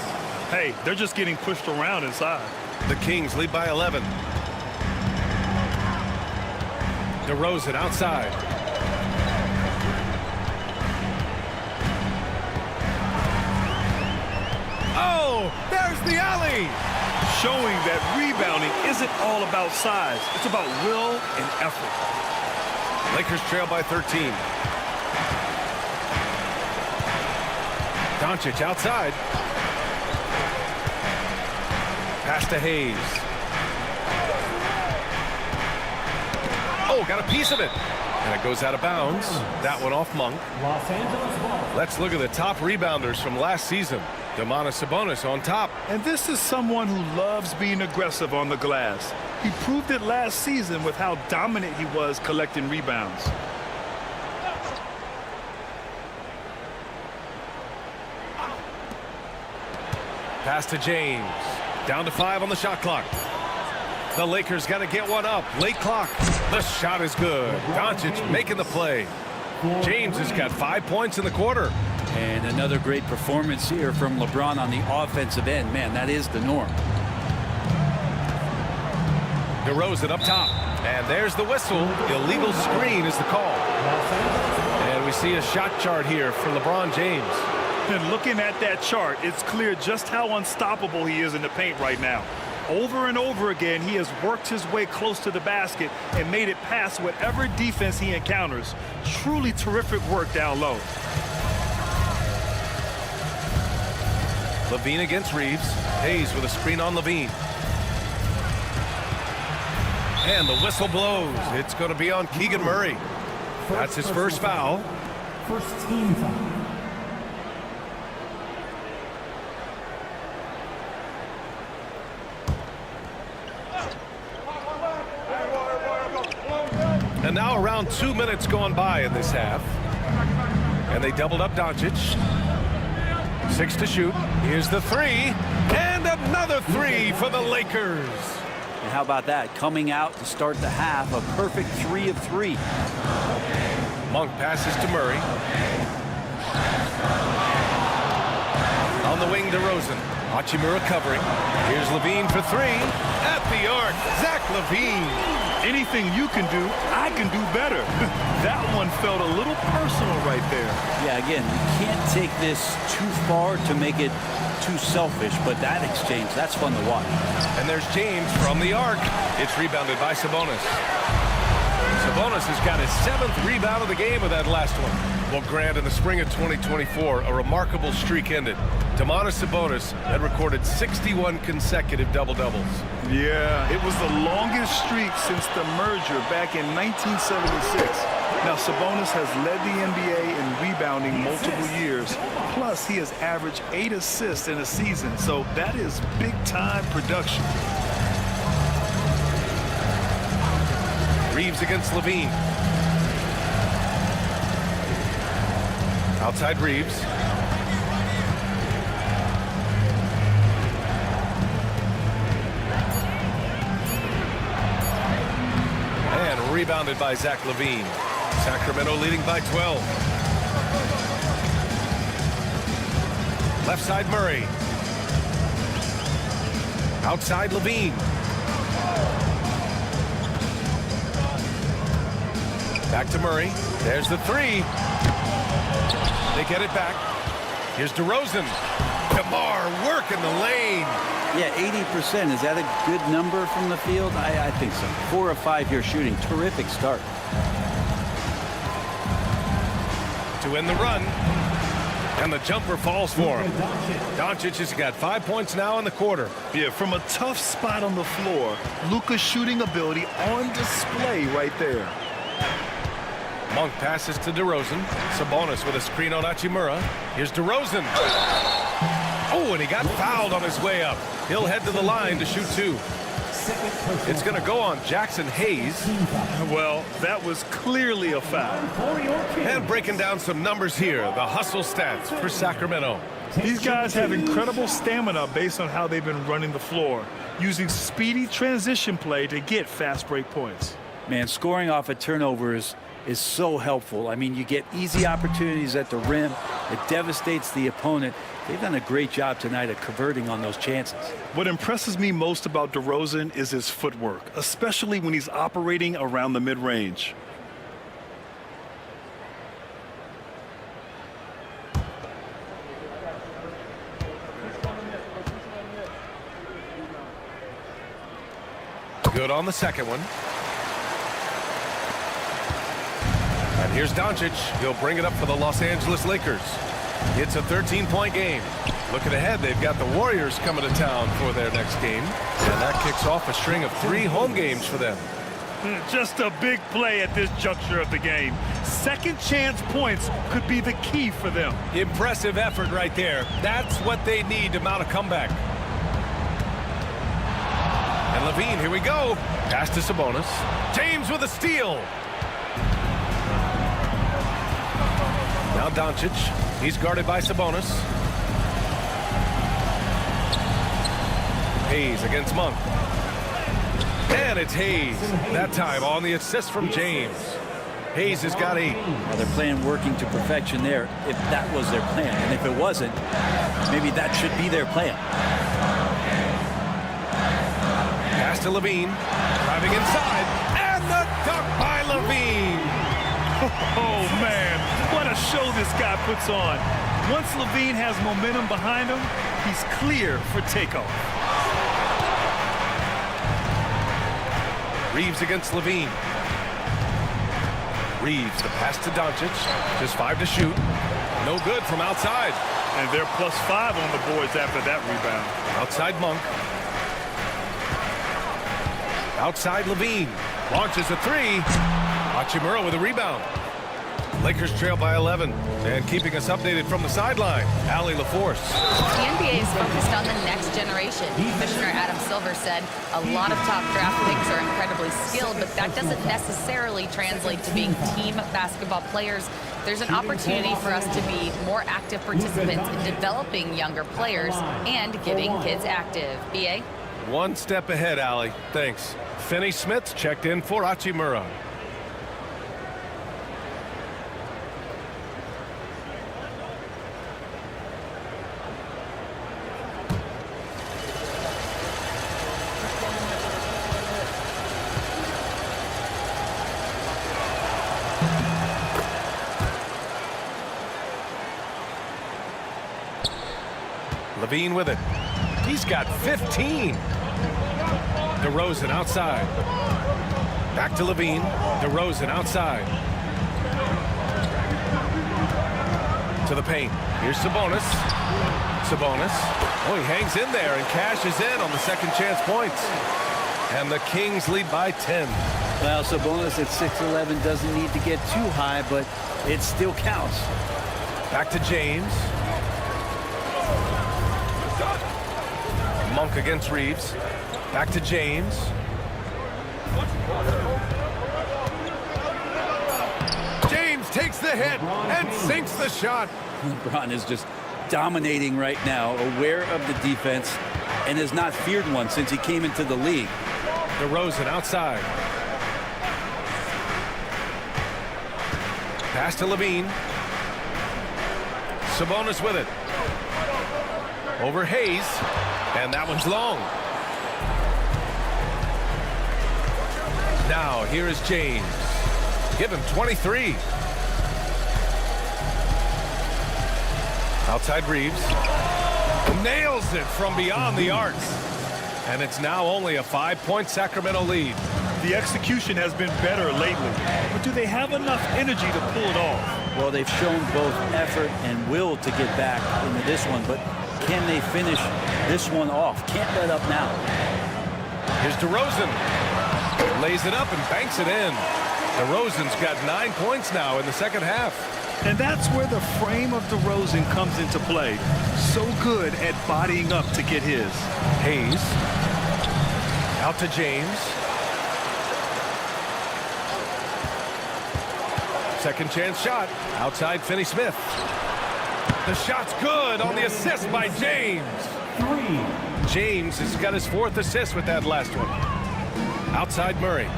S12: Hey, they're just getting pushed around inside.
S11: The Kings lead by 11. DeRozan outside. Oh, there's the alley.
S12: Showing that rebounding isn't all about size. It's about will and effort.
S11: Lakers trail by 13. Doncic outside. Pass to Hayes. Oh, got a piece of it. And it goes out of bounds. That one off Monk.
S5: Los Angeles ball.
S11: Let's look at the top rebounders from last season. Domantas Sabonis on top.
S12: And this is someone who loves being aggressive on the glass. He proved it last season with how dominant he was collecting rebounds.
S11: Pass to James. Down to 5 on the shot clock. The Lakers got to get one up. Late clock. The shot is good. Doncic making the play. James has got 5 points in the quarter.
S14: And another great performance here from LeBron on the offensive end. Man, that is the norm.
S11: DeRozan up top. And there's the whistle. Illegal screen is the call. And we see a shot chart here for LeBron James.
S12: And looking at that chart, it's clear just how unstoppable he is in the paint right now. Over and over again, he has worked his way close to the basket and made it past whatever defense he encounters. Truly terrific work down low.
S11: Levine against Reeves. Hayes with a screen on Levine. And the whistle blows. It's going to be on Keegan Murray. That's his first foul.
S5: First team foul.
S11: And now around 2 minutes gone by in this half. And they doubled up Doncic. 6 to shoot. Here's the 3. And another 3 for the Lakers.
S14: And how about that? Coming out to start the half, a perfect 3 of 3.
S11: Monk passes to Murray. On the wing, DeRozan. Hachimura covering. Here's Levine for 3. At the arc, Zach Levine.
S12: Anything you can do, I can do better. That one felt a little personal right there.
S14: Yeah, again, you can't take this too far to make it too selfish, but that exchange, that's fun to watch.
S11: And there's James from the arc. It's rebounded by Sabonis. Sabonis has got his 7th rebound of the game with that last one. Well, Grant, in the spring of 2024, a remarkable streak ended. Domantas Sabonis had recorded 61 consecutive double-doubles.
S12: Yeah, it was the longest streak since the merger back in 1976. Now, Sabonis has led the NBA in rebounding multiple years. Plus, he has averaged 8 assists in a season, so that is big-time production.
S11: Reeves against Levine. Outside Reeves. And rebounded by Zach Levine. Sacramento leading by 12. Left side Murray. Outside Levine. Back to Murray. There's the 3. They get it back. Here's DeRozan. DeMar working the lane.
S14: Yeah, 80%. Is that a good number from the field? I think so. 4 of 5 here shooting. Terrific start.
S11: To end the run. And the jumper falls for him. Doncic has got 5 points now in the quarter.
S12: Yeah, from a tough spot on the floor, Luka's shooting ability on display right there.
S11: Monk passes to DeRozan. Sabonis with a screen on Hachimura. Here's DeRozan. Oh, and he got fouled on his way up. He'll head to the line to shoot 2. It's going to go on Jackson Hayes.
S12: Well, that was clearly a foul.
S11: And breaking down some numbers here, the hustle stats for Sacramento.
S12: These guys have incredible stamina based on how they've been running the floor, using speedy transition play to get fast break points.
S14: Man, scoring off of turnovers is so helpful. I mean, you get easy opportunities at the rim. It devastates the opponent. They've done a great job tonight of converting on those chances.
S12: What impresses me most about DeRozan is his footwork, especially when he's operating around the mid-range.
S11: Good on the second one. And here's Doncic. He'll bring it up for the Los Angeles Lakers. It's a 13-point game. Looking ahead, they've got the Warriors coming to town for their next game. And that kicks off a string of 3 home games for them.
S12: Just a big play at this juncture of the game. Second chance points could be the key for them.
S11: Impressive effort right there. That's what they need to mount a comeback. And Levine, here we go. Pass to Sabonis. James with a steal. Now Doncic. He's guarded by Sabonis. Hayes against Monk. And it's Hayes. That time on the assist from James. Hayes has got 8.
S14: Well, they're playing working to perfection there, if that was their plan. And if it wasn't, maybe that should be their plan.
S11: Pass to Levine. Driving inside. And the dunk by Levine.
S12: Oh, man. What a show this guy puts on. Once Levine has momentum behind him, he's clear for takeoff.
S11: Reeves against Levine. Reeves, the pass to Doncic. Just 5 to shoot. No good from outside.
S12: And they're +5 on the boards after that rebound.
S11: Outside Monk. Outside Levine. Launches a 3. Hachimura with a rebound. Lakers trail by 11. And keeping us updated from the sideline, Allie LaForce.
S13: The NBA is focused on the next generation. Commissioner Adam Silver said a lot of top draft picks are incredibly skilled, but that doesn't necessarily translate to being team basketball players. There's an opportunity for us to be more active participants in developing younger players and getting kids active. BA?
S11: One step ahead, Allie. Thanks. Finney Smith checked in for Hachimura. Levine with it. He's got 15. DeRozan outside. Back to Levine. DeRozan outside. To the paint. Here's Sabonis. Sabonis. Oh, he hangs in there and cashes in on the second chance points. And the Kings lead by 10.
S14: Well, Sabonis at 6'11" doesn't need to get too high, but it still counts.
S11: Back to James. Monk against Reeves. Back to James. James takes the hit and sinks the shot.
S14: LeBron is just dominating right now, aware of the defense, and has not feared one since he came into the league.
S11: DeRozan outside. Pass to Levine. Sabonis with it. Over Hayes. And that one's long. Now, here is James. Give him 23. Outside Reeves. Nails it from beyond the arc. And it's now only a 5-point Sacramento lead.
S12: The execution has been better lately. But do they have enough energy to pull it off?
S14: Well, they've shown both effort and will to get back into this one, but can they finish this one off? Can't let up now.
S11: Here's DeRozan. Lays it up and banks it in. DeRozan's got 9 points now in the second half.
S12: And that's where the frame of DeRozan comes into play. So good at bodying up to get his.
S11: Hayes. Out to James. Second chance shot. Outside Finney-Smith. The shot's good on the assist by James. James has got his 4th assist with that last one. Outside Murray.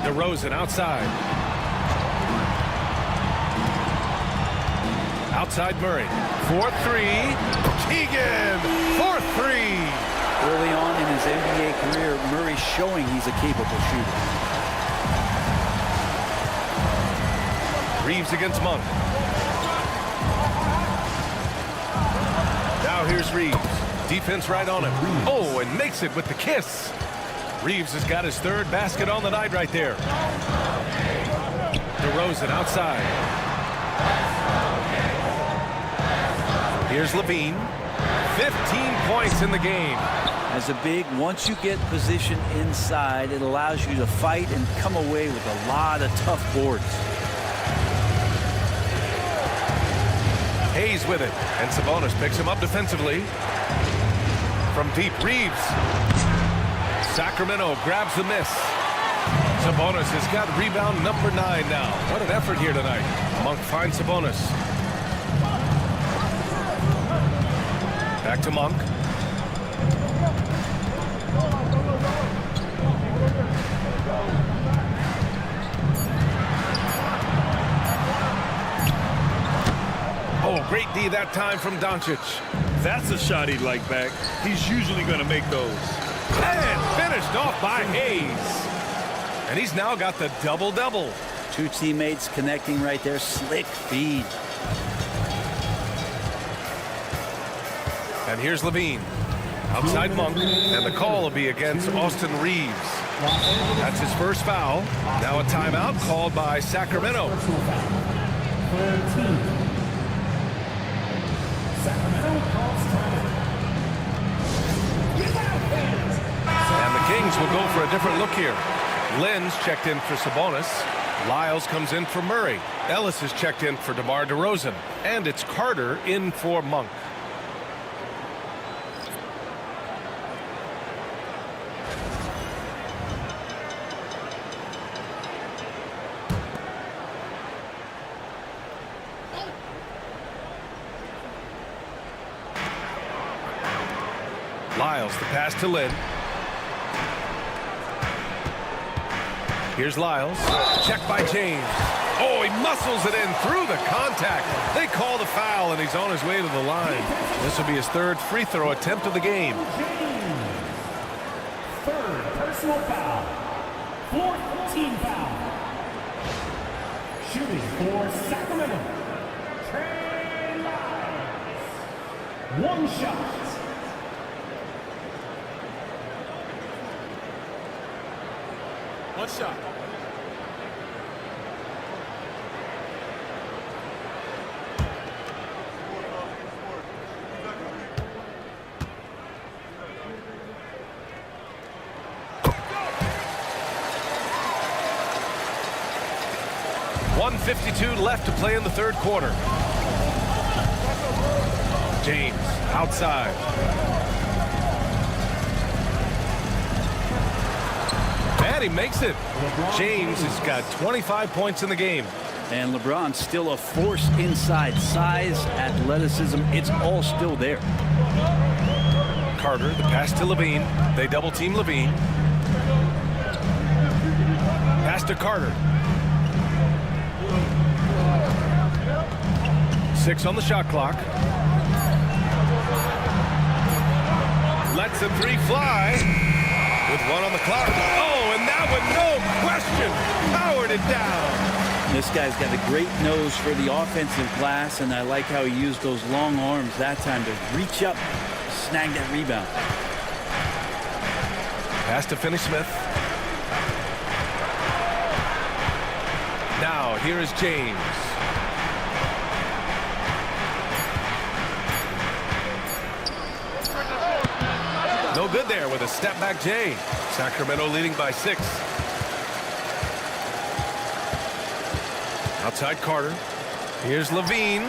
S11: DeRozan outside. Outside Murray. 4-3. Keegan. 4-3.
S14: Early on in his NBA career, Murray's showing he's a capable shooter.
S11: Reeves against Monk. Now here's Reeves. Defense right on him. Oh, and makes it with the kiss. Reeves has got his 3rd basket on the night right there. DeRozan outside. Here's Levine. 15 points in the game.
S14: As a big, once you get position inside, it allows you to fight and come away with a lot of tough boards.
S11: Hayes with it, and Sabonis picks him up defensively. From deep, Reeves. Sacramento grabs the miss. Sabonis has got rebound number 9 now. What an effort here tonight. Monk finds Sabonis. Back to Monk. Oh, great D that time from Doncic.
S15: That's a shot he'd like back. He's usually going to make those.
S11: And finished off by Hayes. And he's now got the double-double.
S14: 2 teammates connecting right there. Slick feed.
S11: And here's Levine. Outside Monk. And the call will be against Austin Reeves. That's his first foul. Now a timeout called by Sacramento. And the Kings will go for a different look here. Lenz checked in for Sabonis. Lyles comes in for Murray. Ellis is checked in for DeMar DeRozan. And it's Carter in for Monk. Lyles, the pass to Lynn. Here's Lyles. Check by James. Oh, he muscles it in through the contact. They call the foul, and he's on his way to the line. This will be his 3rd free throw attempt of the game.
S5: 3rd personal foul. 4th team foul. Shooting for Sacramento. Trey Lyles. 1 shot.
S9: One shot.
S11: .152 left to play in the 3rd quarter. James outside. And he makes it. James has got 25 points in the game.
S14: And LeBron's still a force inside. Size, athleticism, it's all still there.
S11: Carter, the pass to Levine. They double team Levine. Pass to Carter. 6 on the shot clock. Lets a 3 fly. With 1 on the clock. Oh, and that one, no question, powered it down.
S14: This guy's got a great nose for the offensive glass, and I like how he used those long arms that time to reach up, snag that rebound.
S11: Pass to Finney-Smith. Now, here is James. No good there with a step back Jay. Sacramento leading by 6. Outside Carter. Here's Levine.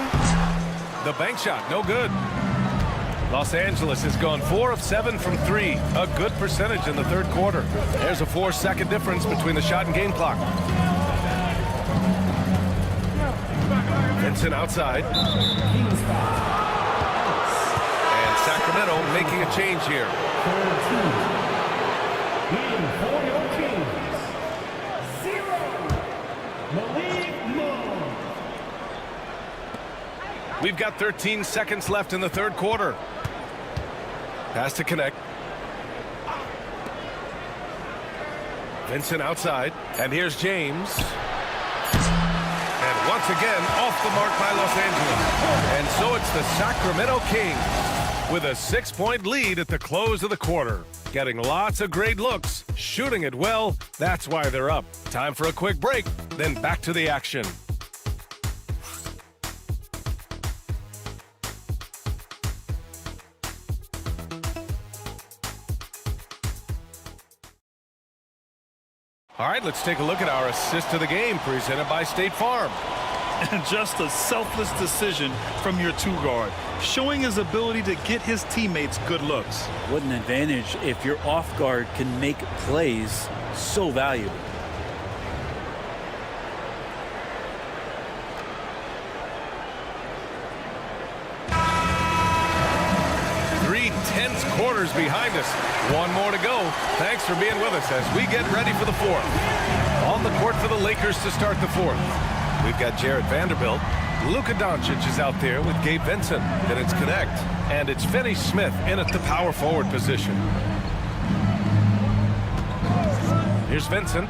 S11: The bank shot, no good. Los Angeles has gone 4 of 7 from 3. A good percentage in the third quarter. There's a 4-second difference between the shot and game clock. Vincent outside. And Sacramento making a change here.
S5: For your Kings, 0.
S11: We've got 13 seconds left in the third quarter. Pass to connect. Vincent outside. And here's James. And once again, off the mark by Los Angeles. And so it's the Sacramento Kings with a 6-point lead at the close of the quarter. Getting lots of great looks, shooting it well. That's why they're up. Time for a quick break, then back to the action. All right, let's take a look at our assist of the game presented by State Farm.
S12: And just a selfless decision from your 2-guard, showing his ability to get his teammates good looks.
S14: What an advantage if your off guard can make plays so valuable.
S11: Three tense quarters behind us. One more to go. Thanks for being with us as we get ready for the fourth. On the court for the Lakers to start the fourth. We've got Jarred Vanderbilt. Luka Doncic is out there with Gabe Vincent. Then it's Connect. And it's Finney Smith in at the power forward position. Here's Vincent.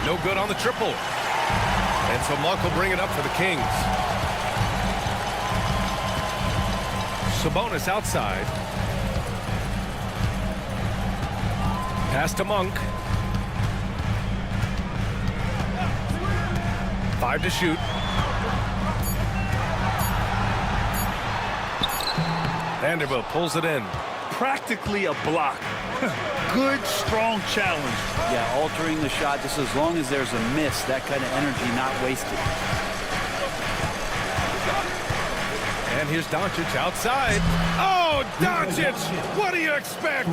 S11: No good on the triple. And so Monk will bring it up for the Kings. Sabonis outside. Pass to Monk. 5 to shoot. Vanderbilt pulls it in.
S12: Practically a block. Good, strong challenge.
S14: Yeah, altering the shot just as long as there's a miss, that kind of energy not wasted.
S11: And here's Doncic outside. Oh, Doncic! What do you expect?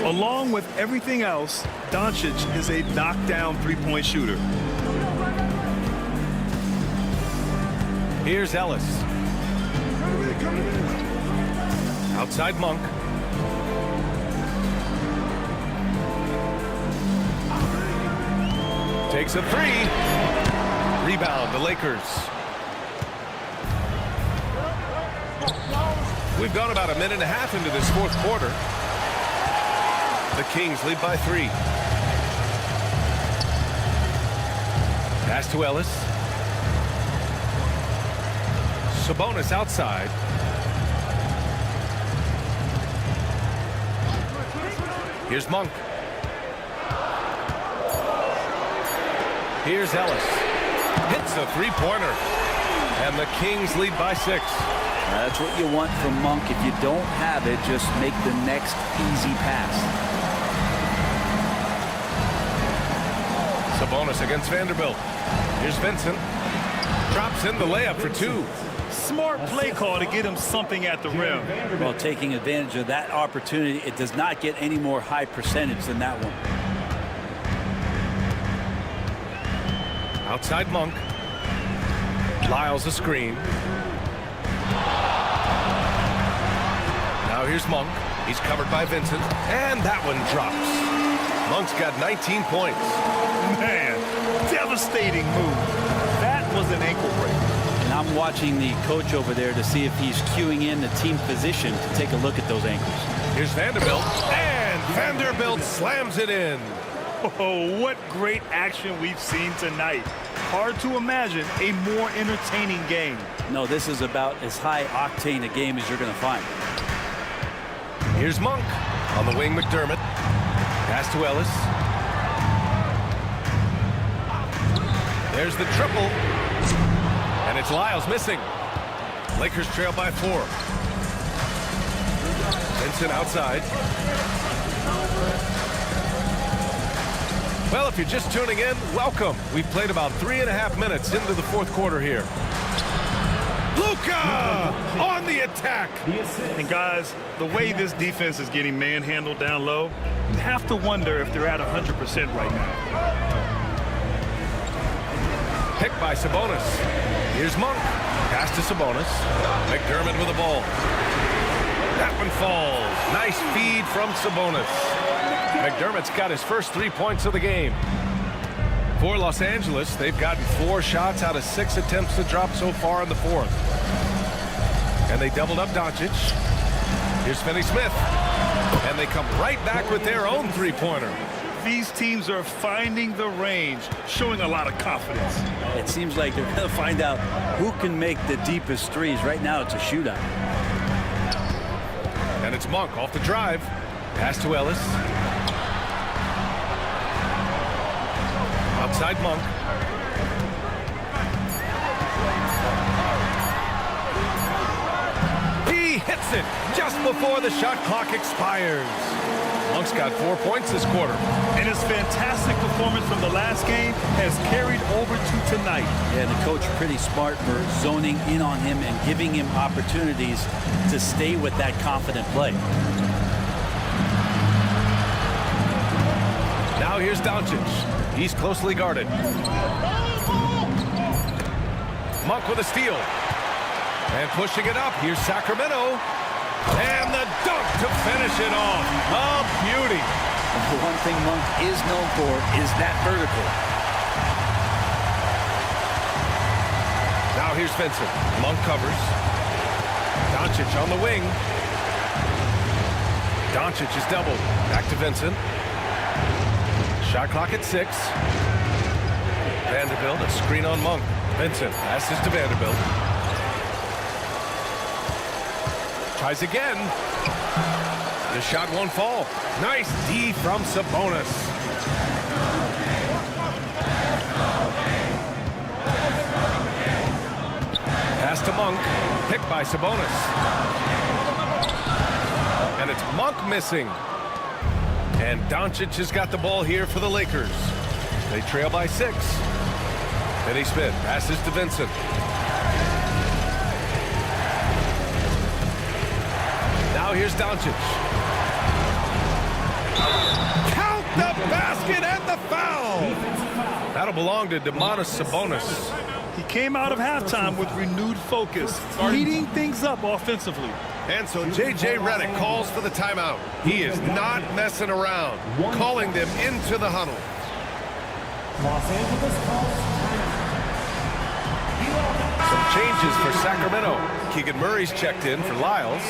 S12: Along with everything else, Doncic is a knockdown three-point shooter.
S11: Here's Ellis. Outside Monk. Takes a 3. Rebound, the Lakers. We've gone about a minute and a half into this fourth quarter. The Kings lead by 3. Pass to Ellis. Sabonis outside. Here's Monk. Here's Ellis. Hits a three-pointer. And the Kings lead by 6.
S14: That's what you want from Monk. If you don't have it, just make the next easy pass.
S11: Sabonis against Vanderbilt. Here's Vincent. Drops in the layup for 2.
S12: Smart play call to get him something at the rim.
S14: Well, taking advantage of that opportunity, it does not get any more high percentage than that one.
S11: Outside Monk. Lyles a screen. Now here's Monk. He's covered by Vincent. And that one drops. Monk's got 19 points.
S12: Man, devastating move. That was an ankle break.
S14: And I'm watching the coach over there to see if he's cueing in the team physician to take a look at those ankles.
S11: Here's Vanderbilt. And Vanderbilt slams it in.
S12: Oh, what great action we've seen tonight. Hard to imagine a more entertaining game.
S14: No, this is about as high octane a game as you're going to find.
S11: Here's Monk. On the wing, McDermott. Pass to Ellis. There's the triple. And it's Lyles missing. Lakers trail by 4. Vincent outside. Well, if you're just tuning in, welcome. We've played about 3.5 minutes into the fourth quarter here. Luka on the attack.
S15: And guys, the way this defense is getting manhandled down low, you have to wonder if they're at 100% right now.
S11: Picked by Sabonis. Here's Monk. Pass to Sabonis. McDermott with the ball. That one falls. Nice feed from Sabonis. McDermott's got his first 3 points of the game. For Los Angeles, they've gotten 4 shots out of 6 attempts to drop so far in the fourth. And they doubled up Doncic. Here's Finney-Smith. And they come right back with their own three-pointer.
S15: These teams are finding the range, showing a lot of confidence.
S14: It seems like they're going to find out who can make the deepest threes. Right now, it's a shootout.
S11: And it's Monk off the drive. Pass to Ellis. Outside Monk. He hits it just before the shot clock expires. Monk's got 4 points this quarter.
S15: And his fantastic performance from the last game has carried over to tonight.
S14: Yeah, the coach pretty smart for zoning in on him and giving him opportunities to stay with that confident play.
S11: Now here's Doncic. He's closely guarded. Monk with a steal. And pushing it up. Here's Sacramento. And the dunk to finish it off. A beauty.
S14: The one thing Monk is known for is that vertical.
S11: Now here's Vincent. Monk covers. Doncic on the wing. Doncic is doubled. Back to Vincent. Shot clock at 6. Vanderbilt, a screen on Monk. Vincent passes to Vanderbilt. Tries again. The shot won't fall. Nice D from Sabonis. Pass to Monk. Picked by Sabonis. And it's Monk missing. And Doncic has got the ball here for the Lakers. They trail by 6. Finney-Smith passes to Vincent. Now here's Doncic. Count the basket and the foul. That'll belong to Domantas Sabonis.
S15: He came out of halftime with renewed focus, heating things up offensively.
S11: And so J.J. Redick calls for the timeout. He is not messing around, calling them into the huddle.
S5: Los Angeles calls
S11: Some changes for Sacramento. Keegan Murray's checked in for Lyles.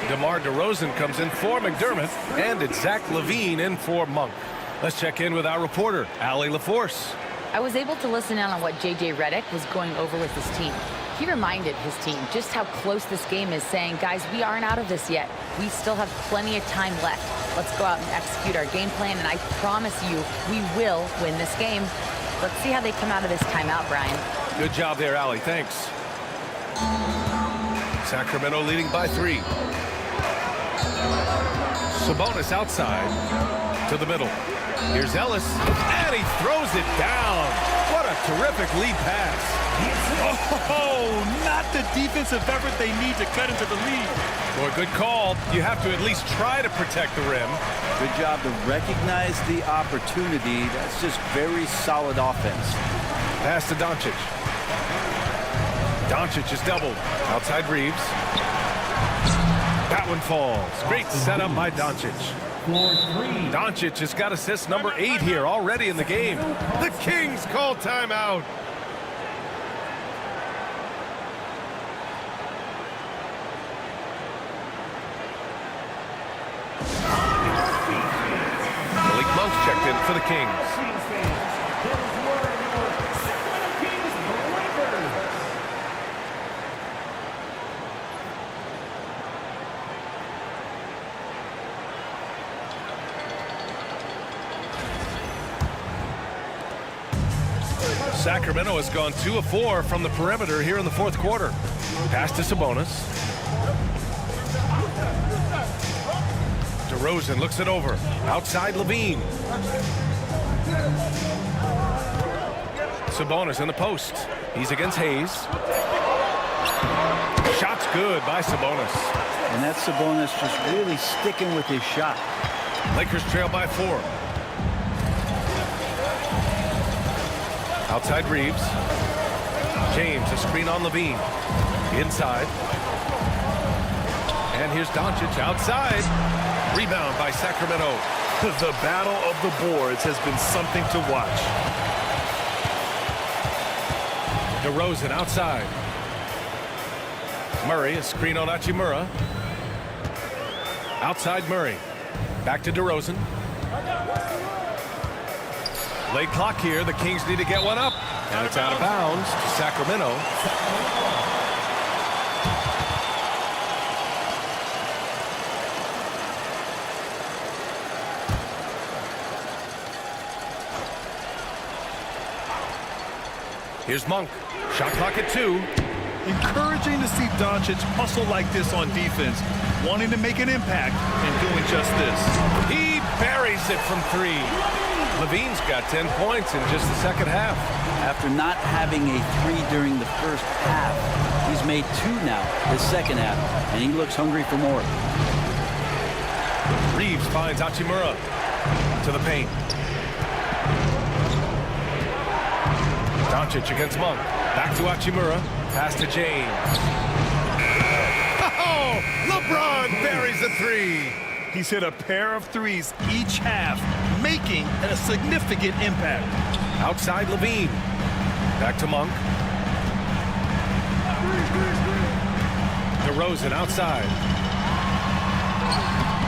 S11: DeMar DeRozan comes in for McDermott. And it's Zach LaVine in for Monk. Let's check in with our reporter, Allie LaForce.
S13: I was able to listen in on what J.J. Redick was going over with his team. He reminded his team just how close this game is, saying, guys, we aren't out of this yet. We still have plenty of time left. Let's go out and execute our game plan, and I promise you, we will win this game. Let's see how they come out of this timeout, Brian.
S11: Good job there, Allie. Thanks. Sacramento leading by 3. Sabonis outside to the middle. Here's Ellis, and he throws it down. What a terrific lead pass.
S15: Oh, not the defensive effort they need to cut into the lead.
S11: Boy, good call. You have to at least try to protect the rim.
S14: Good job to recognize the opportunity. That's just very solid offense.
S11: Pass to Doncic. Doncic is doubled. Outside Reeves. That one falls. Great setup by Doncic. Doncic has got assist number 8 here already in the game. The Kings call timeout. Malik Monk's checked in for the Kings. Sacramento has gone 2 of 4 from the perimeter here in the fourth quarter. Pass to Sabonis. DeRozan looks it over. Outside LaVine. Sabonis in the post. He's against Hayes. Shot's good by Sabonis.
S14: And that's Sabonis just really sticking with his shot.
S11: Lakers trail by 4. Outside Reeves. James, a screen on Levine. Inside. And here's Doncic outside. Rebound by Sacramento.
S15: The battle of the boards has been something to watch.
S11: DeRozan outside. Murray, a screen on Hachimura. Outside Murray. Back to DeRozan. Late clock here. The Kings need to get one up. And it's out of bounds to Sacramento. Here's Monk. Shot clock at 2.
S15: Encouraging to see Doncic hustle like this on defense, wanting to make an impact and doing just this.
S11: He buries it from 3. Levine's got 10 points in just the second half.
S14: After not having a 3 during the first half, he's made 2 now the second half, and he looks hungry for more.
S11: Reeves finds Hachimura to the paint. Doncic against Monk. Back to Hachimura. Pass to James. Oh! LeBron buries a 3.
S15: He's hit a pair of threes each half, making a significant impact.
S11: Outside Levine. Back to Monk. DeRozan outside.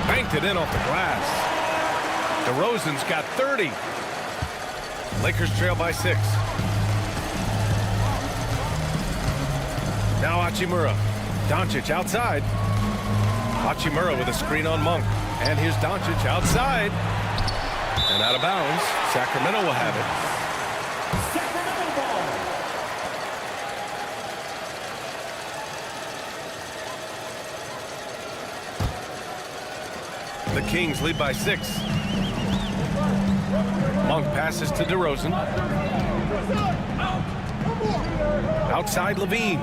S11: Banked it in off the glass. DeRozan's got 30. Lakers trail by 6. Now Hachimura. Doncic outside. Hachimura with a screen on Monk. And here's Doncic outside. And out of bounds. Sacramento will have it. The Kings lead by 6. Monk passes to DeRozan. Outside Levine.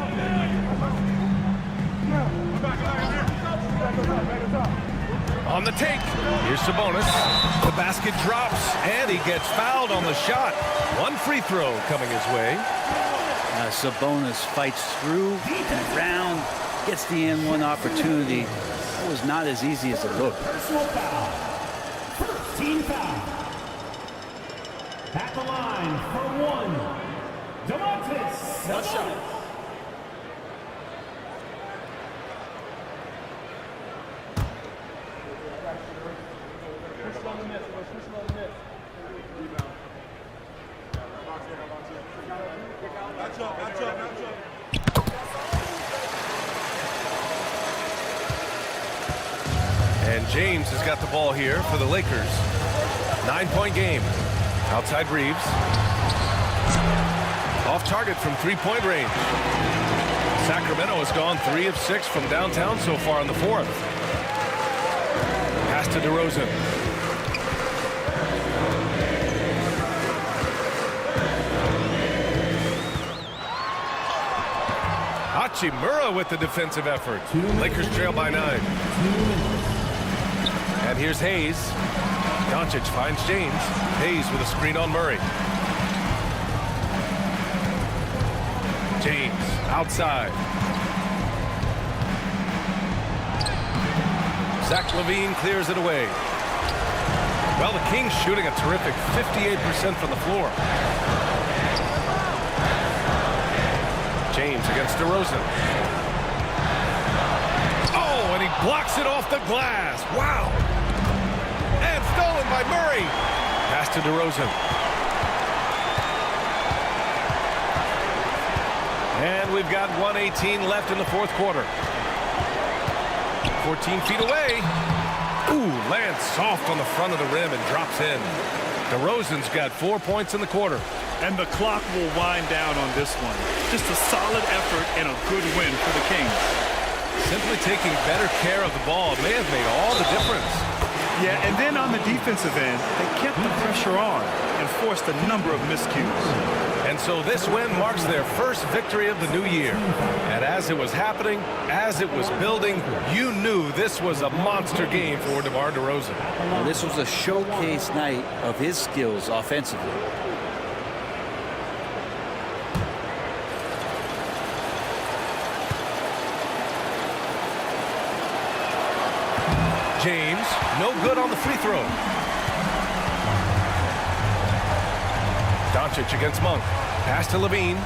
S11: On the take. Here's Sabonis. The basket drops, and he gets fouled on the shot. 1 free throw coming his way.
S14: Sabonis fights through and around, gets the N1 opportunity. That was not as easy as it looked.
S5: Personal foul. First team foul. At the line for 1. Domantas Sabonis.
S11: And James has got the ball here for the Lakers. 9-point game. Outside Reeves. Off target from 3-point range. Sacramento has gone 3 of 6 from downtown so far in the 4th. Pass to DeRozan. Hachimura with the defensive effort. Lakers trail by 9. And here's Hayes. Doncic finds James. Hayes with a screen on Murray. James outside. Zach LaVine clears it away. Well, the Kings shooting a terrific 58% from the floor. James against DeRozan. Oh, and he blocks it off the glass. Wow. And stolen by Murray. Pass to DeRozan. And we've got 1:18 left in the 4th quarter. 14 feet away. Ooh, lands soft on the front of the rim and drops in. DeRozan's got 4 points in the quarter.
S15: And the clock will wind down on this one. Just a solid effort and a good win for the Kings.
S11: Simply taking better care of the ball may have made all the difference.
S12: Yeah, and then on the defensive end, they kept the pressure on and forced a number of miscues.
S11: And so this win marks their first victory of the new year. And as it was happening, as it was building, you knew this was a monster game for DeMar DeRozan.
S14: Well, this was a showcase night of his skills offensively.
S11: James, no good on the free throw. Doncic against Monk. Pass to Levine.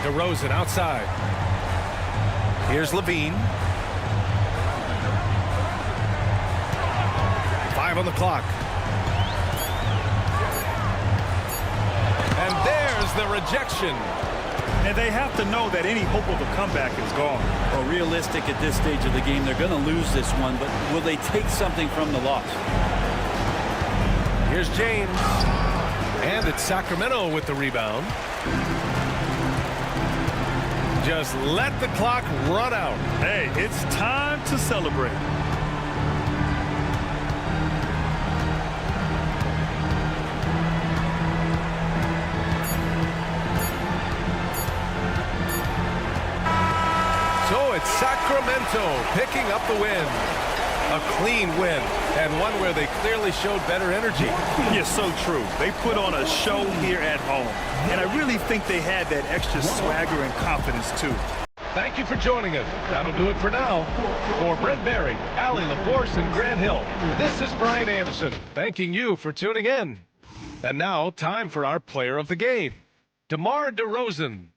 S11: DeRozan outside. Here's Levine. 5 on the clock. And there's the rejection.
S12: And they have to know that any hope of a comeback is gone.
S14: Well, realistic at this stage of the game, they're going to lose this one, but will they take something from the loss?
S11: Here's James. And it's Sacramento with the rebound. Just let the clock run out.
S12: Hey, it's time to celebrate.
S11: So it's Sacramento picking up the win. A clean win, and one where they clearly showed better energy.
S12: Yes, so true. They put on a show here at home, and I really think they had that extra swagger and confidence, too.
S11: Thank you for joining us. That'll do it for now. For Brent Berry, Allie LaForce, and Grant Hill, this is Brian Anderson, thanking you for tuning in. And now, time for our player of the game, DeMar DeRozan.